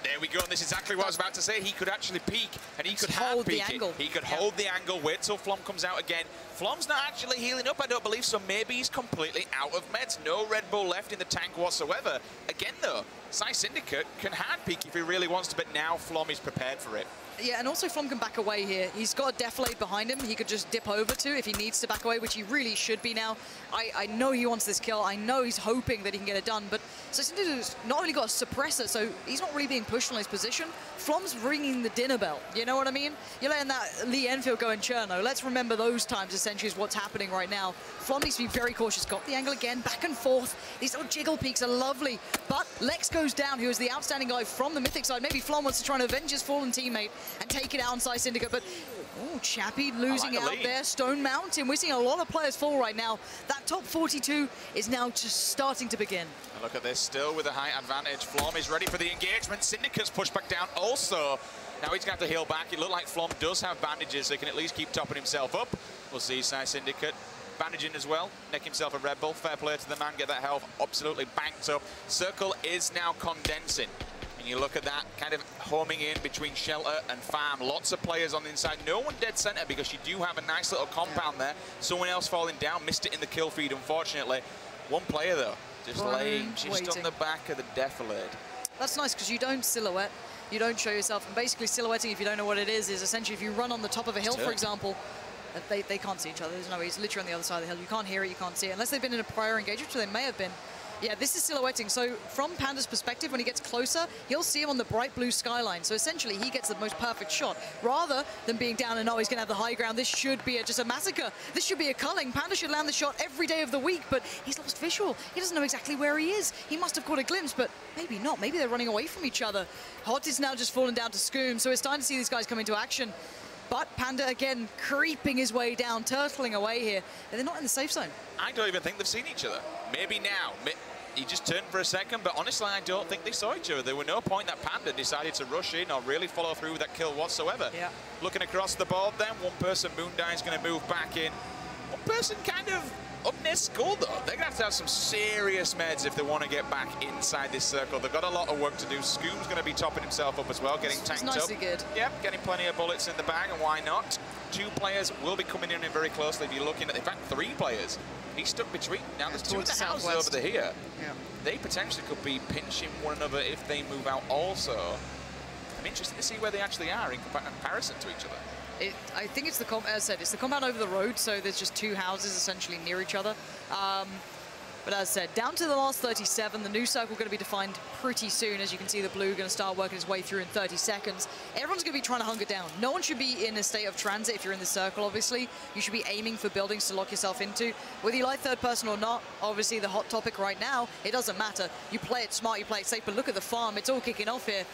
there we go, and this is exactly what I was about to say. He could actually peek, and he could hold the angle. He could hold the angle, wait till Flom comes out again. Flom's not actually healing up, I don't believe, so maybe he's completely out of meds. No Red Bull left in the tank whatsoever. Again, though, Syndicate can hard peek if he really wants to, but now Flom is prepared for it. Yeah, and also Flom can back away here. He's got a deflate behind him. He could just dip over to if he needs to back away, which he really should be now. I know he wants this kill. I know he's hoping that he can get it done, but Syndicate's not only got a suppressor, so he's not really being pushed on his position. Flom's ringing the dinner bell. You know what I mean? You're letting that Lee Enfield go in Cherno. Let's remember those times, essentially, is what's happening right now. Flom needs to be very cautious. Got the angle again, back and forth. These little jiggle peaks are lovely, but Lex goes down, who is the outstanding guy from the Mythic side. Maybe Flom wants to try and avenge his fallen teammate and take it out on Syndicate, but oh, Chappie losing out there. Stone Mountain. We're seeing a lot of players fall right now. That top 42 is now just starting to begin. And look at this, still with a high advantage. Flom is ready for the engagement. Syndicate's pushed back down also. Now he's going to have to heal back. It looked like Flom does have bandages, so he can at least keep topping himself up. We'll see Syndicate bandaging as well, neck himself a Red Bull. Fair play to the man, get that health absolutely banked up. Circle is now condensing. And you look at that, kind of homing in between shelter and farm. Lots of players on the inside. No one dead center because you do have a nice little compound there. Someone else falling down, missed it in the kill feed, unfortunately. One player, though, just laying just on the back of the defilade. That's nice because you don't silhouette. You don't show yourself. And basically silhouetting, if you don't know what it is essentially if you run on the top of a hill, for example, they can't see each other. There's no way. He's literally on the other side of the hill. You can't hear it, you can't see it. Unless they've been in a prior engagement, which they may have been. Yeah, this is silhouetting. So from Panda's perspective, when he gets closer, he'll see him on the bright blue skyline. So essentially, he gets the most perfect shot. Rather than being down and, oh, he's going to have the high ground, this should be just a massacre. This should be a culling. Panda should land the shot every day of the week, but he's lost visual. He doesn't know exactly where he is. He must have caught a glimpse, but maybe not. Maybe they're running away from each other. Hot is now just fallen down to Scoom, so it's time to see these guys come into action. But Panda, again, creeping his way down, turtling away here. And they're not in the safe zone. I don't even think they've seen each other. Maybe now. He just turned for a second, but honestly, I don't think they saw each other. There were no point that Panda decided to rush in or really follow through with that kill whatsoever. Yeah. Looking across the board then, one person, Moondye's going to move back in. One person kind of up near Skull, though. They're going to have some serious meds if they want to get back inside this circle. They've got a lot of work to do. Scoom's going to be topping himself up as well, getting tanked up. It's nicely good. Yep, getting plenty of bullets in the bag, and why not? 2 players will be coming in very closely. If you're looking at, in fact, 3 players. He's stuck between. Now, there's 2 in the houses over there here. Yeah. They potentially could be pinching one another if they move out also. I'm interested to see where they actually are in comparison to each other. I think it's as I said, it's the compound over the road, so there's just 2 houses essentially near each other. But as I said, down to the last 37, the new circle going to be defined pretty soon. As you can see, the blue going to start working its way through in 30 seconds. Everyone's going to be trying to hunker down. No one should be in a state of transit if you're in the circle, obviously. You should be aiming for buildings to lock yourself into. Whether you like third person or not, obviously the hot topic right now, it doesn't matter. You play it smart, you play it safe, but look at the farm. It's all kicking off here.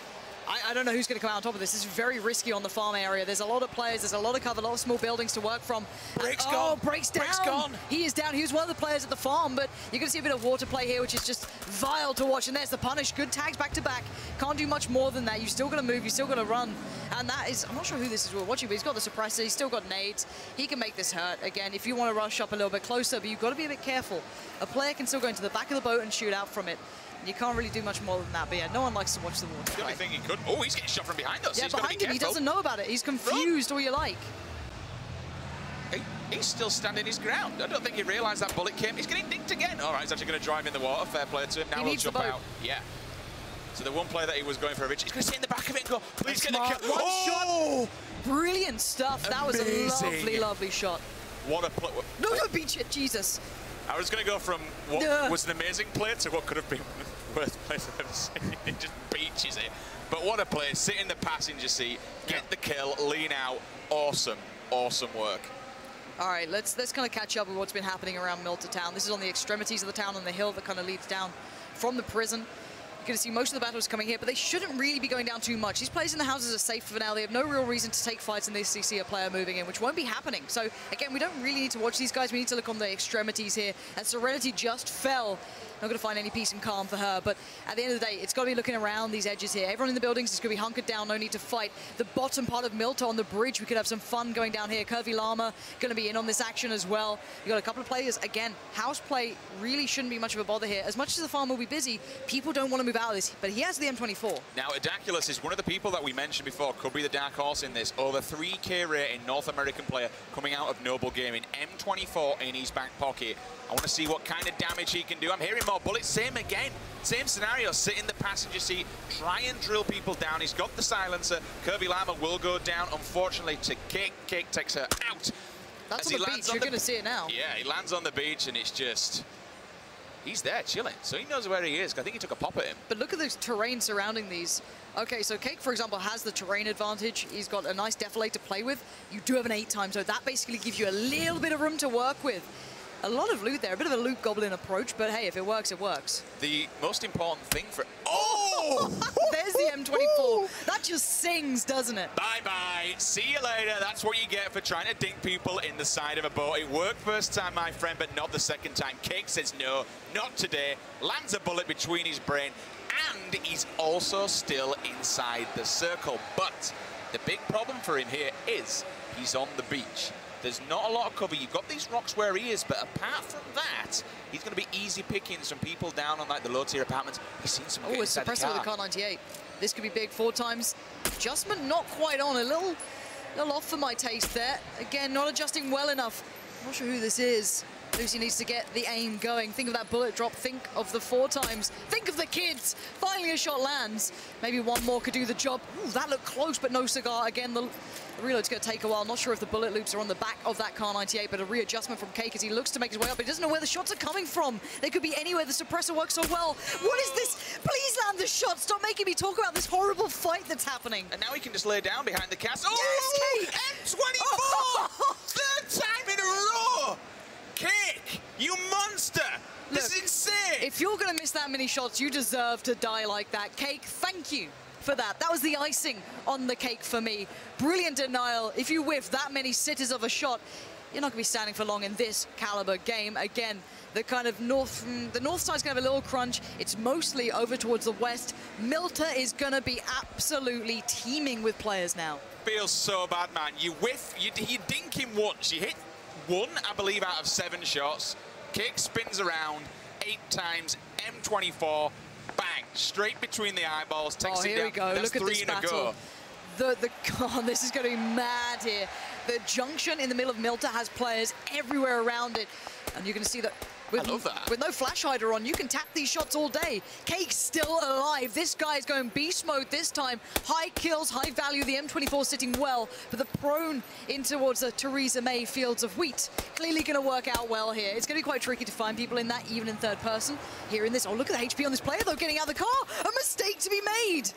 I don't know who's going to come out on top of this. This is very risky on the farm area. There's a lot of players, there's a lot of cover, a lot of small buildings to work from. Break's gone. Oh, Break's down. Break's gone. He is down. He was one of the players at the farm, but you're going to see a bit of water play here, which is just vile to watch. And there's the punish. Good tags back to back. Can't do much more than that. You're still going to move. You're still going to run. And that is, I'm not sure who this is we're watching, but he's got the suppressor. He's still got nades. He can make this hurt. Again, if you want to rush up a little bit closer, but you've got to be a bit careful. A player can still go into the back of the boat and shoot out from it. You can't really do much more than that, but yeah, no one likes to watch the water. The only thing he could... Oh, he's getting shot from behind us. Yeah, He's behind him, he doesn't know about it. He's confused, all you like. He's still standing his ground. I don't think he realised that bullet came. He's getting nicked again. All right, he's actually going to drive in the water. Fair play to him. Now he'll jump out. Yeah. So the one player that he was going for a Rich, he's going to sit in the back of it and go, please get the kill. One shot. Brilliant stuff. That was a lovely, lovely shot. What a play. No, beach it, Jesus. I was going to go from what was an amazing play to what could have been the worst place I've ever seen. It just beaches it. But what a play. Sit in the passenger seat, get the kill, lean out. Awesome, awesome work. All right, let's kind of catch up with what's been happening around Milter Town. This is on the extremities of the town on the hill that kind of leads down from the prison. You're going to see most of the battles coming here, but they shouldn't really be going down too much. These players in the houses are safe for now. They have no real reason to take fights unless they see a player moving in, which won't be happening. So, again, we don't really need to watch these guys. We need to look on the extremities here. And Serenity just fell. Not going to find any peace and calm for her, but at the end of the day, it's got to be looking around these edges here. Everyone in the buildings is going to be hunkered down, no need to fight. The bottom part of Milter on the bridge, we could have some fun going down here. Curvy Llama going to be in on this action as well. You got a couple of players. Again, house play really shouldn't be much of a bother here. As much as the farm will be busy, people don't want to move out of this, but he has the M24. Now, Adaculus is one of the people that we mentioned before, could be the dark horse in this. Over 3K rating North American player coming out of Noble Gaming. M24 in his back pocket. I want to see what kind of damage he can do. I'm hearing more bullets. Same again. Same scenario. Sit in the passenger seat. Try and drill people down. He's got the silencer. Curvy Llama will go down, unfortunately, to Cake. Cake takes her out. That's on the beach. You're going to see it now. Yeah, he lands on the beach, and it's just... He's there chilling, so he knows where he is. I think he took a pop at him. But look at the terrain surrounding these. Okay, so Cake, for example, has the terrain advantage. He's got a nice defilade to play with. You do have an 8-time, so that basically gives you a little bit of room to work with. A lot of loot there, a bit of a loot goblin approach, but hey, if it works, it works. The most important thing for... Oh! There's the M24. That just sings, doesn't it? Bye-bye. See you later. That's what you get for trying to dink people in the side of a boat. It worked first time, my friend, but not the second time. Cake says no, not today. Lands a bullet between his brain, and he's also still inside the circle. But the big problem for him here is he's on the beach. There's not a lot of cover. You've got these rocks where he is, but apart from that, he's going to be easy picking some people down on like the low-tier apartments. He's seen some. Oh, it's suppressor with the Car 98. This could be big 4 times. Adjustment not quite on. A little off for my taste there. Again, not adjusting well enough. I'm not sure who this is. Lucy needs to get the aim going. Think of that bullet drop. Think of the 4 times. Think of the kids. Finally a shot lands. Maybe one more could do the job. Ooh, that looked close, but no cigar. Again, the reload's going to take a while. Not sure if the bullet loops are on the back of that Car 98, but a readjustment from Cake as he looks to make his way up. He doesn't know where the shots are coming from. They could be anywhere. The suppressor works so well. What is this? Please land the shot. Stop making me talk about this horrible fight that's happening. And now he can just lay down behind the castle. Yes, Cake! M24! Third time in a row! Cake, you monster! This is insane! If you're going to miss that many shots, you deserve to die like that. Cake, thank you for that. That was the icing on the cake for me. Brilliant denial. If you whiff that many sitters of a shot, you're not going to be standing for long in this caliber game. Again, the kind of the north side's going to have a little crunch. It's mostly over towards the west. Milta is going to be absolutely teeming with players now. Feels so bad, man. You whiff, you dink him once. You hit 1, I believe, out of 7 shots. Cake spins around 8 times. M24, bang, straight between the eyeballs. Takes it down. Here we go. That's Look at 3 this in a battle. go. Oh, this is going to be mad here. The junction in the middle of Milta has players everywhere around it. And you can see that with no flash hider on, you can tap these shots all day. Cake's still alive. This guy's going beast mode this time. High kills, high value. The M24 sitting well, but the prone in towards the Theresa May fields of wheat. Clearly going to work out well here. It's going to be quite tricky to find people in that, even in third person. Here in this, oh, look at the HP on this player, though, getting out of the car. A mistake to be made.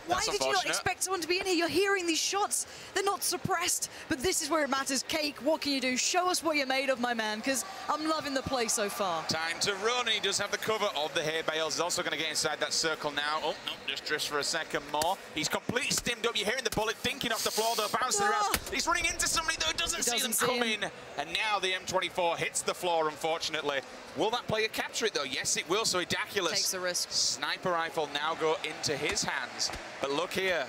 Why did you not expect someone to be in here? You're hearing these shots. They're not suppressed, but this is where it matters. Cake, what can you do? Show us what you're made of, my man, because I'm loving the play so far. Time to run, and he does have the cover of the hay bales. He's also going to get inside that circle now. Oh, no, just drifts for a second more. He's completely stimmed up. You're hearing the bullet dinking off the floor, though, bouncing around. He's running into somebody, though, doesn't see them coming. And now the M24 hits the floor, unfortunately. Will that player capture it, though? Yes, it will, so Idaculus takes the risk. Sniper rifle now go into his hands. But look here,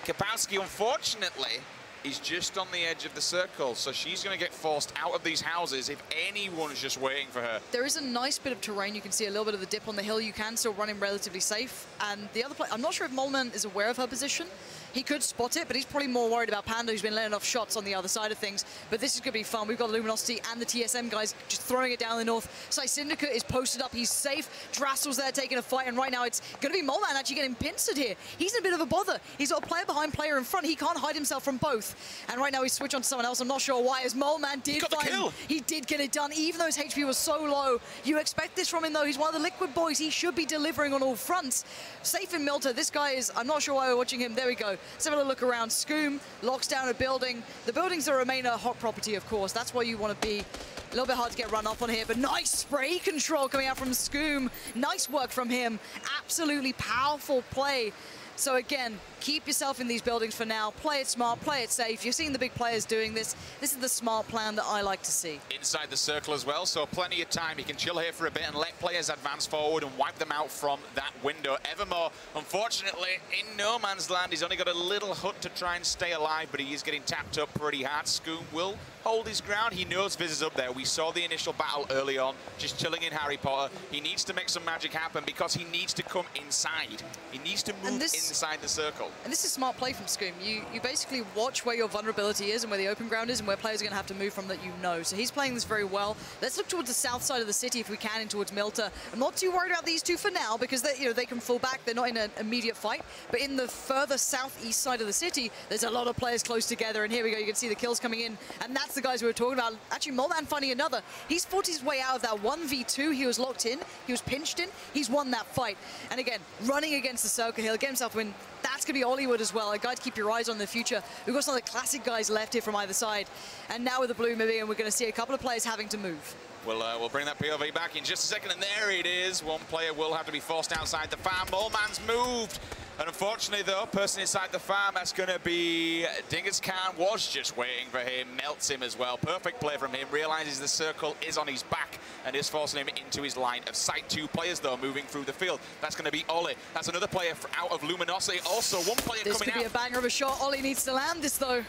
Kapowski, unfortunately, is just on the edge of the circle, so she's going to get forced out of these houses if anyone's just waiting for her. There is a nice bit of terrain. You can see a little bit of the dip on the hill. You can still run him relatively safe. And the other player, I'm not sure if Molman is aware of her position. He could spot it, but he's probably more worried about Panda, who's been letting off shots on the other side of things. But this is going to be fun. We've got Luminosity and the TSM guys just throwing it down the north. Sai Syndicate is posted up. He's safe. Drassel's there taking a fight, and right now it's going to be Molman actually getting pincered here. He's in a bit of a bother. He's got a player behind, player in front. He can't hide himself from both. And right now he's switched on to someone else. I'm not sure why, as Molman did find him. He did get it done, even though his HP was so low. You expect this from him, though. He's one of the Liquid boys. He should be delivering on all fronts. Safe in Milta. This guy is, I'm not sure why we're watching him. There we go. Let's have a look around. Scoom locks down a building. The buildings that remain a hot property, of course. That's where you want to be. A little bit hard to get run off on here, but nice spray control coming out from Scoom. Nice work from him. Absolutely powerful play. So again, keep yourself in these buildings for now. Play it smart, play it safe. You've seen the big players doing this. This is the smart plan that I like to see. Inside the circle as well, so plenty of time. He can chill here for a bit and let players advance forward and wipe them out from that window. Evermore, unfortunately, in no man's land. He's only got a little hut to try and stay alive, but he is getting tapped up pretty hard. Scoom will hold his ground. He knows Viz is up there. We saw the initial battle early on, just chilling in Harry Potter. He needs to make some magic happen because he needs to come inside. He needs to move inside the circle. And this is smart play from Scoom. You basically watch where your vulnerability is and where the open ground is and where players are going to have to move from that you know. So he's playing this very well. Let's look towards the south side of the city if we can, in towards Milta. I'm not too worried about these two for now because they can fall back. They're not in an immediate fight. But in the further southeast side of the city, there's a lot of players close together. And here we go. You can see the kills coming in. And that's the guys we were talking about. Actually, Molman finding another. He's fought his way out of that 1v2. He was locked in. He was pinched in. He's won that fight. And again, running against the circle, he'll get himself win. That's going to be Hollywood as well, a guy to keep your eyes on in the future. We've got some of the classic guys left here from either side. And now with the blue moving, and we're going to see a couple of players having to move. We'll bring that POV back in just a second, and there it is. One player will have to be forced outside the farm. Molman's moved. And unfortunately, though, person inside the farm, that's going to be Dingus Khan. Was just waiting for him, melts him as well. Perfect play from him, realizes the circle is on his back and is forcing him into his line of sight. Two players, though, moving through the field. That's going to be Ollie. That's another player out of Luminosity. Also, one player coming out. This could be a banger of a shot. Ollie needs to land this, though.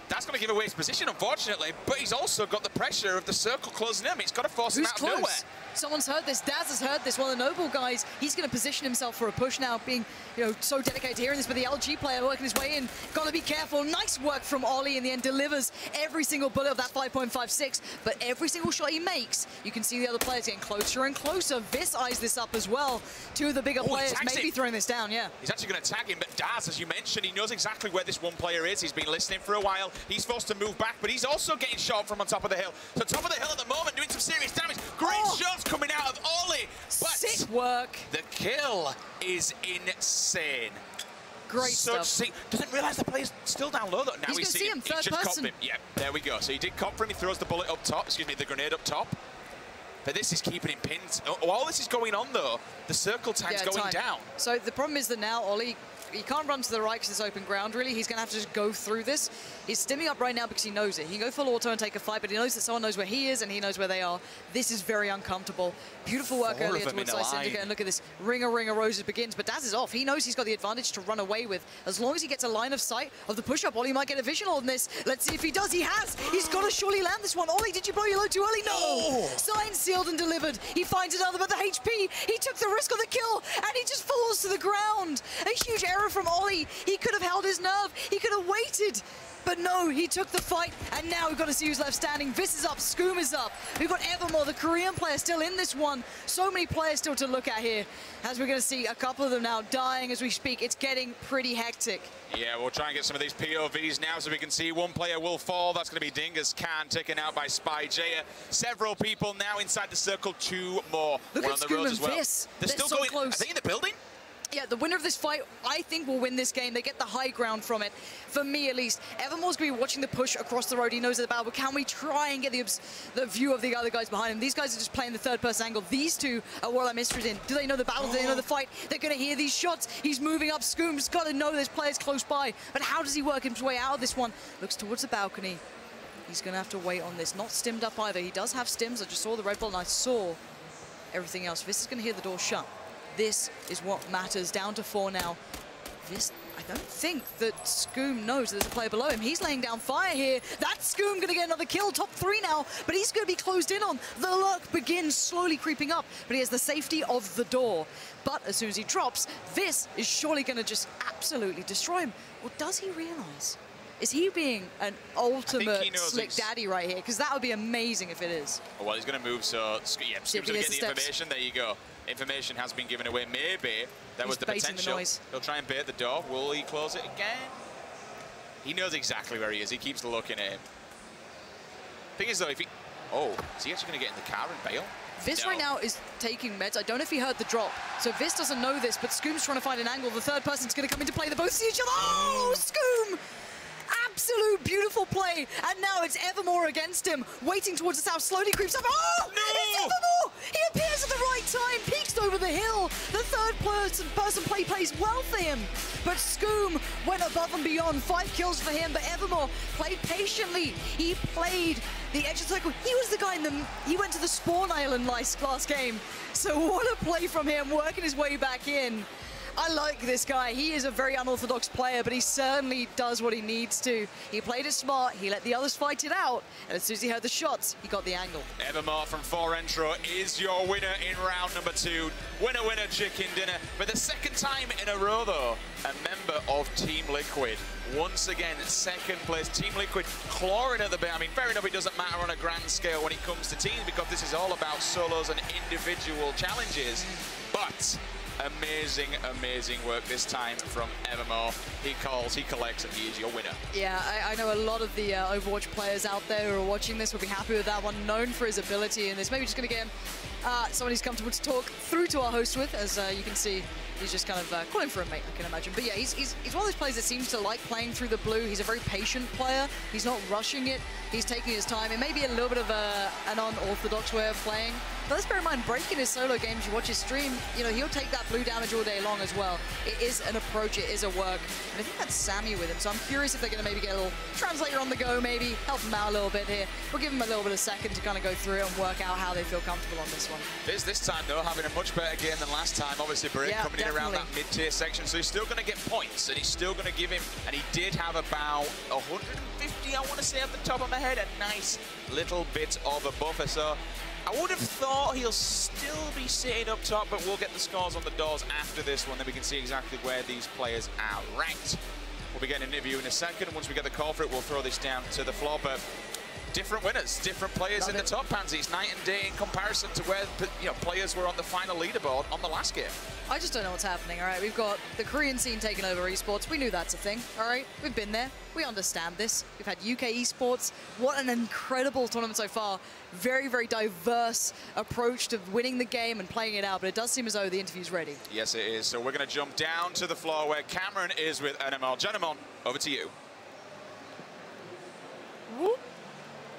That's going to give away his position, unfortunately, but he's also got the pressure of the circle closing him. It's got to force him out of nowhere. Someone's heard this. Daz has heard this. One of the Noble guys, he's going to position himself for a push now, being, you know, so dedicated to hearing this. But the LG player working his way in, got to be careful. Nice work from Ollie in the end. Delivers every single bullet of that 5.56. But every single shot he makes, you can see the other players getting closer and closer. Vis eyes this up as well. Two of the bigger players maybe throwing this down. Yeah. He's actually going to tag him, but Daz, as you mentioned, he knows exactly where this one player is. He's been listening for a while. He's forced to move back, but he's also getting shot from on top of the hill. So top of the hill at the moment, doing some serious damage. Great shots coming out of Ollie, but sick work. The kill is insane. Great stuff. Doesn't realise the player's still down low though. Now he's going to see him, third person. Him. Yeah, there we go. So he did cop for him. He throws the bullet up top. Excuse me, the grenade up top. But this is keeping him pinned. While this is going on though, the circle tag's going down. So the problem is that now Ollie, he can't run to the right because it's open ground, really. He's going to have to just go through this. He's stimming up right now because he knows it. He can go full auto and take a fight, but he knows that someone knows where he is and he knows where they are. This is very uncomfortable. Beautiful work earlier towards Side Syndicate, and look at this. Ring of Roses begins, but Daz is off. He knows he's got the advantage to run away with. As long as he gets a line of sight of the push-up, Ollie might get a visual on this. Let's see if he does. He has. He's got to surely land this one. Ollie, did you blow your load too early? No! Sign sealed and delivered. He finds another, but the HP, he took the risk of the kill, and he just falls to the ground. A huge error from Ollie. He could have held his nerve. He could have waited. But no, he took the fight, and now we've got to see who's left standing. Vis is up, Skoom is up. We've got Evermore, the Korean player, still in this one. So many players still to look at here. As we're going to see a couple of them now dying as we speak. It's getting pretty hectic. Yeah, we'll try and get some of these POVs now so we can see one player will fall. That's going to be Dingus Khan taken out by Spy Jaya. Several people now inside the circle, 2 more. Look at Skoom and Vis. They're still so going close. Are they in the building? Yeah, the winner of this fight, I think, will win this game. They get the high ground from it, for me at least. Evermore's going to be watching the push across the road. He knows the battle, but can we try and get the view of the other guys behind him? These guys are just playing the third-person angle. These two are what I'm interested in. Do they know the battle? Do they know the fight? They're going to hear these shots. He's moving up. Skoom's got to know there's players close by. But how does he work his way out of this one? Looks towards the balcony. He's going to have to wait on this. Not stimmed up either. He does have stims. I just saw the red ball, and I saw everything else. Vis is going to hear the door shut. This is what matters. Down to 4 now. This, I don't think that Skoom knows there's a player below him. He's laying down fire here. That's Skoom going to get another kill. Top 3 now, but he's going to be closed in on. The luck begins slowly creeping up, but he has the safety of the door. But as soon as he drops, this is surely going to just absolutely destroy him. Or does he realize? Is he being an ultimate slick daddy right here? Because that would be amazing if it is. Oh, well, he's going to move, so yeah, Skoom's going to get the information. There you go. Information has been given away. Maybe that was the potential. He'll try and bait the door. Will he close it again? He knows exactly where he is. He keeps looking at him. Thing is, though, if he... Oh, is he actually going to get in the car and bail? Vis right now is taking meds. I don't know if he heard the drop. So Vis doesn't know this, but Skoom's trying to find an angle. The third person's going to come into play. They both see each other. Oh, Skoom! Absolute beautiful play, and now it's Evermore against him, waiting towards the south, slowly creeps up. Oh, no! It's Evermore! He appears at the right time, peeks over the hill. The third person play plays well for him, but Skoom went above and beyond. 5 kills for him, but Evermore played patiently. He played the edge of the circle. He was the guy he went to the spawn island last game. So what a play from him, working his way back in. I like this guy. He is a very unorthodox player, but he certainly does what he needs to. He played it smart. He let the others fight it out. And as soon as he heard the shots, he got the angle. Evermore from 4Entro is your winner in round number 2. Winner, winner, chicken dinner. For the second time in a row, though, a member of Team Liquid. Once again, second place. Team Liquid clawing at the bit. I mean, fair enough, it doesn't matter on a grand scale when it comes to teams, because this is all about solos and individual challenges. But amazing, amazing work this time from Evermore. He calls, he collects, and he is your winner. Yeah, I know a lot of the Overwatch players out there who are watching this will be happy with that one. Known for his ability in this. Maybe just going to get him someone he's comfortable to talk through to our host with. As you can see, he's just kind of calling for a mate, I can imagine. But yeah, he's one of those players that seems to like playing through the blue. He's a very patient player. He's not rushing it. He's taking his time. It may be a little bit of an unorthodox way of playing. But let's bear in mind, Break in his solo games, you watch his stream, you know, he'll take that blue damage all day long as well. It is an approach, it is a work. And I think that's Sammy with him, so I'm curious if they're going to maybe get a little translator on the go, maybe help him out a little bit here. We'll give him a little bit of second to kind of go through and work out how they feel comfortable on this one. Fizz this time, though, having a much better game than last time. Obviously, Break coming in around that mid-tier section, so he's still going to get points, and he's still going to give him, and he did have about 150, I want to say, off the top of my head, a nice little bit of a buffer. So I would have thought he'll still be sitting up top, but we'll get the scores on the doors after this one, then we can see exactly where these players are ranked. We'll be getting an interview in a second. Once we get the call for it, we'll throw this down to the floor. But different winners, different players in the top, Pansy. It's night and day in comparison to where players were on the final leaderboard on the last game. I just don't know what's happening, all right? We've got the Korean scene taking over esports. We knew that's a thing, all right? We've been there. We understand this. We've had UK esports. What an incredible tournament so far. Very, very diverse approach to winning the game and playing it out, but it does seem as though the interview's ready. Yes, it is. So we're going to jump down to the floor where Cameron is with NML. Gentlemen, over to you. Whoop.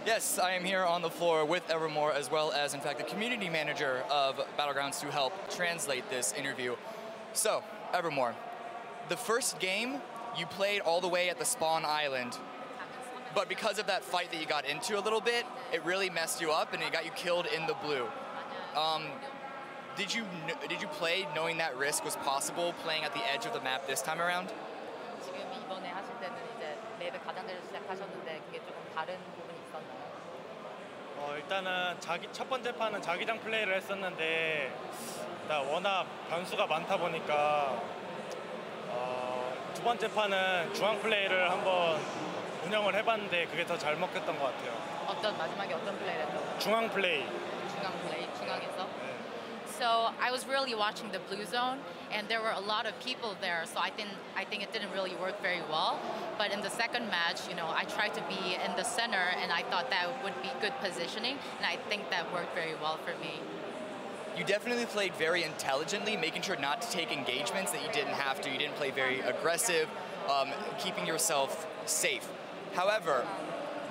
Yes, I am here on the floor with Evermore, as well as, in fact, the community manager of Battlegrounds to help translate this interview. So, Evermore, the first game, you played all the way at the spawn island, but because of that fight that you got into a little bit, it really messed you up and it got you killed in the blue. Did you play knowing that risk was possible, playing at the edge of the map this time around? 지금 이번에 하실 때는 이제 맵의 가장자리를 시작하셨는데 그게 조금 다른 부분이 있었나요? 일단은 첫 번째 판은 자기장 플레이를 했었는데 일단 워낙 변수가 많다 보니까 두 번째 판은 중앙 플레이를 한번 운영을 해봤는데 그게 더 잘 먹혔던 것 같아요. 마지막에 어떤 플레이를 했다고? 중앙 플레이. 중앙 플레이, 중앙에서? So I was really watching the blue zone, and there were a lot of people there. So I think it didn't really work very well. But in the second match, you know, I tried to be in the center, and I thought that would be good positioning, and I think that worked very well for me. You definitely played very intelligently, making sure not to take engagements that you didn't have to. You didn't play very aggressive, keeping yourself safe. However,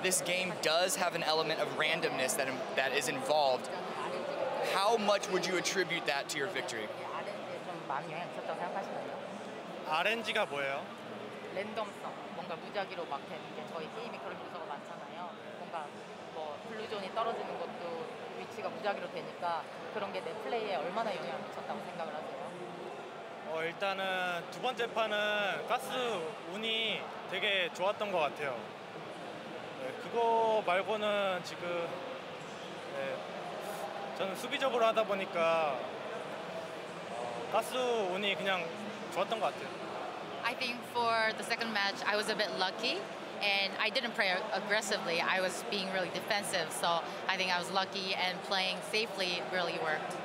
this game does have an element of randomness that is involved. How much would you attribute that to your victory? RNG가 뭐예요? 랜덤성, 뭔가 무작위로 막 되는 게 저희 게임이 그런 요소가 많잖아요. 뭔가 뭐 블루존이 떨어지는 것도 위치가 무작위로 되니까 그런 게 내 플레이에 얼마나 영향을 미쳤다고 생각을 하세요? 일단은 두 번째 판은 가스 운이 되게 좋았던 것 같아요. 그거 말고는 지금 저는 수비적으로 하다 보니까 가스 운이 그냥 좋았던 것 같아요. I think for the second match, I was a bit lucky, and I didn't play aggressively. I was being really defensive, so I think I was lucky, and playing safely really worked.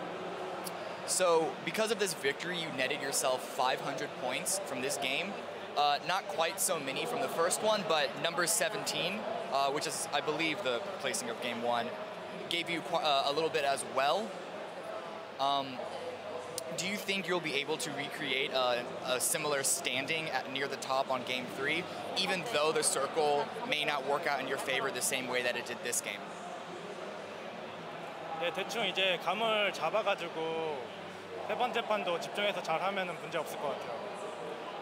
So, because of this victory, you netted yourself 500 points from this game. Not quite so many from the first one, but number 17, which is, I believe, the placing of game one, gave you a little bit as well. Do you think you'll be able to recreate a similar standing near the top on game 3, even though the circle may not work out in your favor the same way that it did this game? 네, 대충 이제 감을 잡아가지고 세 번째 판도 집중해서 잘하면은 문제 없을 것 같아요.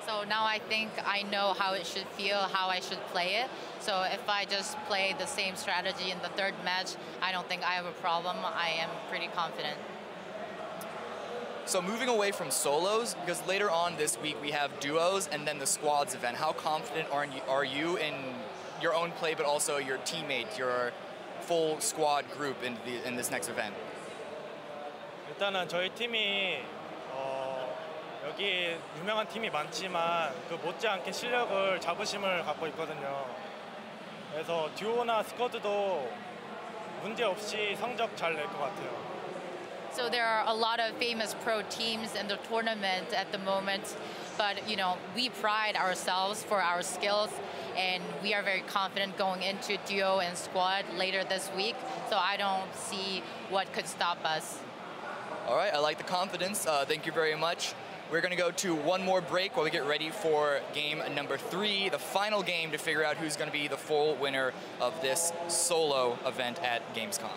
So now I think I know how it should feel, how I should play it. So if I just play the same strategy in the third match, I don't think I have a problem. I am pretty confident. So moving away from solos, because later on this week we have duos and then the squads event. How confident are you in your own play, but also your teammate, your full squad group in this next event? 일단은 저희 팀이 여기 유명한 팀이 많지만 그 못지않게 실력을 자부심을 갖고 있거든요. 그래서 듀오나 스쿼드도 문제 없이 성적 잘 낼 것 같아요. So there are a lot of famous pro teams in the tournament at the moment, but you know, we pride ourselves for our skills, and we are very confident going into duo and squad later this week. So I don't see what could stop us. All right, I like the confidence. Thank you very much. We're going to go to one more break while we get ready for game number 3, the final game to figure out who's going to be the full winner of this solo event at Gamescom.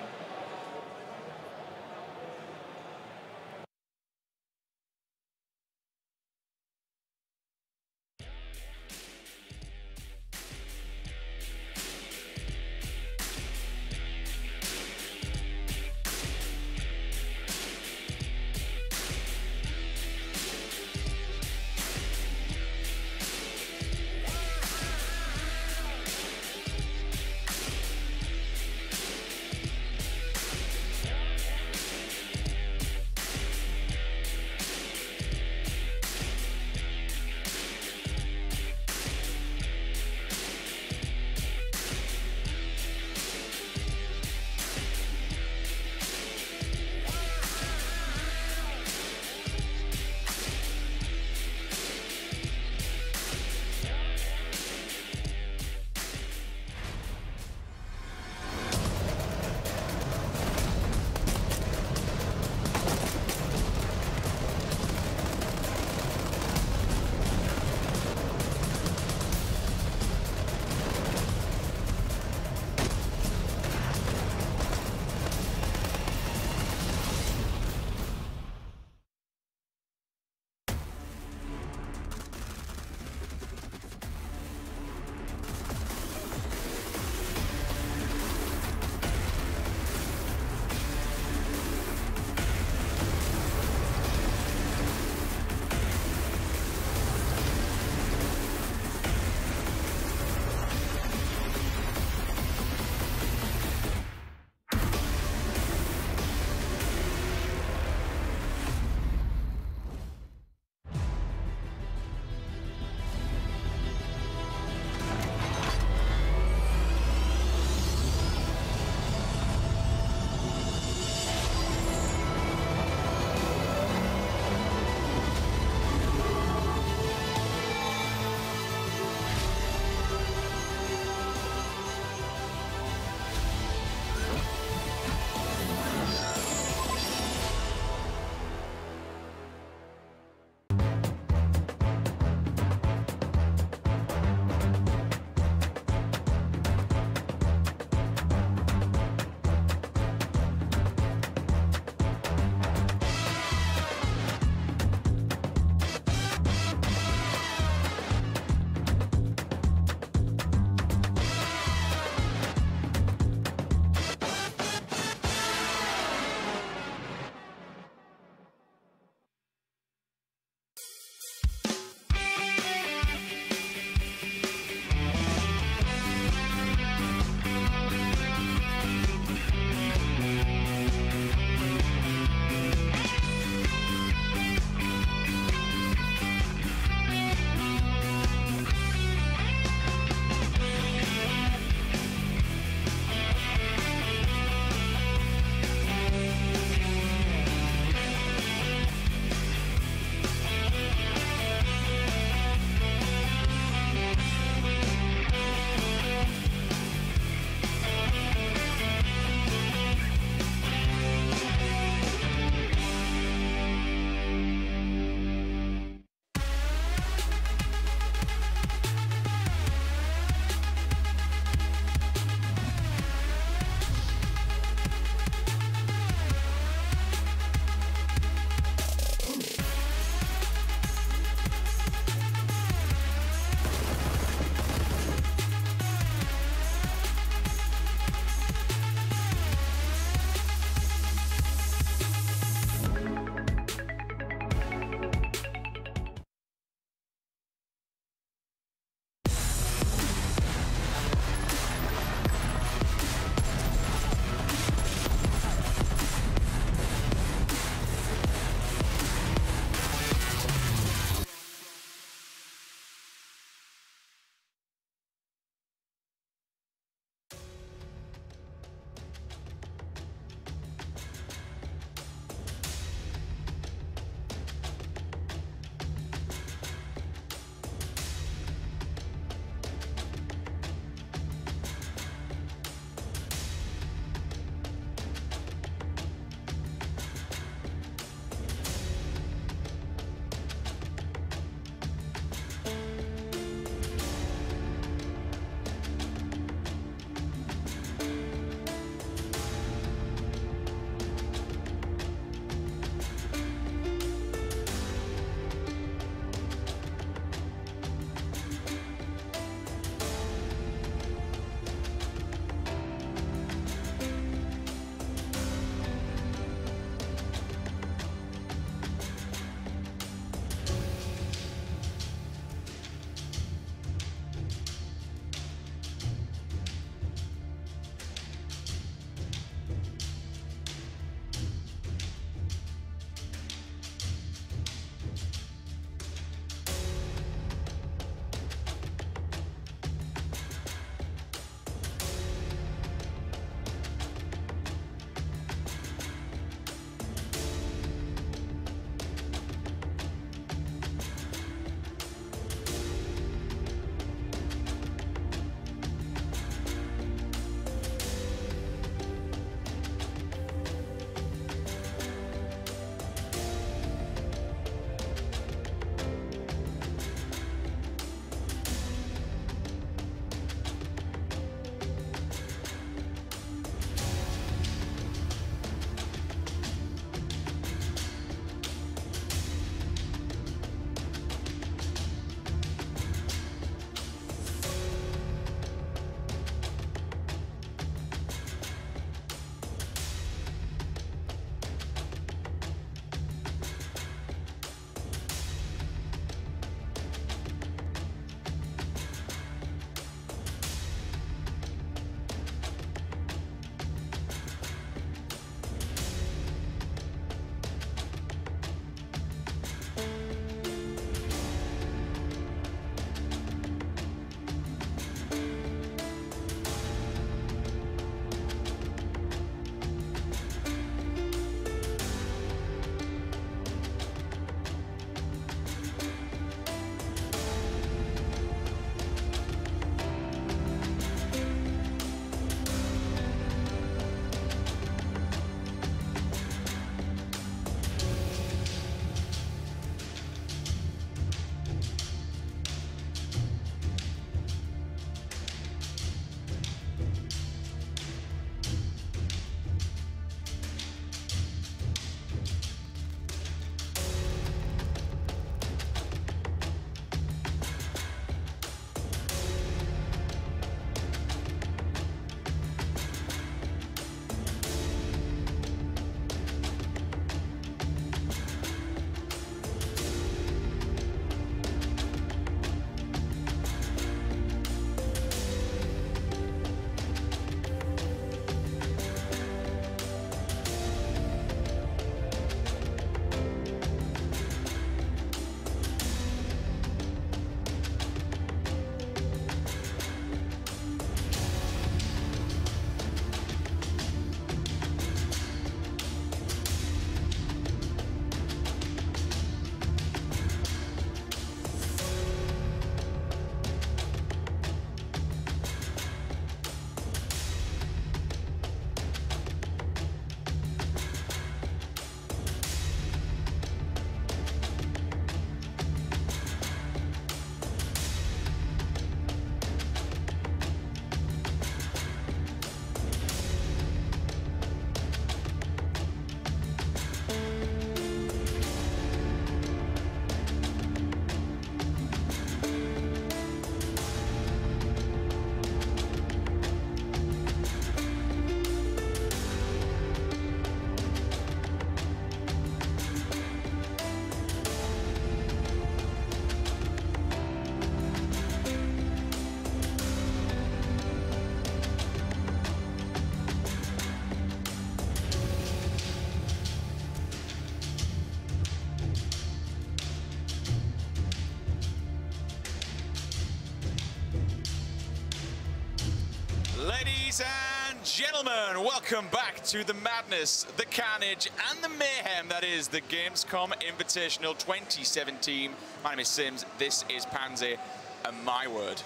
Ladies and gentlemen, welcome back to the madness, the carnage, and the mayhem that is the Gamescom Invitational 2017. My name is Sims, this is Pansy, and my word.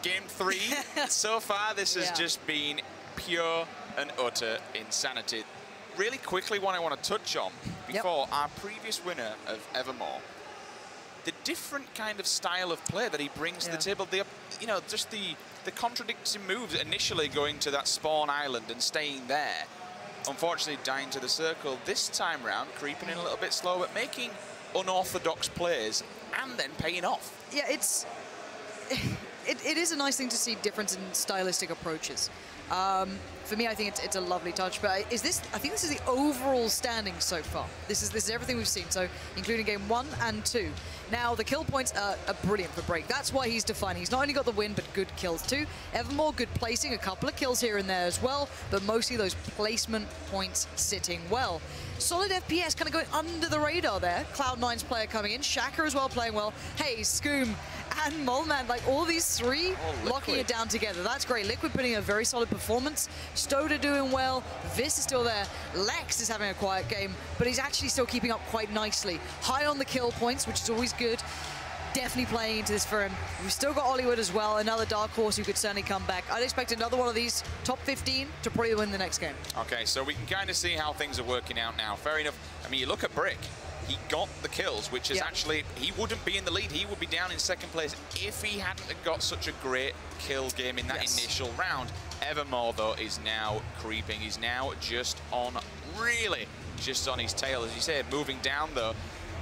Game 3, so far this has just been pure and utter insanity. Really quickly, what I want to touch on before our previous winner of Evermore, the different kind of style of play that he brings to the table. The, you know, just the contradicting moves initially going to that spawn island and staying there. Unfortunately, dying to the circle. This time round, creeping in a little bit slow, but making unorthodox plays and then paying off. Yeah, it is a nice thing to see difference in stylistic approaches. For me, I think it's a lovely touch. But I think this is the overall standing so far. This is everything we've seen, so including game 1 and 2. Now, the kill points are brilliant for Break. That's why he's defining. He's not only got the win, but good kills too. Evermore, good placing, a couple of kills here and there as well, but mostly those placement points sitting well. Solid FPS kind of going under the radar there. Cloud9's player coming in. Shaka as well playing well. Hey, Scoom and Molman, like all these three locking it down together. That's great. Liquid putting in a very solid performance. Stoda doing well. Vis is still there. Lex is having a quiet game, but he's actually still keeping up quite nicely. High on the kill points, which is always good. Definitely playing into this for him. We've still got Hollywood as well, another dark horse who could certainly come back. I'd expect another one of these top 15 to probably win the next game. Okay, so we can kind of see how things are working out now. Fair enough. I mean, you look at Brick. He got the kills, which is actually, he wouldn't be in the lead. He would be down in second place if he hadn't got such a great kill game in that initial round. Evermore, though, is now creeping. He's now just on, really, just on his tail, as you said, moving down, though.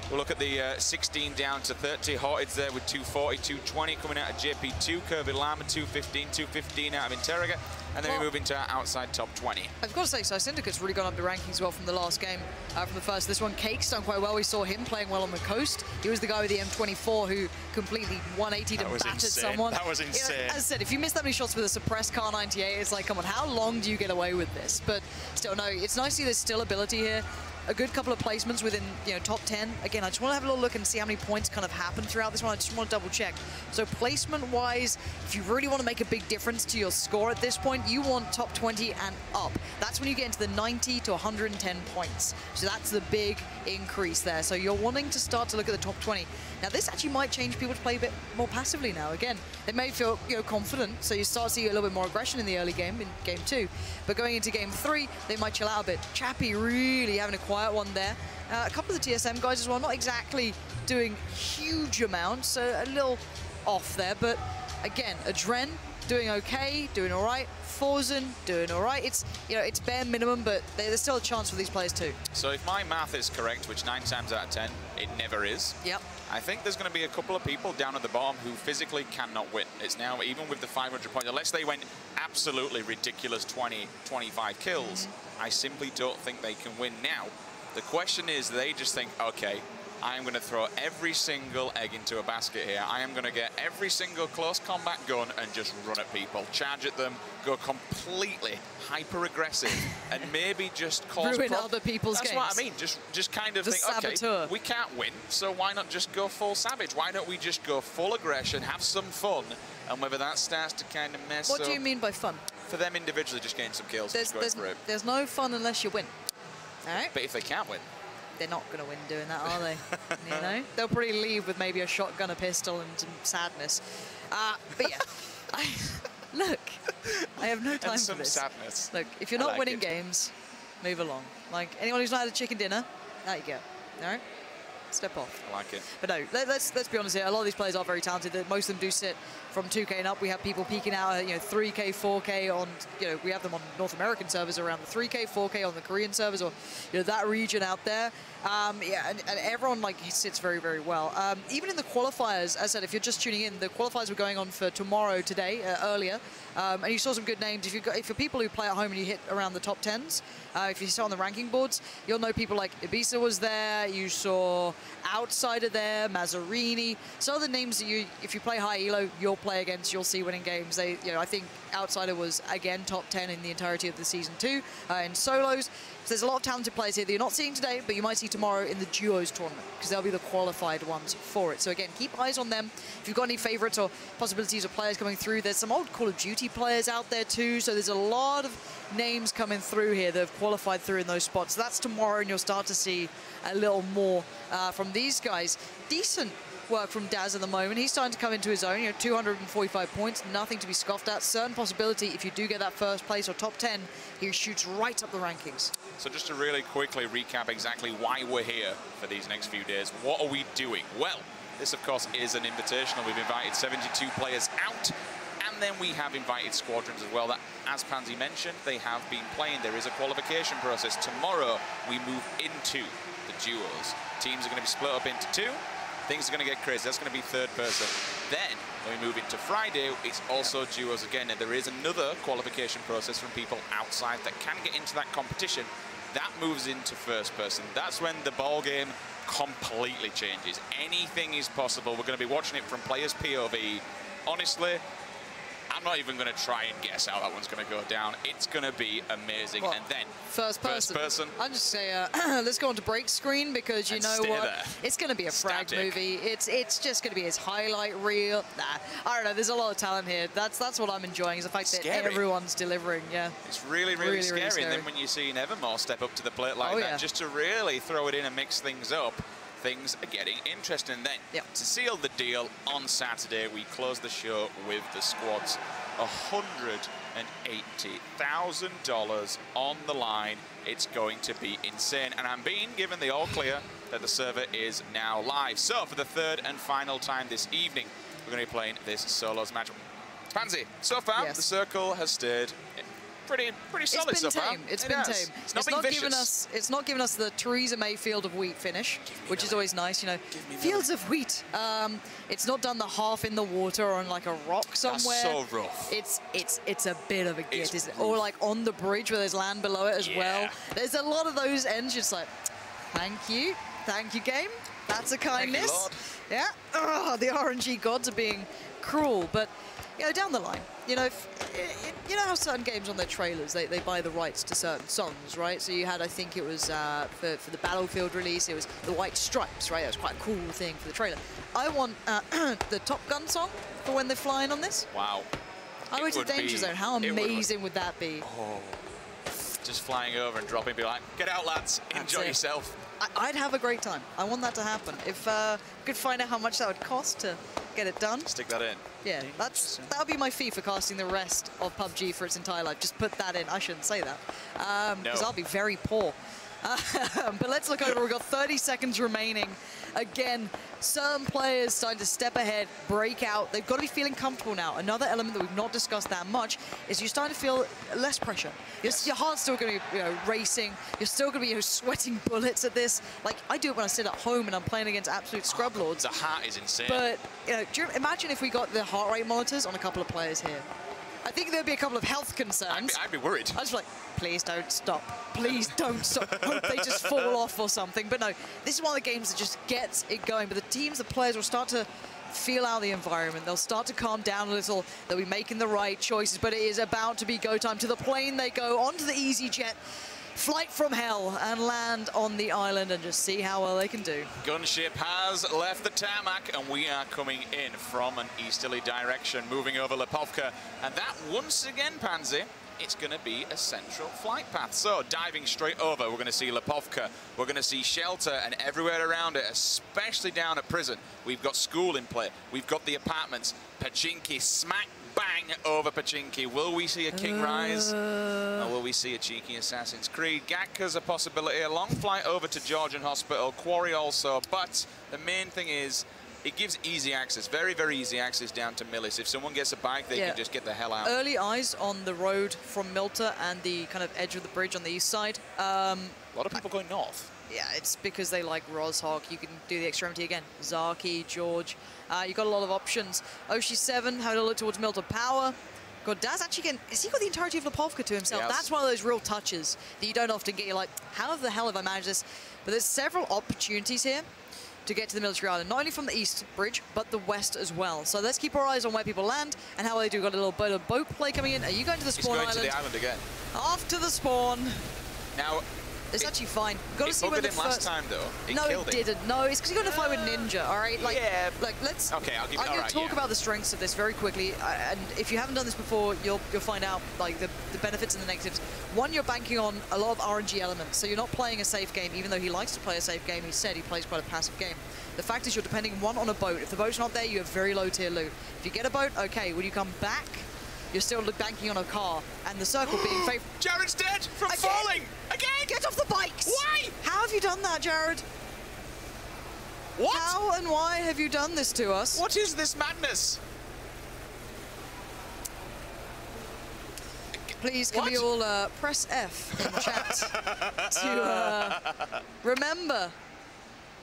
We'll look at the 16 down to 30. Horted's there with 240, 220 coming out of JP2. Kirby Lama, 215, 215 out of Interroga. And then we move into our outside top 20. I've got to say, so Syndicate's really gone up the rankings well from the last game, from the first. This one, Cake's done quite well. We saw him playing well on the coast. He was the guy with the M24 who completely 180'd and battered someone. That was insane. You know, as I said, if you miss that many shots with a suppressed Car 98, it's like, come on, how long do you get away with this? But still, no, it's nice to see there's still ability here. A good couple of placements within, you know, top 10. Again, I just want to have a little look and see how many points kind of happen throughout this one. I just want to double check. So placement-wise, if you really want to make a big difference to your score at this point, you want top 20 and up. That's when you get into the 90 to 110 points. So that's the big increase there. So you're wanting to start to look at the top 20. Now, this actually might change people to play a bit more passively now. Again, they may feel, you know, confident, so you start to see a little bit more aggression in the early game, in game 2. But going into game 3, they might chill out a bit. Chappie really having a quiet one there. A couple of the TSM guys as well, not exactly doing huge amounts, so a little off there. But again, Adren doing okay, doing all right. Forzen doing all right. It's, you know, it's bare minimum, but there's still a chance for these players too. So if my math is correct, which 9 times out of 10, it never is. Yep. I think there's going to be a couple of people down at the bottom who physically cannot win. It's now, even with the 500 points, unless they went absolutely ridiculous 20, 25 kills, I simply don't think they can win now. The question is, they just think, okay, I'm going to throw every single egg into a basket here. I am going to get every single close combat gun and just run at people, charge at them, go completely hyper-aggressive, and maybe just cause ruin other people's games. That's what I mean. Just kind of think, okay, we can't win, so why not just go full savage? Why don't we just go full aggression, have some fun, and whether that starts to kind of mess up. What do you mean by fun? For them individually, just getting some kills. There's no fun unless you win. All right. But if they can't win, they're not going to win doing that, are they? You know, they'll probably leave with maybe a shotgun, a pistol, and some sadness. But yeah, look, I have no time for this. Sadness. Look, if you're not winning games, move along. Like anyone who's not had a chicken dinner, there you go. All right, step off. I like it. But no, let's be honest here. A lot of these players are very talented. Most of them do sit from 2K and up. We have people peaking out at, you know, 3K, 4K on, you know, we have them on North American servers around the 3K, 4K on the Korean servers, or, you know, that region out there. Yeah, and everyone, like, sits very, very well. Even in the qualifiers, as I said, if you're just tuning in, the qualifiers were going on for tomorrow, today, earlier. And you saw some good names. If you're people who play at home and you hit around the top 10s, if you saw on the ranking boards, you'll know people like Ibiza was there. You saw Outsider there, Mazzarini. So the names that you, if you play high elo, you'll play against, you'll see winning games. They, you know, I think Outsider was again top 10 in the entirety of the season 2 in solos. So there's a lot of talented players here that you're not seeing today, but you might see tomorrow in the duos tournament because they'll be the qualified ones for it. So again, keep eyes on them. If you've got any favorites or possibilities of players coming through, there's some old Call of Duty players out there too. So there's a lot of names coming through here that have qualified through in those spots. So that's tomorrow, and you'll start to see a little more from these guys. Decent work from Daz at the moment. He's starting to come into his own. You know, 245 points, nothing to be scoffed at. Certain possibility, if you do get that first place or top 10, he shoots right up the rankings. So just to really quickly recap exactly why we're here for these next few days, what are we doing? Well, this of course is an invitational. We've invited 72 players out, and then we have invited squadrons as well that, as Pansy mentioned, they have been playing. There is a qualification process. Tomorrow we move into the duos. Teams are going to be split up into 2. Things are going to get crazy. That's going to be third person. Then, when we move into Friday, it's also duos again. And there is another qualification process from people outside that can get into that competition. That moves into first person. That's when the ball game completely changes. Anything is possible. We're going to be watching it from players' POV. Honestly, I'm not even going to try and guess how that one's going to go down. It's going to be amazing. Well, and then first person. I'll just say, let's go on to break screen because you know what? There. It's going to be a frag movie. It's just going to be his highlight reel. Nah, I don't know. There's a lot of talent here. That's what I'm enjoying is the fact that everyone's delivering. Yeah. It's really scary. And then when you see Nevermore step up to the plate like that, just to really throw it in and mix things up, things are getting interesting. Then, to seal the deal, on Saturday, we close the show with the squads. $180,000 on the line. It's going to be insane. And I'm being given the all clear that the server is now live. So, for the third and final time this evening, we're going to be playing this solos match. Pansy, so far, the circle has stayed pretty solid so far. It's been tame. It's not giving us the Theresa Mayfield of wheat finish, which is always nice, you know. Fields of wheat. It's not done the half in the water or on like a rock somewhere. That's so rough. It's a bit of a git, isn't it? Or like on the bridge where there's land below it as well. There's a lot of those ends just like, thank you game. That's a kindness. Thank you, yeah. The RNG gods are being cruel, but you know, down the line, you know, you know how certain games on their trailers, they buy the rights to certain songs, right? So you had, I think it was for the Battlefield release, it was the White Stripes, right? That was quite a cool thing for the trailer. I want the Top Gun song for when they're flying on this. Wow. I went to Danger Zone. How amazing would that be? Oh, just flying over and dropping, be like, get out, lads, enjoy yourself. I'd have a great time. I want that to happen. If we could find out how much that would cost to get it done. Stick that in. Yeah, that would be my fee for casting the rest of PUBG for its entire life. Just put that in. I shouldn't say that because I'll be very poor. But let's look over. We've got 30 seconds remaining. Again, certain players starting to step ahead, break out. They've got to be feeling comfortable now. Another element that we've not discussed that much is you're starting to feel less pressure. Your heart's still going to be racing. You're still going to be sweating bullets at this. Like, I do it when I sit at home and I'm playing against absolute scrub lords. The heart is insane. But imagine if we got the heart rate monitors on a couple of players here. I think there'd be a couple of health concerns. I'd be worried. I was like, please don't stop. Please don't stop. Hope they just fall off or something. But no, this is one of the games that just gets it going. But the players will start to feel out the environment. They'll start to calm down a little. They'll be making the right choices. But it is about to be go time. To the plane they go, onto the EasyJet. Flight from hell and land on the island and just see how well they can do. Gunship has left the tarmac and we are coming in from an easterly direction, moving over Lipovka. And that, once again, Pansy, it's going to be a central flight path. So, diving straight over, we're going to see Lipovka, we're going to see shelter and everywhere around it, especially down at prison. We've got school in play, we've got the apartments, Pachinki smack bang over Pachinki. Will we see a King Rise? Or will we see a cheeky Assassin's Creed? Gatka's a possibility. A long flight over to Georgian Hospital. Quarry also. But the main thing is, it gives easy access, very, very easy access down to Millis. If someone gets a bike, they can just get the hell out. Early eyes on the road from Milta and the kind of edge of the bridge on the east side. A lot of people going north. Yeah, it's because they like Rozhok. You can do the extremity again. Zaki, George. You've got a lot of options. Oshi 7, having a look towards Milta Power. God, Daz actually has he got the entirety of Lipovka to himself? That's one of those real touches that you don't often get. You're like, how the hell have I managed this? But there's several opportunities here. to get to the military island, not only from the east bridge, but the west as well. So let's keep our eyes on where people land and how they do. Got a little bit of boat play coming in. Are you going to the spawn island? He's going to the island again. Off to the spawn. Now, it's actually fine. Got to see where it the him last time though. No, it didn't. No, it's because he got in a fight with Ninja. All right, like, yeah. Like let's. Okay, I'll give you. I'm going to talk about the strengths of this very quickly, and if you haven't done this before, you'll find out like the benefits and the negatives. One, you're banking on a lot of RNG elements, so you're not playing a safe game. Even though he likes to play a safe game, he said he plays quite a passive game. The fact is, you're depending one on a boat. If the boat's not there, you have very low tier loot. If you get a boat, okay. When you come back, you're still banking on a car, and the circle being favored. Jared's dead from falling again. Get off the bikes. Why? How have you done that, Jared? What? How and why have you done this to us? What is this madness? Please, can we all press F in chat to remember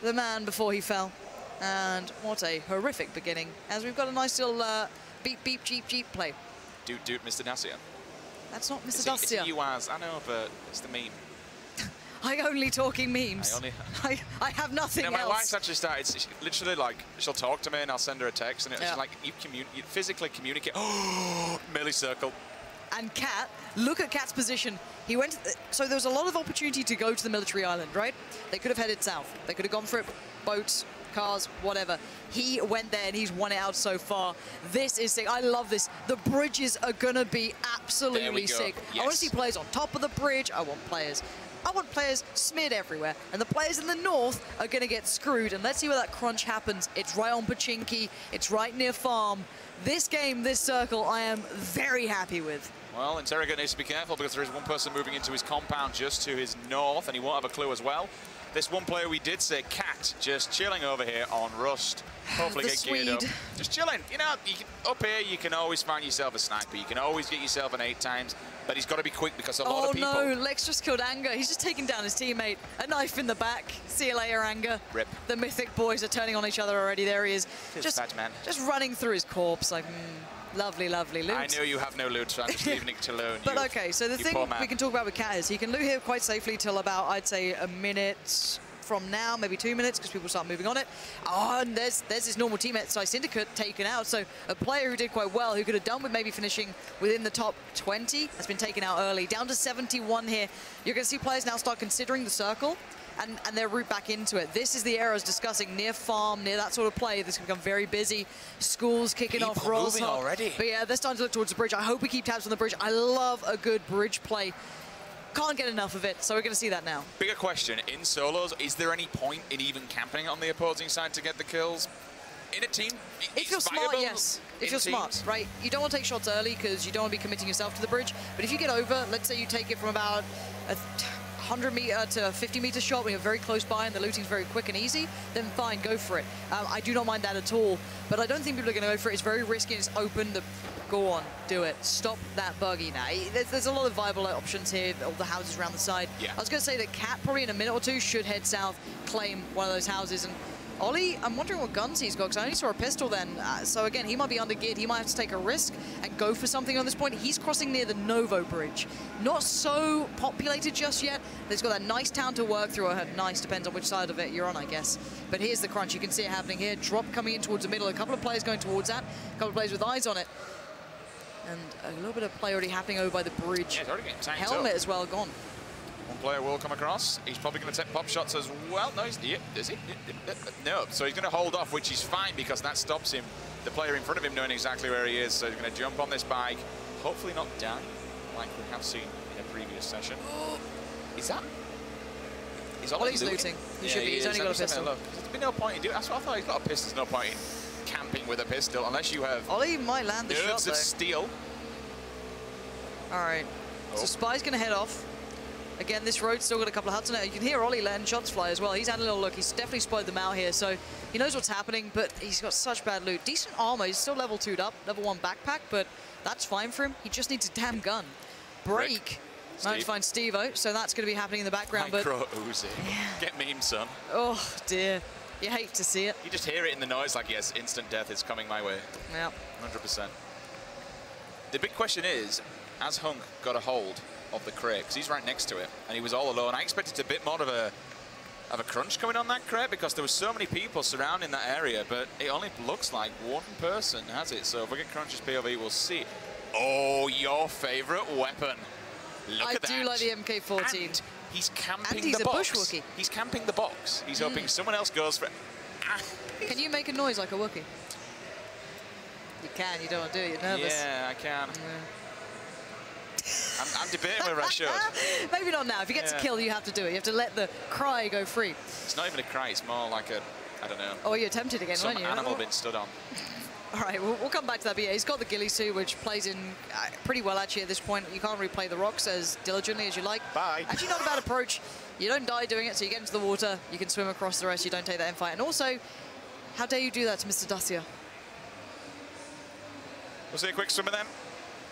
the man before he fell? And what a horrific beginning, as we've got a nice little beep, beep, jeep, jeep play. Dude, Mr. Dacia. That's not Mr. It's Dacia. you as, I know, but it's the meme. I only talking memes. I have nothing else. My wife's actually started, literally like, she'll talk to me and I'll send her a text and it's like, you physically communicate. Oh, milli-circle. And Cat, look at Cat's position. He went, so there was a lot of opportunity to go to the military island, right? They could have headed south. They could have gone for it, boats, cars, whatever. He went there and he's won it out so far. This is sick. I love this. The bridges are gonna be absolutely sick. Yes. I want to see players on top of the bridge. I want players smeared everywhere. And the players in the north are gonna get screwed. And let's see where that crunch happens. It's right on Pachinki. It's right near farm. This game, this circle, I am very happy with. Well, Interrogate needs to be careful because there is one person moving into his compound just to his north, and he won't have a clue as well. This one player we did say, Cat, just chilling over here on Rust. Hopefully get geared up. Just chilling. You know, up here you can always find yourself a sniper. You can always get yourself an 8 times, but he's got to be quick because a lot of people... Oh no, Lex just killed Anger. He's just taking down his teammate. A knife in the back. See you later, Anger. Rip. The mythic boys are turning on each other already. There he is. Just bad man. Just running through his corpse like, lovely, lovely loot. I know you have no loot, so I'm just leaving it alone. But okay, so the thing we can talk about with Cat is he can loot here quite safely till about, I'd say, a minute from now, maybe 2 minutes, because people start moving on it. Oh, and there's his normal teammate, Psy Syndicate, taken out. So a player who did quite well, who could have done with maybe finishing within the top 20, has been taken out early. Down to 71 here. You're going to see players now start considering the circle and their route back into it. This is the era I was discussing, near farm, near that sort of play. This can become very busy. Schools kicking off. Moving already. But yeah, they're starting to look towards the bridge. I hope we keep tabs on the bridge. I love a good bridge play. Can't get enough of it, so we're going to see that now. Bigger question, in solos, is there any point in even camping on the opposing side to get the kills? In a team, if you're smart, yes. If you're smart, right? You don't want to take shots early because you don't want to be committing yourself to the bridge. But if you get over, let's say you take it from about a 100-meter to 50-meter shot when you're very close by and the looting's very quick and easy, then fine, go for it. I do not mind that at all. But I don't think people are going to go for it. It's very risky. It's open. Go on, do it. Stop that buggy now. There's a lot of viable options here, all the houses around the side. Yeah. I was going to say that Cat probably in a minute or two should head south, claim one of those houses. And Ollie, I'm wondering what guns he's got, because I only saw a pistol then. So again, he might be under-geared. He might have to take a risk and go for something on this point. He's crossing near the Novo Bridge. Not so populated just yet. There's got that nice town to work through. Nice, depends on which side of it you're on, I guess. But here's the crunch. You can see it happening here. Drop coming in towards the middle. A couple of players going towards that. A couple of players with eyes on it. And a little bit of play already happening over by the bridge. Yeah, it's already getting tanked Helmet up. as well gone. One player will come across. He's probably going to take pop shots as well. No, is he? No, so he's going to hold off, which is fine because that stops him, the player in front of him, knowing exactly where he is. So he's going to jump on this bike, hopefully not die, like we have seen in a previous session. Is that? Is Ollie looting? He should be. He's only got a pistol. There's been no point in doing. That's what I thought. He's got a pistol. There's no point in camping with a pistol unless you have. Ollie might land the shot nerves though. of steel. All right. So Spy's going to head off. Again, this road's still got a couple of huts on it. You can hear Ollie letting shots fly as well. He's had a little look. He's definitely spotted them out here, so he knows what's happening, but he's got such bad loot. Decent armor. He's still level 2'd up, level 1 backpack, but that's fine for him. He just needs a damn gun. Break. Managed to find Steve-O, so that's going to be happening in the background. Micro Uzi. Get meme, son. Oh, dear. You hate to see it. You just hear it in the noise like, yes, instant death is coming my way. Yeah. 100%. The big question is, has Hunk got a hold of the crate? Because he's right next to it, and he was all alone. I expected a bit more of a of a crunch coming on that crate because there were so many people surrounding that area, but it only looks like one person has it. So if we get Crunch's POV, we'll see. Oh, your favorite weapon. Look at that. I do like the MK14. And he's camping and he's the a box. bush Wookiee. He's camping the box. He's hoping someone else goes for it. Can you make a noise like a Wookiee? You can, you don't want to do it, you're nervous. Yeah, I can. I'm debating whether I should. Maybe not now. If you get to kill, you have to do it. You have to let the cry go free. It's not even a cry, it's more like a, I don't know. Oh, you attempted again, Some weren't you? animal being stood on. All right, we'll come back to that. But yeah, he's got the ghillie suit, which plays in pretty well, actually, at this point. You can't replay the rocks as diligently as you like. Bye. Actually, not a bad approach. You don't die doing it, so you get into the water, you can swim across the rest, you don't take that end fight. And also, how dare you do that to Mr. Dacia? We'll see a quick swimmer then.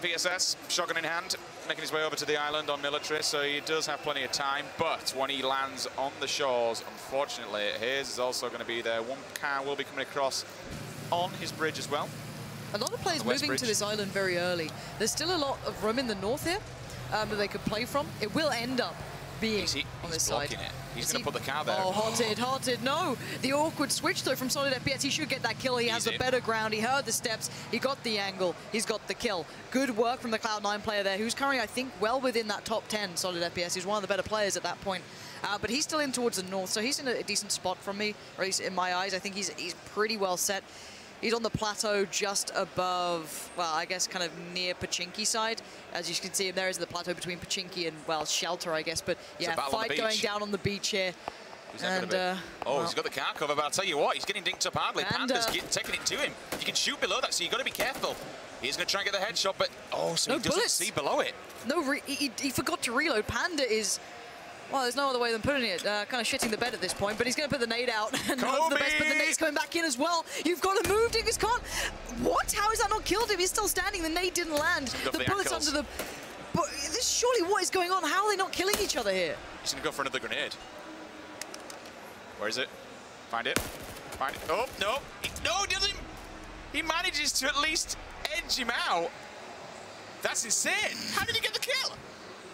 VSS, shotgun in hand, making his way over to the island on military, so he does have plenty of time. But when he lands on the shores, unfortunately, his is also going to be there. One car will be coming across on his bridge as well. A lot of players moving to this island very early. There's still a lot of room in the north here that they could play from. It will end up being on this side. It. He's going to put the car there. Oh, hearted, no. The awkward switch, though, from Solid FPS. He should get that kill. He has the better ground. He heard the steps. He got the angle. He's got the kill. Good work from the Cloud9 player there, who's currently, I think, well within that top 10 Solid FPS. He's one of the better players at that point. But he's still in towards the north, so he's in a decent spot from me, or at least in my eyes. I think he's pretty well set. He's on the plateau just above, well, I guess kind of near Pachinki side. As you can see him there is the plateau between Pachinki and, well, Shelter, I guess. But yeah, fight going down on the beach here. And, oh, he's got the car cover, but I'll tell you what, he's getting dinked up hardly. Panda's taking it to him. You can shoot below that, so you've got to be careful. He's going to try and get the headshot, but, oh, so he doesn't see below it. No, he forgot to reload. Panda is... Well, there's no other way than putting it. Kind of shitting the bed at this point, but he's going to put the nade out and hope for the best, but the nade's coming back in as well. You've got to move, Dingus can't. What? How has that not killed him? He's still standing. The nade didn't land. The bullet's under the... But this surely what is going on? How are they not killing each other here? He's going to go for another grenade. Where is it? Find it. Find it. Oh, no. No, he doesn't. He manages to at least edge him out. That's insane. How did he get the kill?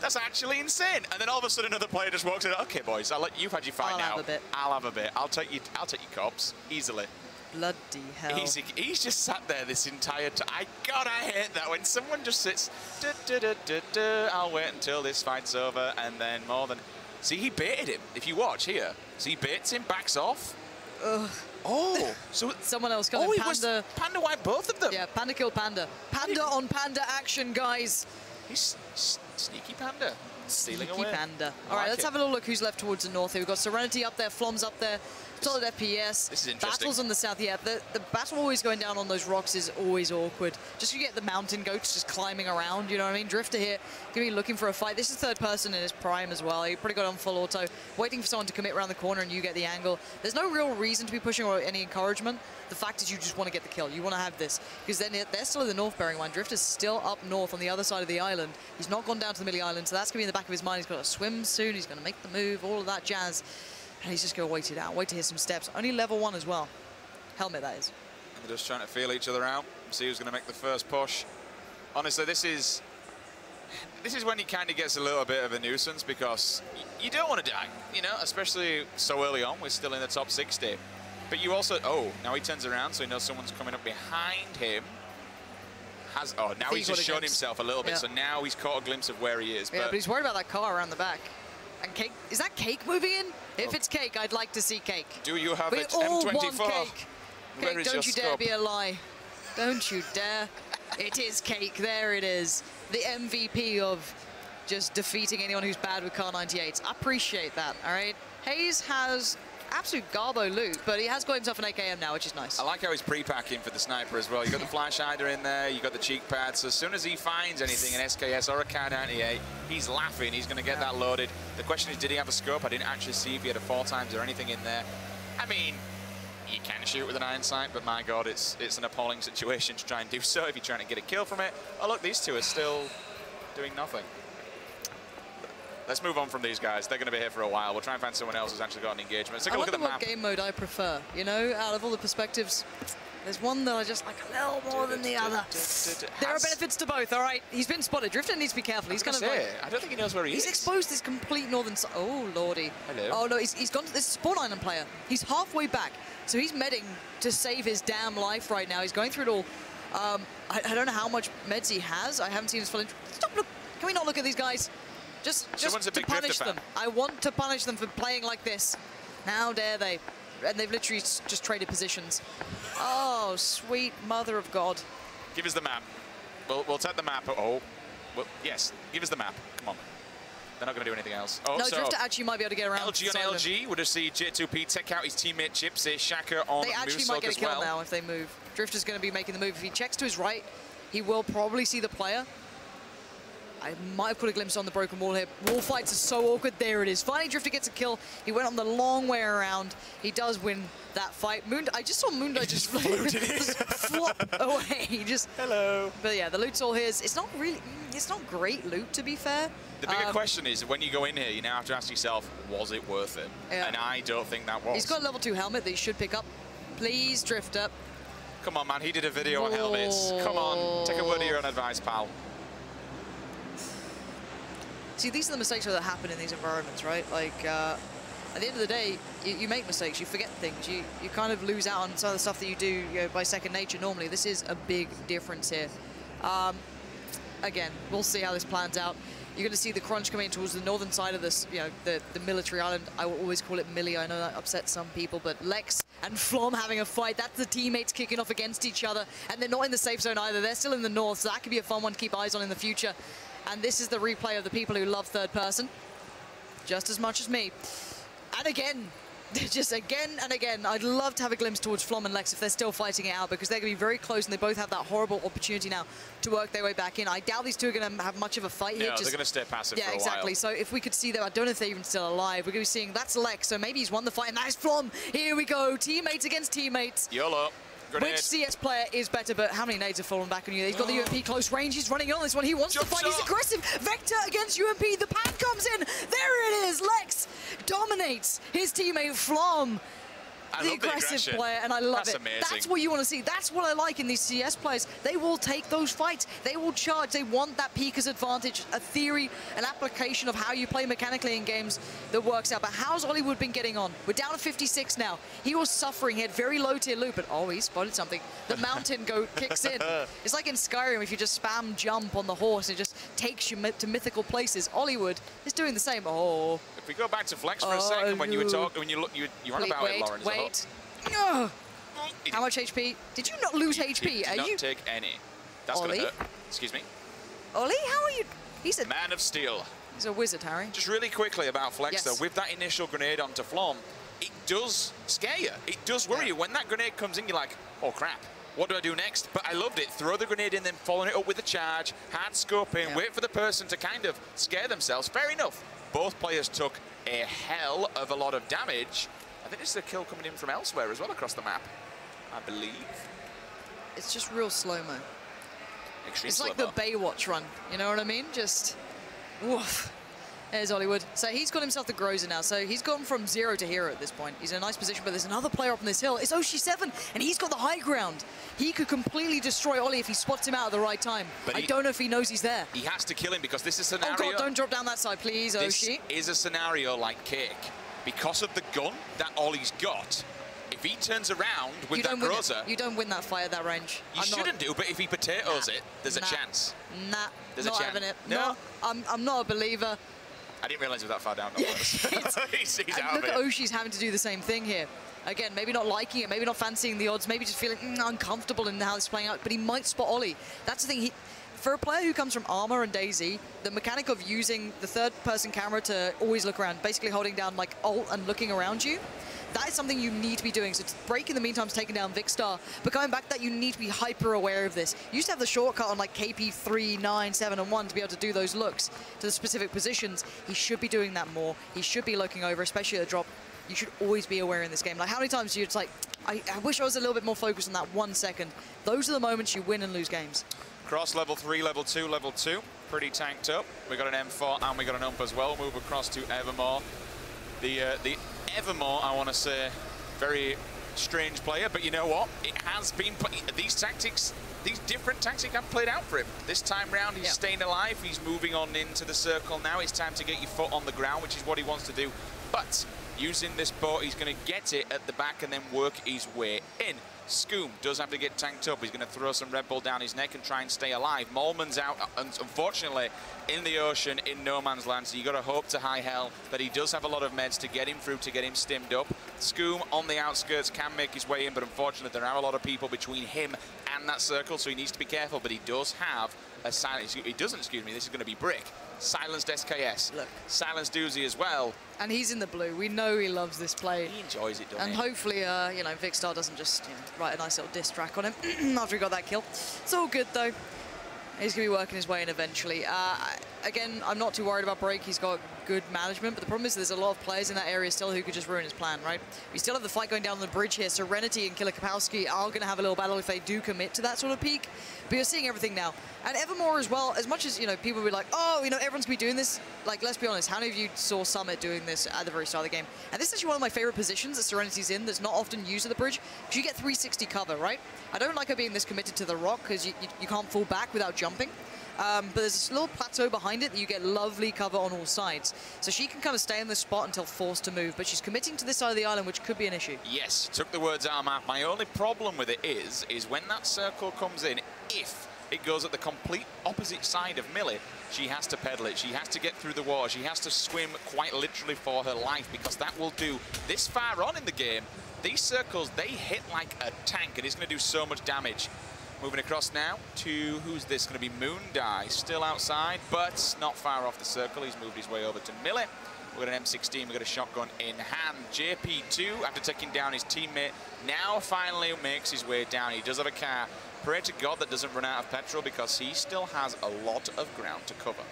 That's actually insane. And then all of a sudden another player just walks in. Okay, boys, you've had your fight now. I'll have a bit. I'll have a bit. I'll take your cops easily. Bloody hell. He's just sat there this entire time. God, I hate that when someone just sits. I'll wait until this fight's over, and then more than. See, he baited him. If you watch here, so he baits him, backs off. Ugh. Oh, so someone else got him. Panda wiped both of them. Yeah, Panda killed Panda. Panda on Panda action, guys. He's sneaky Panda. Stealing Sneaky away. Panda. All right, let's have a little look who's left towards the north here. We've got Serenity up there, Flom's up there, Solid FPS. This is interesting. Battles on the south. Yeah, the battle always going down on those rocks is always awkward. Just you get the mountain goats just climbing around, you know what I mean? Drifter here, going to be looking for a fight. This is third person in his prime as well. He pretty got on full auto, waiting for someone to commit around the corner and you get the angle. There's no real reason to be pushing or any encouragement. The fact is you just want to get the kill. You want to have this. Because then they're still in the north, bearing in mind. Drifter's still up north on the other side of the island. He's not gone down to the Millie Island, so that's going to be in the back of his mind. He's got to swim soon. He's going to make the move, all of that jazz. And he's just going to wait it out, wait to hear some steps. Only level 1 as well. Helmet, that is. They're just trying to feel each other out, see who's going to make the first push. Honestly, this is when he kind of gets a little bit of a nuisance because you don't want to die, you know, especially so early on. We're still in the top 60. But you also, oh, now he turns around so he knows someone's coming up behind him. Now he's just shown himself a little bit, so now he's caught a glimpse of where he is. Yeah, but he's worried about that car around the back. And Cake, is that Cake moving in? If it's Cake, I'd like to see Cake. Do you have it? We all M24. want Cake. Where Cake, is don't your you dare scope? be a lie. Don't you dare. It is Cake, there it is. The MVP of just defeating anyone who's bad with Car 98s. I appreciate that, all right? Hayes has absolute garbo loot, but he has got himself an AKM now, which is nice. I like how he's pre-packing for the sniper as well. You got the flash hider in there, you got the cheek pad, so as soon as he finds anything, an SKS or a Car 98, he's laughing, he's going to get that loaded. The question is, did he have a scope? I didn't actually see if he had a 4x or anything in there. I mean, you can shoot with an iron sight, but my God, it's an appalling situation to try and do so if you're trying to get a kill from it. Oh look, these two are still doing nothing. Let's move on from these guys. They're going to be here for a while. We'll try and find someone else who's actually got an engagement. Let's take a look at the map. What game mode I prefer, you know, out of all the perspectives. There's one that I just like a little more than the other. There are benefits to both, all right? He's been spotted. Drifter needs to be careful. He's kind of like... I don't think he knows where he is. He's exposed this complete northern side. Oh, lordy. Hello. Oh, no, he's gone to this spawn island player. He's halfway back. So he's medding to save his damn life right now. He's going through it all. I don't know how much meds he has. I haven't seen his full... Stop, look. Can we not look at these guys? Just to punish them. I want to punish them for playing like this. How dare they? And they've literally just traded positions. Oh, sweet mother of God. Give us the map. We'll take the map. Oh, well, yes, give us the map. Come on. They're not going to do anything else. Oh, no, so Drifter actually might be able to get around. LG on LG. We'll just see J2P take out his teammate Chips. Shaka on They actually might get a kill now if they move. Drifter's going to be making the move. If he checks to his right, he will probably see the player. I might have caught a glimpse on the broken wall here. Wall fights are so awkward. There it is. Finally, Drifter gets a kill. He went on the long way around. He does win that fight. I just saw Moondog just flop away. Hello. But yeah, the loot's all his. It's not really, it's not great loot, to be fair. The bigger question is, when you go in here, you now have to ask yourself, was it worth it? Yeah. And I don't think that was. He's got a level 2 helmet that he should pick up. Please, Drifter. Come on, man. He did a video on helmets. Come on. Take a word of your own advice, pal. See, these are the mistakes that happen in these environments, right? Like, at the end of the day, you make mistakes, you forget things, you kind of lose out on some of the stuff that you do by second nature normally. This is a big difference here. Again, we'll see how this plans out. You're going to see the crunch coming in towards the northern side of this, the military island. I will always call it Millie. I know that upsets some people, but Lex and Flom having a fight. That's the teammates kicking off against each other, and they're not in the safe zone either. They're still in the north, so that could be a fun one to keep eyes on in the future. And this is the replay of the people who love third person, just as much as me. And again, just again and again, I'd love to have a glimpse towards Flom and Lex if they're still fighting it out, because they're going to be very close and they both have that horrible opportunity now to work their way back in. I doubt these two are going to have much of a fight here. No, they're going to stay passive for a while. Yeah, exactly. So if we could see them, I don't know if they're even still alive. We're going to be seeing, that's Lex, so maybe he's won the fight, and that's Flom. Here we go, teammates against teammates. YOLO. Grenade. Which CS player is better, but how many nades have fallen back on you? He's got the UMP close range. He's running on this one. He wants to fight. He's aggressive. Vector against UMP. The pan comes in. There it is. Lex dominates his teammate Flom. The aggressive player, and I love it. Amazing. That's what you want to see. That's what I like in these CS players. They will take those fights. They will charge. They want that Pika's advantage, a theory, an application of how you play mechanically in games that works out. But how's Hollywood been getting on? We're down to 56 now. He was suffering. He had very low tier loot, but oh, he spotted something. The mountain goat kicks in. It's like in Skyrim, if you just spam jump on the horse, it just takes you to mythical places. Hollywood is doing the same. Oh. If we go back to Flex for a second, when you were talking, when you were on about it, Lauren. Wait. No. How much HP? Did you not lose HP? He did not take any. That's going to hurt. Excuse me. Ollie, how are you? He's a man of steel. He's a wizard, Harry. Just really quickly about Flex, though, with that initial grenade onto Flom, it does scare you. It does worry you. When that grenade comes in, you're like, oh, crap. What do I do next? But I loved it. Throw the grenade in, then following it up with a charge, hard scoping, wait for the person to kind of scare themselves. Fair enough. Both players took a hell of a lot of damage. I think this is a kill coming in from elsewhere as well across the map, I believe. It's just real slow-mo. Extreme It's slow-mo. like the Baywatch run, you know what I mean? Just, woof. There's Hollywood. So he's got himself the Groza now. So he's gone from 0 to hero at this point. He's in a nice position, but there's another player up on this hill. It's Oshi7, and he's got the high ground. He could completely destroy Ollie if he spots him out at the right time. But I don't know if he knows he's there. He has to kill him because this is a scenario. Oh, God, don't drop down that side, please, Oshi. This is a scenario like Cake. Because of the gun that Ollie's got, if he turns around with that Groza... You don't win that fight at that range. You shouldn't do, but if he potatoes it, there's a chance. Nah, there's not a chance. having it. No, I'm not a believer. I didn't realise he was that far down. He's out Look of at it. Oshi's having to do the same thing here. Again, maybe not liking it, maybe not fancying the odds, maybe just feeling uncomfortable in how this is playing out, but he might spot Ollie. That's the thing. For a player who comes from Armor and DayZ, the mechanic of using the third-person camera to always look around, basically holding down like Alt and looking around you, that is something you need to be doing. So Break in the meantime is taking down Vicstar, but going back that you need to be hyper aware of this. You used to have the shortcut on like KP 3, 9, 7, and 1 to be able to do those looks to the specific positions. He should be doing that more. He should be looking over, especially at the drop. You should always be aware in this game. Like how many times you're just like, I wish I was a little bit more focused on that 1 second. Those are the moments you win and lose games. Cross level 3, level 2, level 2. Pretty tanked up. We got an M4 and we got an ump as well. Move across to Evermore. The Evermore, I want to say, very strange player, but you know what? It has been these different tactics have played out for him. This time round, he's staying alive. He's moving on into the circle now. It's time to get your foot on the ground, which is what he wants to do. But using this boat, he's going to get it at the back and then work his way in. Scoom does have to get tanked up. He's going to throw some Red Bull down his neck and try and stay alive. Molman's out, unfortunately, in the ocean, in no man's land, so you got to hope to high hell that he does have a lot of meds to get him through, to get him stimmed up. Scoom on the outskirts can make his way in, but unfortunately there are a lot of people between him and that circle, so he needs to be careful, but he does have a silence. He doesn't, excuse me, this is going to be Brick. Silenced SKS. Look. Silenced Doozy as well. And he's in the blue. We know he loves this play. He enjoys it, doesn't and he? And hopefully, you know, Vicstar doesn't just write a nice little diss track on him after he got that kill. It's all good, though. He's going to be working his way in eventually. Again, I'm not too worried about Break. He's got good management, but the problem is there's a lot of players in that area still who could just ruin his plan, right? We still have the fight going down the bridge here. Serenity and Killer Kapowski are going to have a little battle if they do commit to that sort of peak. But you're seeing everything now. And Evermore as well, as much as, you know, people will be like, oh, you know, everyone's going to be doing this. Like, let's be honest, how many of you saw Summit doing this at the very start of the game? And this is actually one of my favorite positions that Serenity's in that's not often used at the bridge, because you get 360 cover, right? I don't like her being this committed to the rock, because you can't fall back without jumping. But there's this little plateau behind it that you get lovely cover on all sides. So she can kind of stay in this spot until forced to move, but she's committing to this side of the island, which could be an issue. Yes, took the words out of my mouth. My only problem with it is when that circle comes in, if it goes at the complete opposite side of Millie, she has to pedal it. She has to get through the water. She has to swim quite literally for her life, because that will do this far on in the game. These circles, they hit like a tank, and it's going to do so much damage. Moving across now to, who's this going to be? Moondie, still outside, but not far off the circle. He's moved his way over to Millie. We've got an M16, we've got a shotgun in hand. JP2, after taking down his teammate, now finally makes his way down. He does have a car. Pray to God that doesn't run out of petrol, because he still has a lot of ground to cover.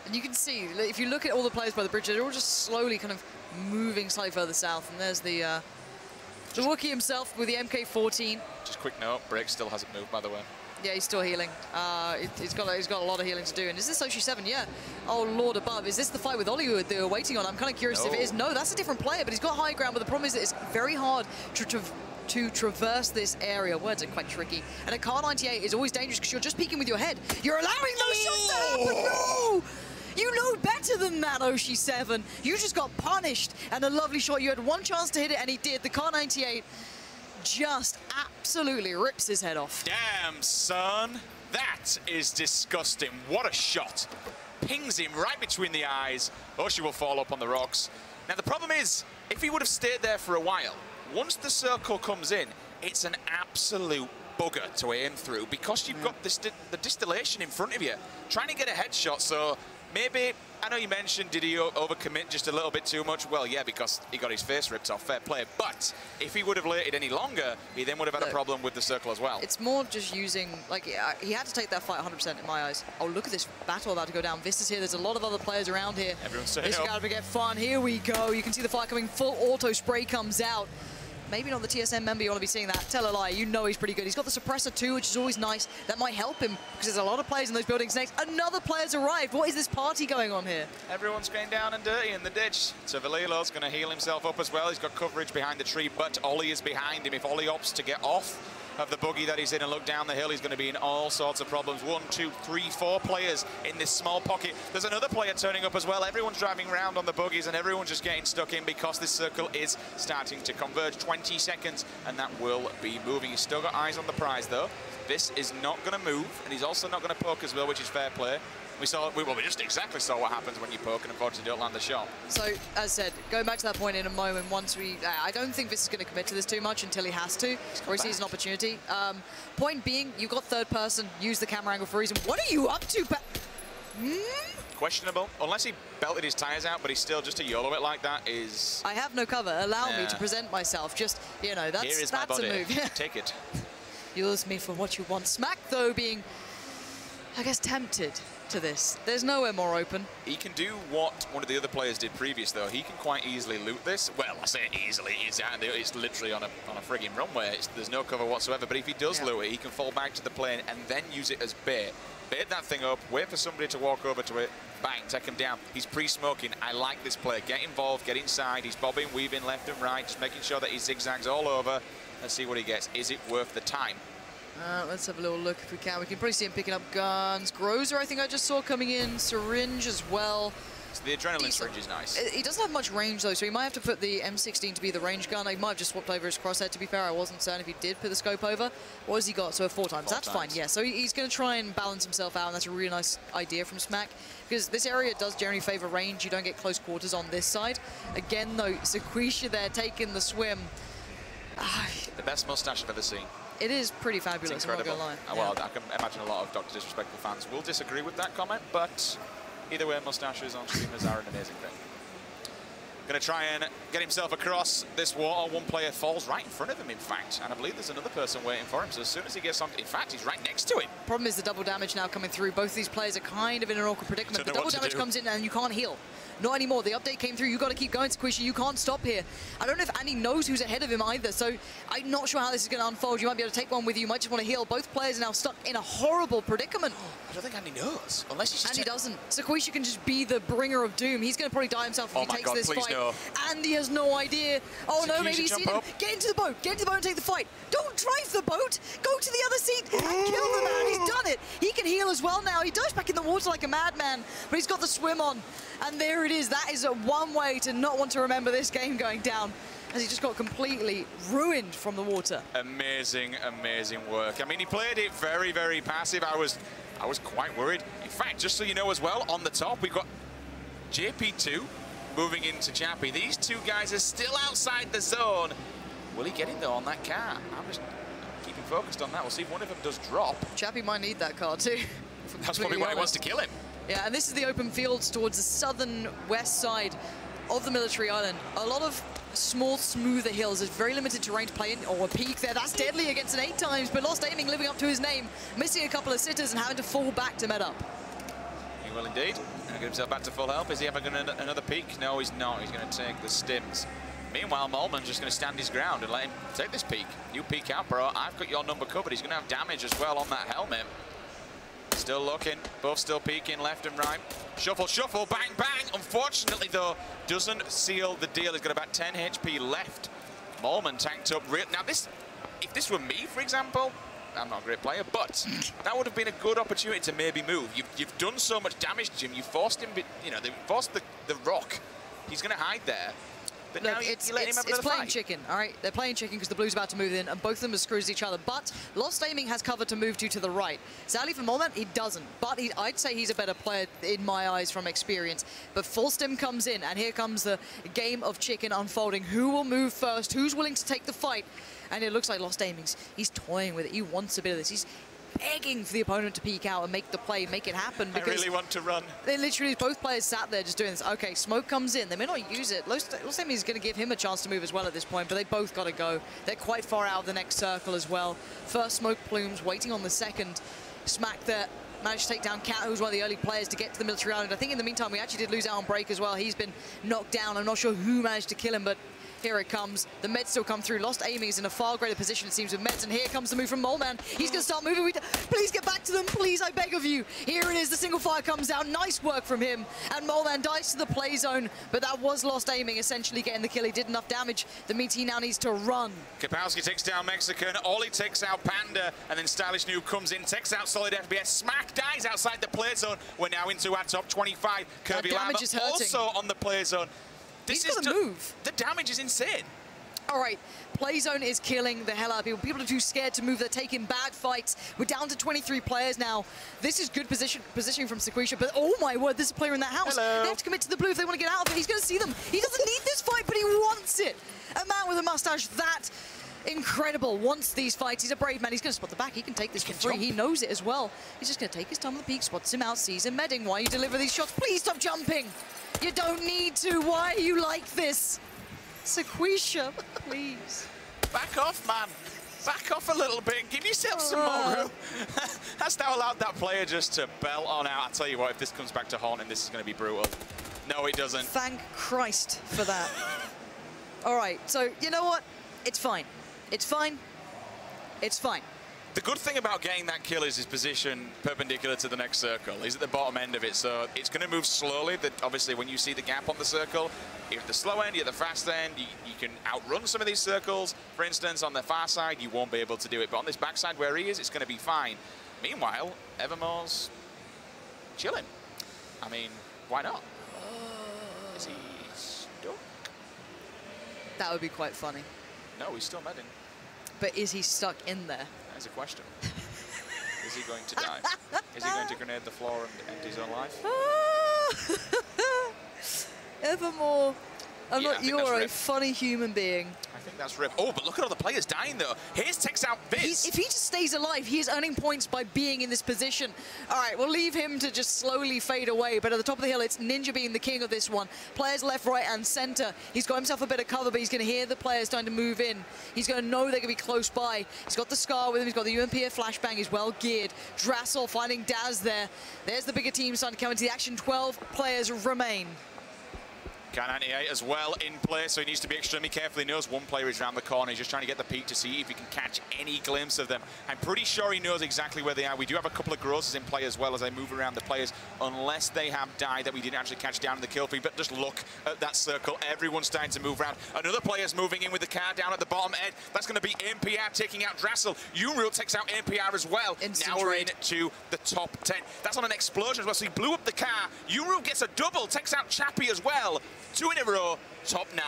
And you can see, if you look at all the players by the bridge, they're all just slowly kind of moving slightly further south. And there's the Wookiee himself with the MK14. Just quick note, Break still hasn't moved, by the way. Yeah, he's still healing. He's got a lot of healing to do. And is this Oshi 7? Yeah. Oh, Lord above. Is this the fight with Ollie they were waiting on? I'm kind of curious if it is. No, that's a different player, but he's got high ground. But the problem is that it's very hard to traverse this area. Words are quite tricky. And a Car 98 is always dangerous because you're just peeking with your head. You're allowing those shots to happen. No! You know better than that, Oshi 7. You just got punished. And a lovely shot. You had one chance to hit it, and he did. The Car 98 just absolutely rips his head off. Damn, son. That is disgusting. What a shot. Pings him right between the eyes. Oshi will fall up on the rocks. Now, the problem is, if he would have stayed there for a while, once the circle comes in, it's an absolute bugger to aim through, because you've got this, the distillation in front of you, trying to get a headshot. So maybe, I know you mentioned, did he overcommit just a little bit too much? Well, yeah, because he got his face ripped off, fair play. But if he would have waited any longer, he then would have had a problem with the circle as well. It's more just using, like, he had to take that fight 100% in my eyes. Oh, look at this battle about to go down. Vista's here. There's a lot of other players around here. Everyone's saying This is going to get fun. Here we go. You can see the fight coming. Full auto spray comes out. Maybe not the TSM member, you want to be seeing that. Tell a lie, you know he's pretty good. He's got the suppressor too, which is always nice. That might help him, because there's a lot of players in those buildings next. Another player's arrived. What is this party going on here? Everyone's going down and dirty in the ditch. So Valilo's going to heal himself up as well. He's got coverage behind the tree, but Ollie is behind him. If Ollie opts to get off of the buggy that he's in and look down the hill, he's going to be in all sorts of problems. 1, 2, 3, 4 players in this small pocket. There's another player turning up as well. Everyone's driving around on the buggies, and everyone's just getting stuck in, because this circle is starting to converge. 20 seconds, and that will be moving. He's still got eyes on the prize, though. This is not going to move, and he's also not going to poke as well, which is fair play. We just exactly saw what happens when you poke and unfortunately don't land the shot. So, as I said, going back to that point in a moment, once we... I don't think this is going to commit to this too much until he has to, or he sees an opportunity. Point being, you've got third person, use the camera angle for a reason. What are you up to? Questionable. Unless he belted his tyres out, but he's still just a YOLO it like that is... I have no cover. Allow me to present myself. Just, you know, that's Here is my body. a move. Take it. Use me for what you want. Smack, though, being, I guess, tempted to this. There's nowhere more open. He can do what one of the other players did previous, though. He can quite easily loot this. Well, I say easily. It's literally on a frigging runway. There's no cover whatsoever. But if he does loot it, he can fall back to the plane and then use it as bait. Bait that thing up, wait for somebody to walk over to it, bang, take him down. He's pre-smoking. I like this play. Get involved, get inside. He's bobbing, weaving left and right, just making sure that he zigzags all over. Let's see what he gets. Is it worth the time? Let's have a little look if we can. We can probably see him picking up guns. Grozer, I think I just saw coming in. Syringe as well. So the adrenaline syringe is nice. He doesn't have much range, though, so he might have to put the M16 to be the range gun. He might have just swapped over his crosshair, to be fair. I wasn't certain if he did put the scope over. What has he got? So 4 times. That's fine, yeah. So he's going to try and balance himself out, and that's a really nice idea from Smack, because this area does generally favor range. You don't get close quarters on this side. Again, though, Sequisha there taking the swim. The best mustache I've ever seen. It is pretty fabulous, I'm not going to lie. Well, I can imagine a lot of Dr. Disrespectful fans will disagree with that comment, but either way, mustaches on streamers are an amazing thing. Going to try and get himself across this water. One player falls right in front of him, in fact, and I believe there's another person waiting for him, so as soon as he gets on, in fact, he's right next to him. Problem is the double damage now coming through. Both these players are kind of in an awkward predicament. The double damage comes in and you can't heal. Not anymore. The update came through. You got to keep going, Squishy. You can't stop here. I don't know if Andy knows who's ahead of him either, so I'm not sure how this is going to unfold. You might be able to take one with you. You might just want to heal. Both players are now stuck in a horrible predicament. I don't think Andy knows, unless he's just... Andy doesn't. Squishy can just be the bringer of doom. He's going to probably die himself if he takes this fight. No. Andy has no idea. Oh no, maybe he's seen him. Get into the boat. Get into the boat and take the fight. Don't drive the boat. Go to the other seat and kill the man. He's done it. He can heal as well now. He dives back in the water like a madman, but he's got the swim on. And there it is. That is one way to not want to remember this game going down, as he just got completely ruined from the water. Amazing, amazing work. I mean, he played it very, very passive. I was quite worried. In fact, just so you know as well, on the top, we've got JP2 moving into Chappie. These two guys are still outside the zone. Will he get in, though, on that car? I'm just keeping focused on that. We'll see if one of them does drop. Chappie might need that car, too. That's probably why he wants to kill him. Yeah, and this is the open fields towards the southern west side of the military island. A lot of small, smoother hills. There's very limited terrain to play in. Or a peak there. That's deadly against an 8 times, but Lost Aiming living up to his name, missing a couple of sitters and having to fall back to med up. He will indeed. Get himself back to full health. Is he ever going to another peak? No, he's not. He's going to take the stims. Meanwhile, Molman's just going to stand his ground and let him take this peak. You peek out, bro. I've got your number covered. He's going to have damage as well on that helmet. Still looking, both still peeking left and right. Shuffle, shuffle, bang, bang. Unfortunately, though, doesn't seal the deal. He's got about 10 HP left. Molman tanked up real. Now, if this were me, for example, I'm not a great player, but that would have been a good opportunity to maybe move. You've done so much damage to him. You forced him, you know, they forced the rock. He's going to hide there. But look, now it's playing fight. Chicken, all right? They're playing chicken because the blue's about to move in, and both of them are screws each other. But Lost Aiming has cover to move to the right. Sadly for Molman, he doesn't. But I'd say he's a better player in my eyes from experience. But full stim comes in, and here comes the game of chicken unfolding. Who will move first? Who's willing to take the fight? And it looks like Lost Aiming's, he's toying with it. He wants a bit of this. He's begging for the opponent to peek out and make the play, make it happen. I really want to run. They literally, both players sat there just doing this. Okay, smoke comes in. They may not use it. Lost Aiming is going to give him a chance to move as well at this point, but they both got to go. They're quite far out of the next circle as well. First smoke plumes, waiting on the second. Smack there. Managed to take down Cat, who's one of the early players to get to the military island. I think in the meantime, we actually did lose out on Break as well. He's been knocked down. I'm not sure who managed to kill him, but here it comes. The meds still come through. Lost Aiming is in a far greater position, it seems, with meds. And here comes the move from Molman. He's going to start moving. Please get back to them. Please, I beg of you. Here it is. The single fire comes down. Nice work from him. And Molman dies to the play zone. But that was Lost Aiming, essentially getting the kill. He did enough damage. That means he now needs to run. Kapowski takes down Mexican. Ollie takes out Panda. And then Stylish Noob comes in, takes out Solid FPS. Smack dies outside the play zone. We're now into our top 25. Kirby Lama also on the play zone. He's got to move. The damage is insane. All right, play zone is killing the hell out of people. People are too scared to move. They're taking bad fights. We're down to 23 players now. This is good positioning from Sequisha, but oh my word, there's a player in that house. Hello. They have to commit to the blue if they want to get out of it. He's going to see them. He doesn't need this fight, but he wants it. A man with a mustache that incredible wants these fights. He's a brave man. He's going to spot the back. He can take this for free. He knows it as well. He's just going to take his time on the peak, spots him out, sees him medding. Why you deliver these shots? Please stop jumping. You don't need to. Why are you like this? Sequisha, please. Back off, man. Back off a little bit. Give yourself some more room. Hast thou allowed that player just to belt on out? I tell you what, if this comes back to haunt him, this is going to be brutal. No, it doesn't. Thank Christ for that. All right, so you know what? It's fine. It's fine. It's fine. The good thing about getting that kill is his position perpendicular to the next circle. He's at the bottom end of it, so it's going to move slowly. Obviously, when you see the gap on the circle, you're at the slow end, you're at the fast end, you can outrun some of these circles. For instance, on the far side, you won't be able to do it, but on this backside where he is, it's going to be fine. Meanwhile, Evermore's chilling. I mean, why not? Is he stuck? That would be quite funny. No, he's still medding. But is he stuck in there? That's a question. Is he going to die? Is he going to grenade the floor and end his own life? Evermore. You're a funny human being. I think that's Rip. Oh, but look at all the players dying, though. Here's takes out Viz. If he just stays alive, he is earning points by being in this position. All right, we'll leave him to just slowly fade away. But at the top of the hill, it's Ninja being the king of this one. Players left, right, and center. He's got himself a bit of cover, but he's going to hear the players starting to move in. He's going to know they're going to be close by. He's got the Scar with him. He's got the UMP flashbang. He's well geared. Drassel finding Daz there. There's the bigger team starting to come into the action. 12 players remain. K98 as well in play, so he needs to be extremely careful. He knows one player is around the corner. He's just trying to get the peek to see if he can catch any glimpse of them. I'm pretty sure he knows exactly where they are. We do have a couple of grosses in play as well as they move around the players, unless they have died that we didn't actually catch down in the kill feed. But just look at that circle. Everyone's starting to move around. Another player's moving in with the car down at the bottom end. That's going to be NPR taking out Drassel. Unreal takes out NPR as well. Now we're into the top 10. That's on an explosion as well, so he blew up the car. Unreal gets a double, takes out Chappie as well. 2 in a row, top 9.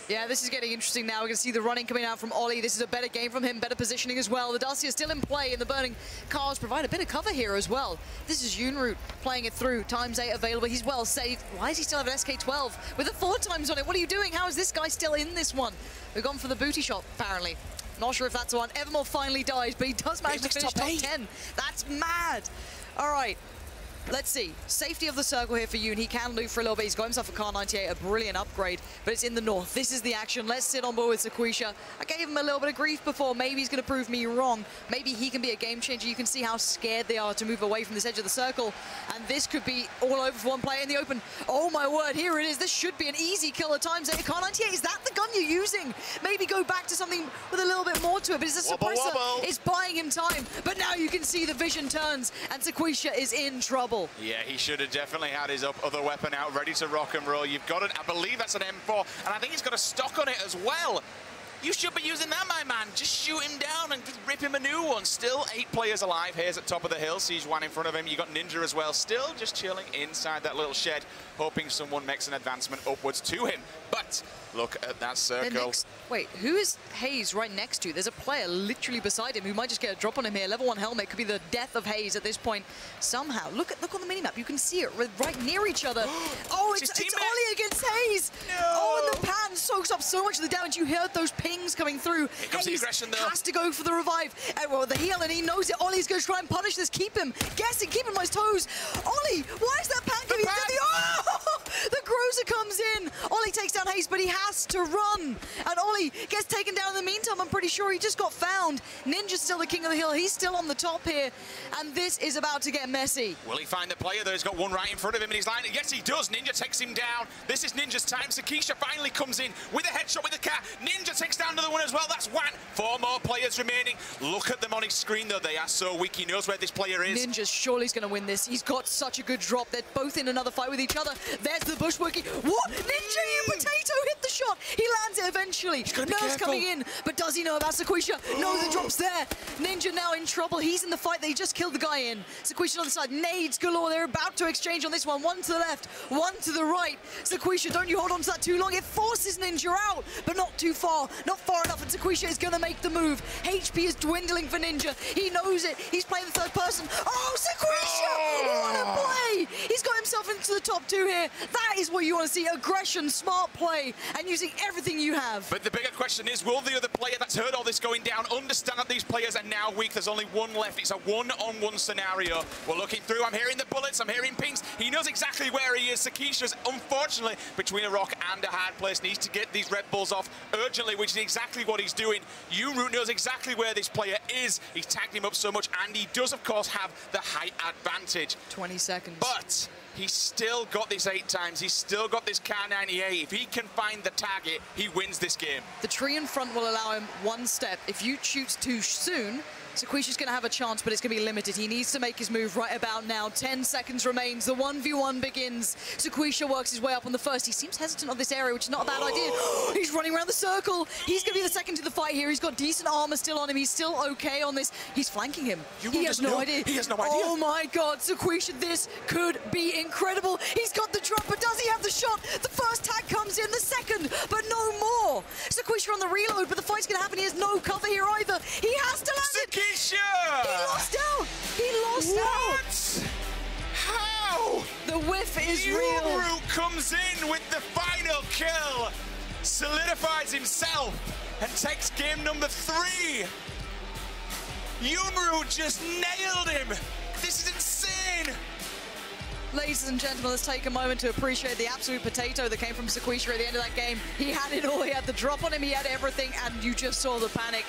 Yeah, this is getting interesting now. We're going to see the running coming out from Ollie. This is a better game from him, better positioning as well. The Dacia still in play, and the burning cars provide a bit of cover here as well. This is Unroot playing it through. Times 8 available. He's well saved. Why does he still have an SK12 with the 4 times on it? What are you doing? How is this guy still in this one? We've gone for the booty shot, apparently. Not sure if that's the one. Evermore finally dies, but he does manage to finish top 10. That's mad. All right. Let's see. Safety of the circle here for Yoon. He can loot for a little bit. He's got himself a Car 98, a brilliant upgrade, but it's in the north. This is the action. Let's sit on board with Sequisha. I gave him a little bit of grief before. Maybe he's going to prove me wrong. Maybe he can be a game changer. You can see how scared they are to move away from this edge of the circle, and this could be all over for one player in the open. Oh my word, here it is. This should be an easy kill at times. Car 98, is that the gun you're using? Maybe go back to something with a little bit more to it, but it's a suppressor. It's buying him time, but now you can see the vision turns, and Sequisha is in trouble. Yeah, he should have definitely had his other weapon out, ready to rock and roll. You've got it, I believe that's an M4, and I think he's got a stock on it as well. You should be using that, my man. Just shoot him down and just rip him a new one. Still 8 players alive. Here's at top of the hill. Siege 1 in front of him. You got Ninja as well. Still just chilling inside that little shed, hoping someone makes an advancement upwards to him. But look at that circle. Wait, who is Hayes right next to? There's a player literally beside him who might just get a drop on him here. Level 1 helmet could be the death of Hayes at this point. Somehow, look on the minimap. You can see it right near each other. Oh, it's Ollie against Hayes. No. Oh, and the pan soaks up so much of the damage. You heard those pings coming through. Here comes the aggression, though. Has to go for the revive. Well, the heal, and he knows it. Ollie's going to try and punish this. Keep him guessing, keep him on his toes. Ollie, why is that pan giving oh! The Groza comes in. Ollie takes down Hayes, but he has to run. And Ollie gets taken down in the meantime. I'm pretty sure he just got found. Ninja's still the king of the hill. He's still on the top here. And this is about to get messy. Will he find the player there? He's got one right in front of him in his line. Yes, he does. Ninja takes him down. This is Ninja's time. Sequisha finally comes in with a headshot with the cat. Ninja takes down another one as well. That's one. 4 more players remaining. Look at them on his screen, though. They are so weak. He knows where this player is. Ninja surely is going to win this. He's got such a good drop. They're both in another fight with each other. There's the bushworking. What? Ninja, you potato, hit the shot. He lands it eventually. Nerves coming in, but does he know about Sequisha? No, the drop's there. Ninja now in trouble. He's in the fight. They just killed the guy in. Sequisha on the side. Nades galore. They're about to exchange on this one. One to the left, one to the right. Sequisha, don't you hold on to that too long. It forces Ninja out, but not too far. Not far enough, and Sequisha is going to make the move. HP is dwindling for Ninja. He knows it. He's playing the third person. Oh, Sequisha! What a play! He's got himself into the top 2 here. That is what you want to see. Aggression, smart play. And and using everything you have. But the bigger question is, will the other player that's heard all this going down understand that these players are now weak? There's only one left. It's a one-on-one scenario. We're looking through. I'm hearing the bullets. I'm hearing pings. He knows exactly where he is. Sakisha's, unfortunately, between a rock and a hard place, needs to get these Red Bulls off urgently, which is exactly what he's doing. Yuru knows exactly where this player is. He's tagged him up so much, and he does, of course, have the height advantage. 20 seconds. But he's still got this 8 times. He's still got this Kar 98. If he can find the target, he wins this game. The tree in front will allow him one step. If you shoot too soon, Sakisha's going to have a chance, but it's going to be limited. He needs to make his move right about now. 10 seconds remains. The 1v1 begins. Sakisha works his way up on the first. He seems hesitant on this area, which is not a bad idea. He's running around the circle. He's going to be the second to the fight here. He's got decent armor still on him. He's still okay on this. He's flanking him. He has no idea. He has no idea. Oh my God, Sakisha, this could be incredible. He's got the drop, but does he have the shot? The first tag comes in, the second, but no more. Sakisha on the reload, but the fight's going to happen. He has no cover here either. He has to land it. Sakisha! He lost out! He lost out! How? The whiff is real. Yuru comes in with the final kill, solidifies himself, and takes game number 3. Yuru just nailed him. This is insane. Ladies and gentlemen, let's take a moment to appreciate the absolute potato that came from Sakisha at the end of that game. He had it all. He had the drop on him. He had everything, and you just saw the panic.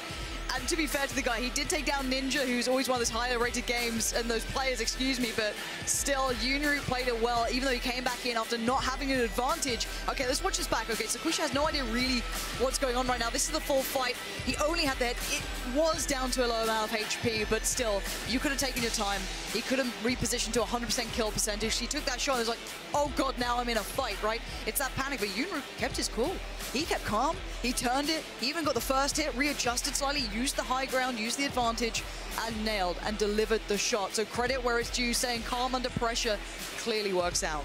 And to be fair to the guy, he did take down Ninja, who's always one of those higher rated games, and those players, excuse me, but still, Yuru played it well, even though he came back in after not having an advantage. Okay, let's watch this back. Okay, Sakisha has no idea really what's going on right now. This is the full fight. He only had the head. It was down to a low amount of HP, but still, you could have taken your time. He could have repositioned to 100% kill percentage. He took that shot and was like, oh God, now I'm in a fight, right? It's that panic, but Yuru kept his cool. He kept calm, he turned it, he even got the first hit, readjusted slightly, used the high ground, used the advantage, and nailed and delivered the shot. So credit where it's due, saying calm under pressure clearly works out.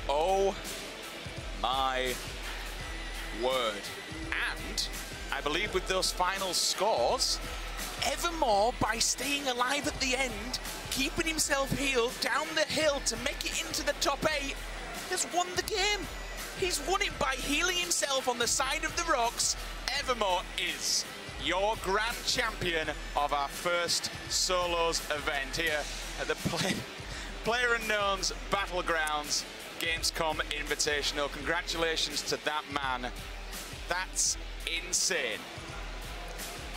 Oh my word. And I believe with those final scores, Evermore, by staying alive at the end, keeping himself healed down the hill to make it into the top 8, has won the game. He's won it by healing himself on the side of the rocks. Evermore is your grand champion of our first solos event here at the Player Unknown's Battlegrounds Gamescom Invitational. Congratulations to that man. That's insane.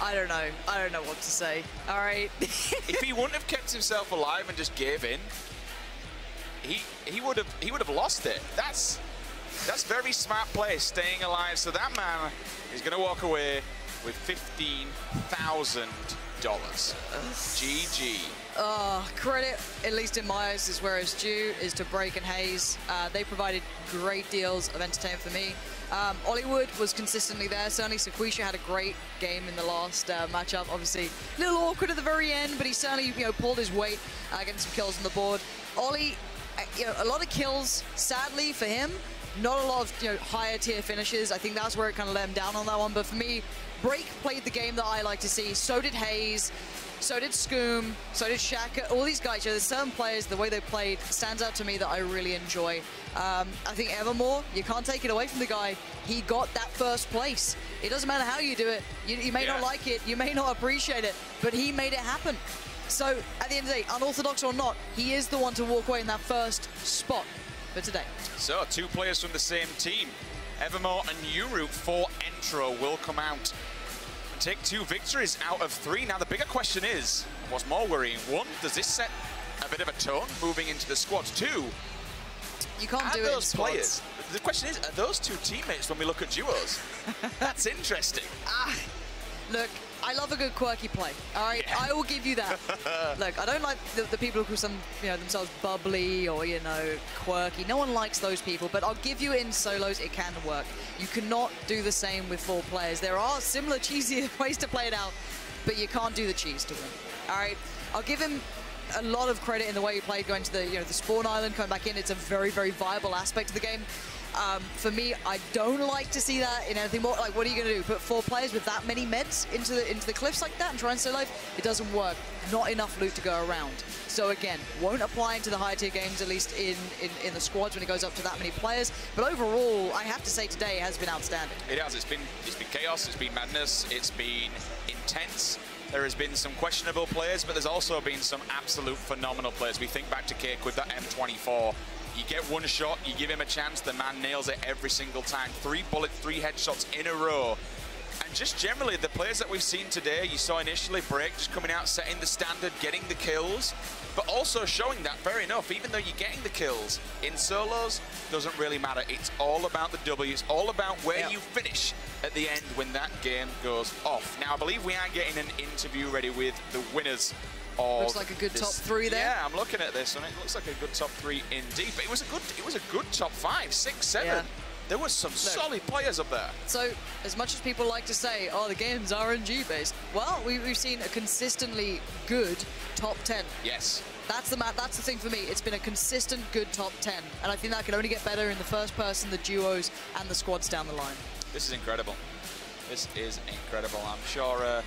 I don't know. I don't know what to say. All right. If he wouldn't have kept himself alive and just gave in, he would have lost it. That's very smart play, staying alive. So that man is going to walk away with $15,000. GG. Credit, at least in my eyes, is where it's due, is to Break and Hayes. They provided great deals of entertainment for me. Hollywood was consistently there. Certainly Sakisha had a great game in the last matchup. Obviously, a little awkward at the very end, but he certainly pulled his weight, getting some kills on the board. Ollie, a lot of kills, sadly for him. Not a lot of higher tier finishes. I think that's where it kind of let him down on that one. But for me, Break played the game that I like to see. So did Hayes. So did Scoom. So did Shaka. All these guys, there's certain players, the way they played stands out to me that I really enjoy. I think Evermore, you can't take it away from the guy. He got that first place. It doesn't matter how you do it. You may not like it. You may not appreciate it. But he made it happen. So at the end of the day, unorthodox or not, he is the one to walk away in that first spot for today. So 2 players from the same team. Evermore and Yuru for Entro will come out and take 2 victories out of 3. Now the bigger question is, what's more worrying? 1, does this set a bit of a tone moving into the squads? 2, you can't do it in squads. Players, the question is, are those 2 teammates when we look at duos? That's interesting. Look, I love a good quirky play. All right, yeah. I will give you that. Look, I don't like the people who call themselves bubbly or quirky. No one likes those people, but I'll give you in solos it can work. You cannot do the same with 4 players. There are similar cheesy ways to play it out, but you can't do the cheese to win. All right, I'll give him a lot of credit in the way he played, going to the the spawn island, coming back in. It's a very, very viable aspect of the game. For me, I don't like to see that in anything more. Like, what are you going to do? Put 4 players with that many meds into the cliffs like that and try and stay alive? It doesn't work. Not enough loot to go around. So again, won't apply into the higher tier games, at least in the squads when it goes up to that many players. But overall, I have to say today has been outstanding. It has. It's been chaos. It's been madness. It's been intense. There has been some questionable players, but there's also been some absolute phenomenal players. We think back to Cake with that M24. You get one shot, you give him a chance, the man nails it every single time. 3 bullets, 3 headshots in a row. And just generally, the players that we've seen today, you saw initially Break just coming out, setting the standard, getting the kills, but also showing that, fair enough, even though you're getting the kills in solos, doesn't really matter. It's all about the W. It's all about where you finish at the end when that game goes off. Now, I believe we are getting an interview ready with the winners of looks like a good this. top 3 there. Yeah, I'm looking at this, and it looks like a good top 3 indeed. But it was a good top 5, 6, 7. Yeah. There was some solid players up there. So, as much as people like to say, oh, the game's RNG based, well, we've seen a consistently good top 10. Yes. That's the thing for me. It's been a consistent good top 10, and I think that can only get better in the first person, the duos, and the squads down the line. This is incredible. This is incredible. I'm sure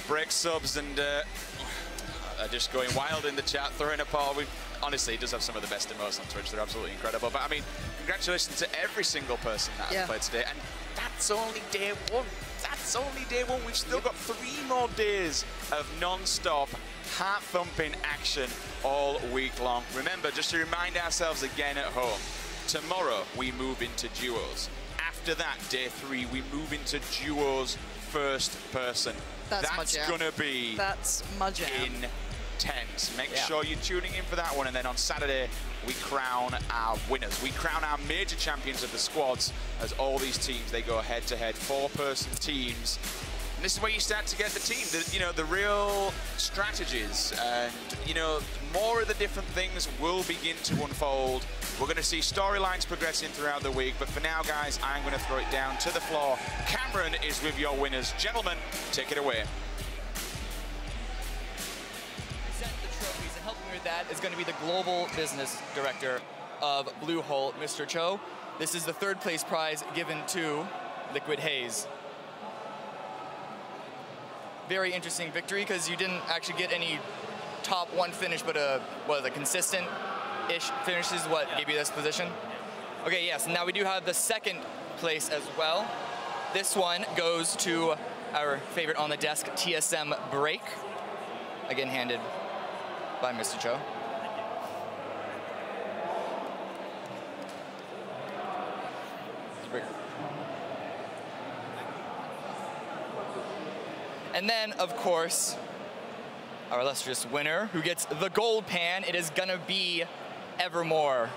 Break subs and are just going wild in the chat, throwing a paw. Honestly, he does have some of the best emotes on Twitch. They're absolutely incredible. But I mean, congratulations to every single person that has played today. And that's only day 1. That's only day 1. We've still got 3 more days of non-stop, heart-thumping action all week long. Remember, just to remind ourselves again at home, tomorrow we move into duos. After that, day 3, we move into duos first person. That's gonna be intense. Make sure you're tuning in for that one, and then on Saturday we crown our winners. We crown our major champions of the squads as all these teams, they go head-to-head, 4-person teams. And this is where you start to get the team, the real strategies, and more of the different things will begin to unfold. We're going to see storylines progressing throughout the week, but for now, guys, I'm going to throw it down to the floor. Cameron is with your winners. Gentlemen, take it away. That is going to be the Global Business Director of Bluehole, Mr. Cho. This is the 3rd place prize given to Liquid Haze. Very interesting victory because you didn't actually get any top 1 finish, but a consistent-ish finish is what gave you this position. Okay, yes, now we do have the 2nd place as well. This one goes to our favorite on the desk, TSM Break. Again, handed by Mr. Cho. And then, of course, our illustrious winner who gets the gold pan, it is gonna be Evermore.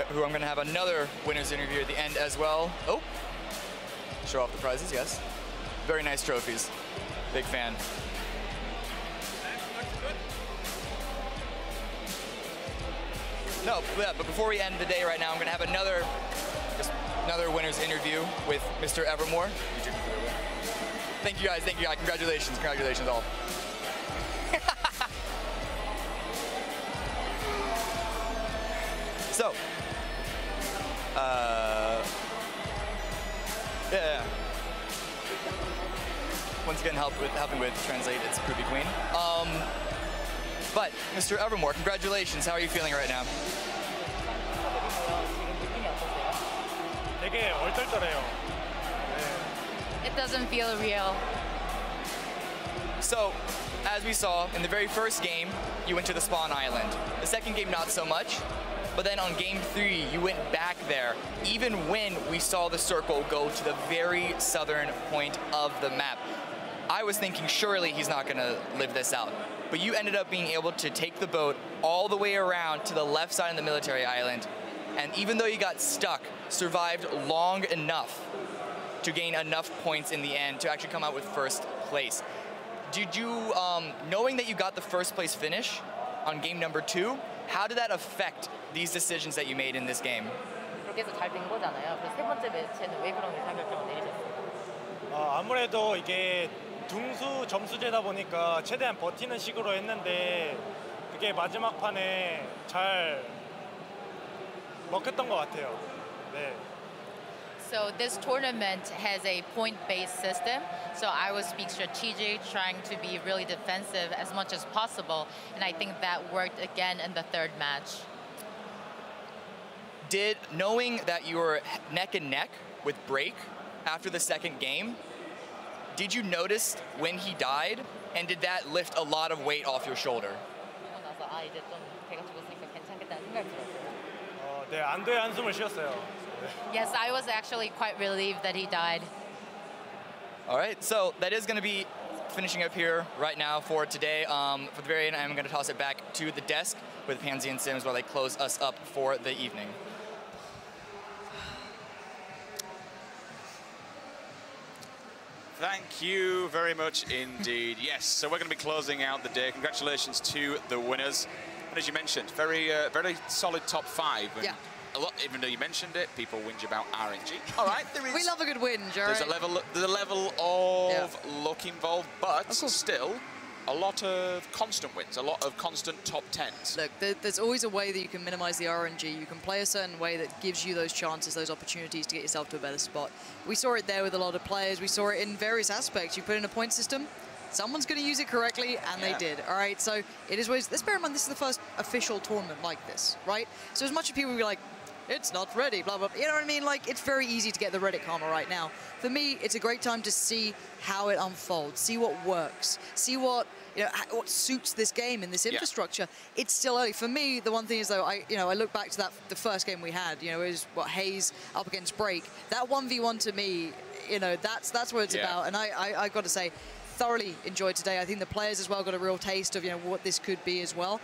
Who I'm going to have another winner's interview at the end as well. Oh, show off the prizes, yes. Very nice trophies. Big fan. No, but before we end the day right now, I'm going to have another winner's interview with Mr. Evermore. Thank you guys, congratulations, congratulations all. So, yeah. Once again, helping with translate, it's Groovy Queen. But Mr. Evermore, congratulations. How are you feeling right now? 되게 얼떨떨해요. It doesn't feel real. So, as we saw in the very first game, you went to the spawn island. The second game, not so much. But then on game 3, you went back there, even when we saw the circle go to the very southern point of the map. I was thinking surely he's not gonna live this out. But you ended up being able to take the boat all the way around to the left side of the military island. And even though you got stuck, survived long enough to gain enough points in the end to actually come out with first place. Did you, knowing that you got the first place finish on game number 2, how did that affect these decisions that you made in this game? 그렇게 해서 잘 된 거잖아요. 그래서 3번째 매치에는 왜 그런 의사결정을 내리셨어요? 아무래도 이게 등수 점수제다 보니까 최대한 버티는 식으로 했는데 그게 마지막 판에 잘 먹혔던 것 같아요. 네. So this tournament has a point-based system. So I was being strategic, trying to be really defensive as much as possible, and I think that worked again in the third match. Knowing that you were neck and neck with Break after the second game, did you notice when he died, and did that lift a lot of weight off your shoulder? 네, 안도의 한숨을 쉬었어요. Yes, I was actually quite relieved that he died. All right, so that is going to be finishing up here right now for today. For the very end, I'm going to toss it back to the desk with Pansy and Sims while they close us up for the evening. Thank you very much indeed. Yes, so we're going to be closing out the day. Congratulations to the winners. And as you mentioned, very solid top 5. And yeah. A lot, even though you mentioned it, people whinge about RNG. All right, there is. We love a good whinge, all right? There's a level of luck involved, but still a lot of constant wins, a lot of constant top 10s. Look, there's always a way that you can minimize the RNG. You can play a certain way that gives you those chances, those opportunities to get yourself to a better spot. We saw it there with a lot of players. We saw it in various aspects. You put in a point system, someone's going to use it correctly, and they did. All right, so it is always, let's bear in mind, this is the first official tournament like this, right? So as much as people will be like, it's not ready, blah, blah, blah. You know what I mean? Like, it's very easy to get the Reddit karma right now. For me, it's a great time to see how it unfolds, see what works, see what, you know, what suits this game and this infrastructure. It's still early. For me, the one thing is, though, I look back to the first game we had, it was, Hayes up against Break. That 1v1 to me, that's what it's about. And I got to say, thoroughly enjoyed today. I think the players as well got a real taste of what this could be as well.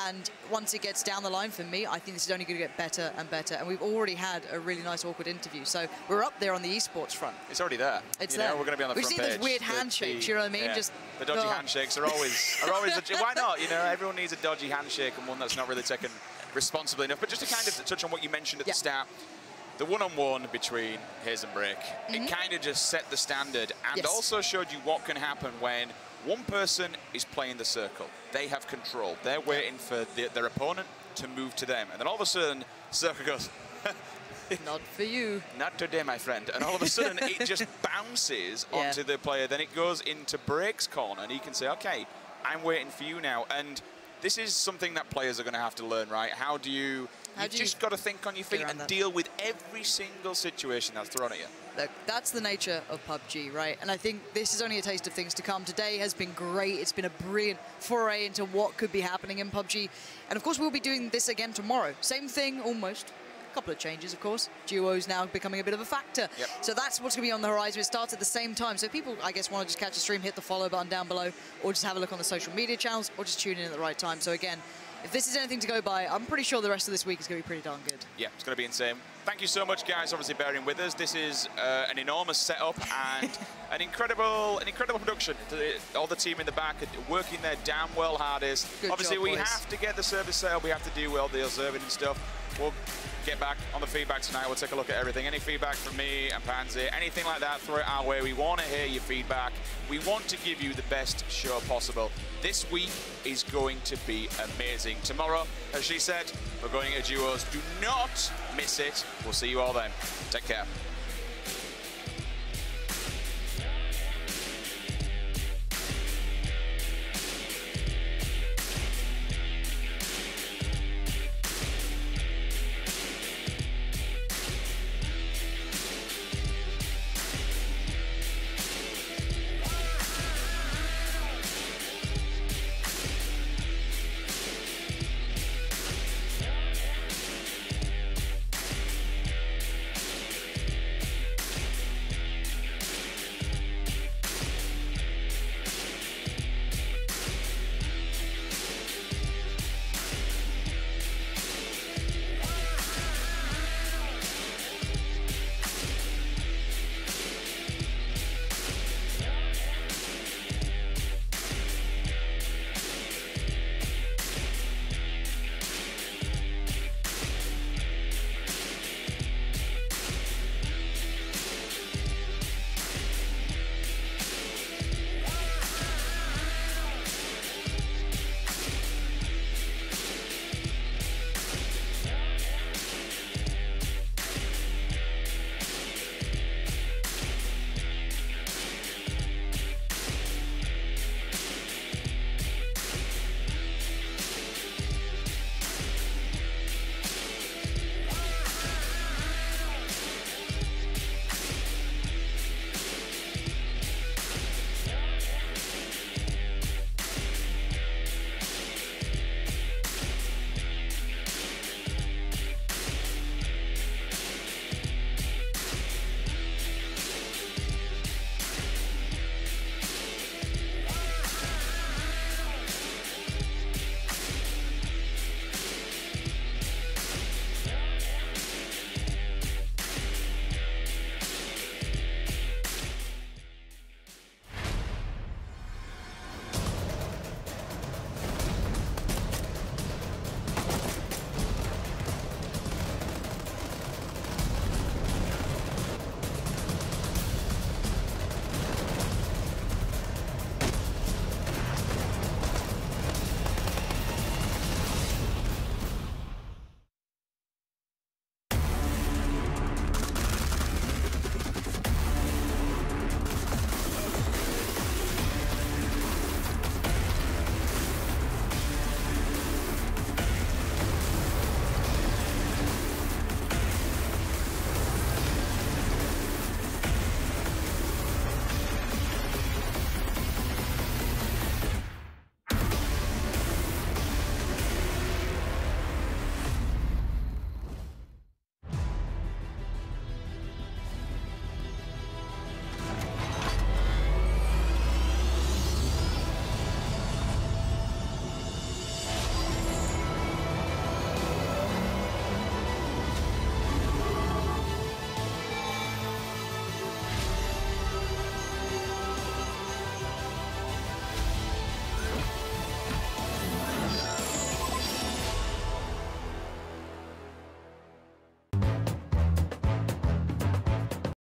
And once it gets down the line for me, I think this is only going to get better and better. And we've already had a really nice awkward interview. So we're up there on the esports front. It's already there. It's there. We're going to be on the We've front seen page. those weird handshakes, you know what I mean? Yeah. Just the dodgy handshakes are always why not? Everyone needs a dodgy handshake and one that's not really taken responsibly enough. But just to kind of touch on what you mentioned at the start, the one-on-one between Hayes and Break, it kind of just set the standard and also showed you what can happen when one person is playing the circle. They have control. They're waiting for their opponent to move to them. And then all of a sudden, circle goes, not for you. Not today, my friend. And all of a sudden, it just bounces onto the player. Then it goes into Break's corner, and he can say, okay, I'm waiting for you now. And this is something that players are going to have to learn, right? You've just got to think on your feet and deal with every single situation that's thrown at you. Look, that's the nature of PUBG, right? And I think this is only a taste of things to come. Today has been great. It's been a brilliant foray into what could be happening in PUBG. And of course, we'll be doing this again tomorrow. Same thing, almost. A couple of changes, of course. Duos now becoming a bit of a factor. So that's what's going to be on the horizon. It starts at the same time. So people, I guess, want to just catch a stream, hit the follow button down below, or just have a look on the social media channels, or just tune in at the right time. So again, if this is anything to go by, I'm pretty sure the rest of this week is going to be pretty darn good. Yeah, it's going to be insane. Thank you so much, guys, obviously bearing with us. This is an enormous setup and an incredible production. All the team in the back are working their damn well hardest. Obviously, we have to get the service set up. We have to do well the observing and stuff. We'll get back on the feedback tonight. We'll take a look at everything. Any feedback from me and Pansy, anything like that, throw it our way. We want to hear your feedback. We want to give you the best show possible. This week is going to be amazing. Tomorrow, as she said, we're going to duos. Do not miss it. We'll see you all then. Take care.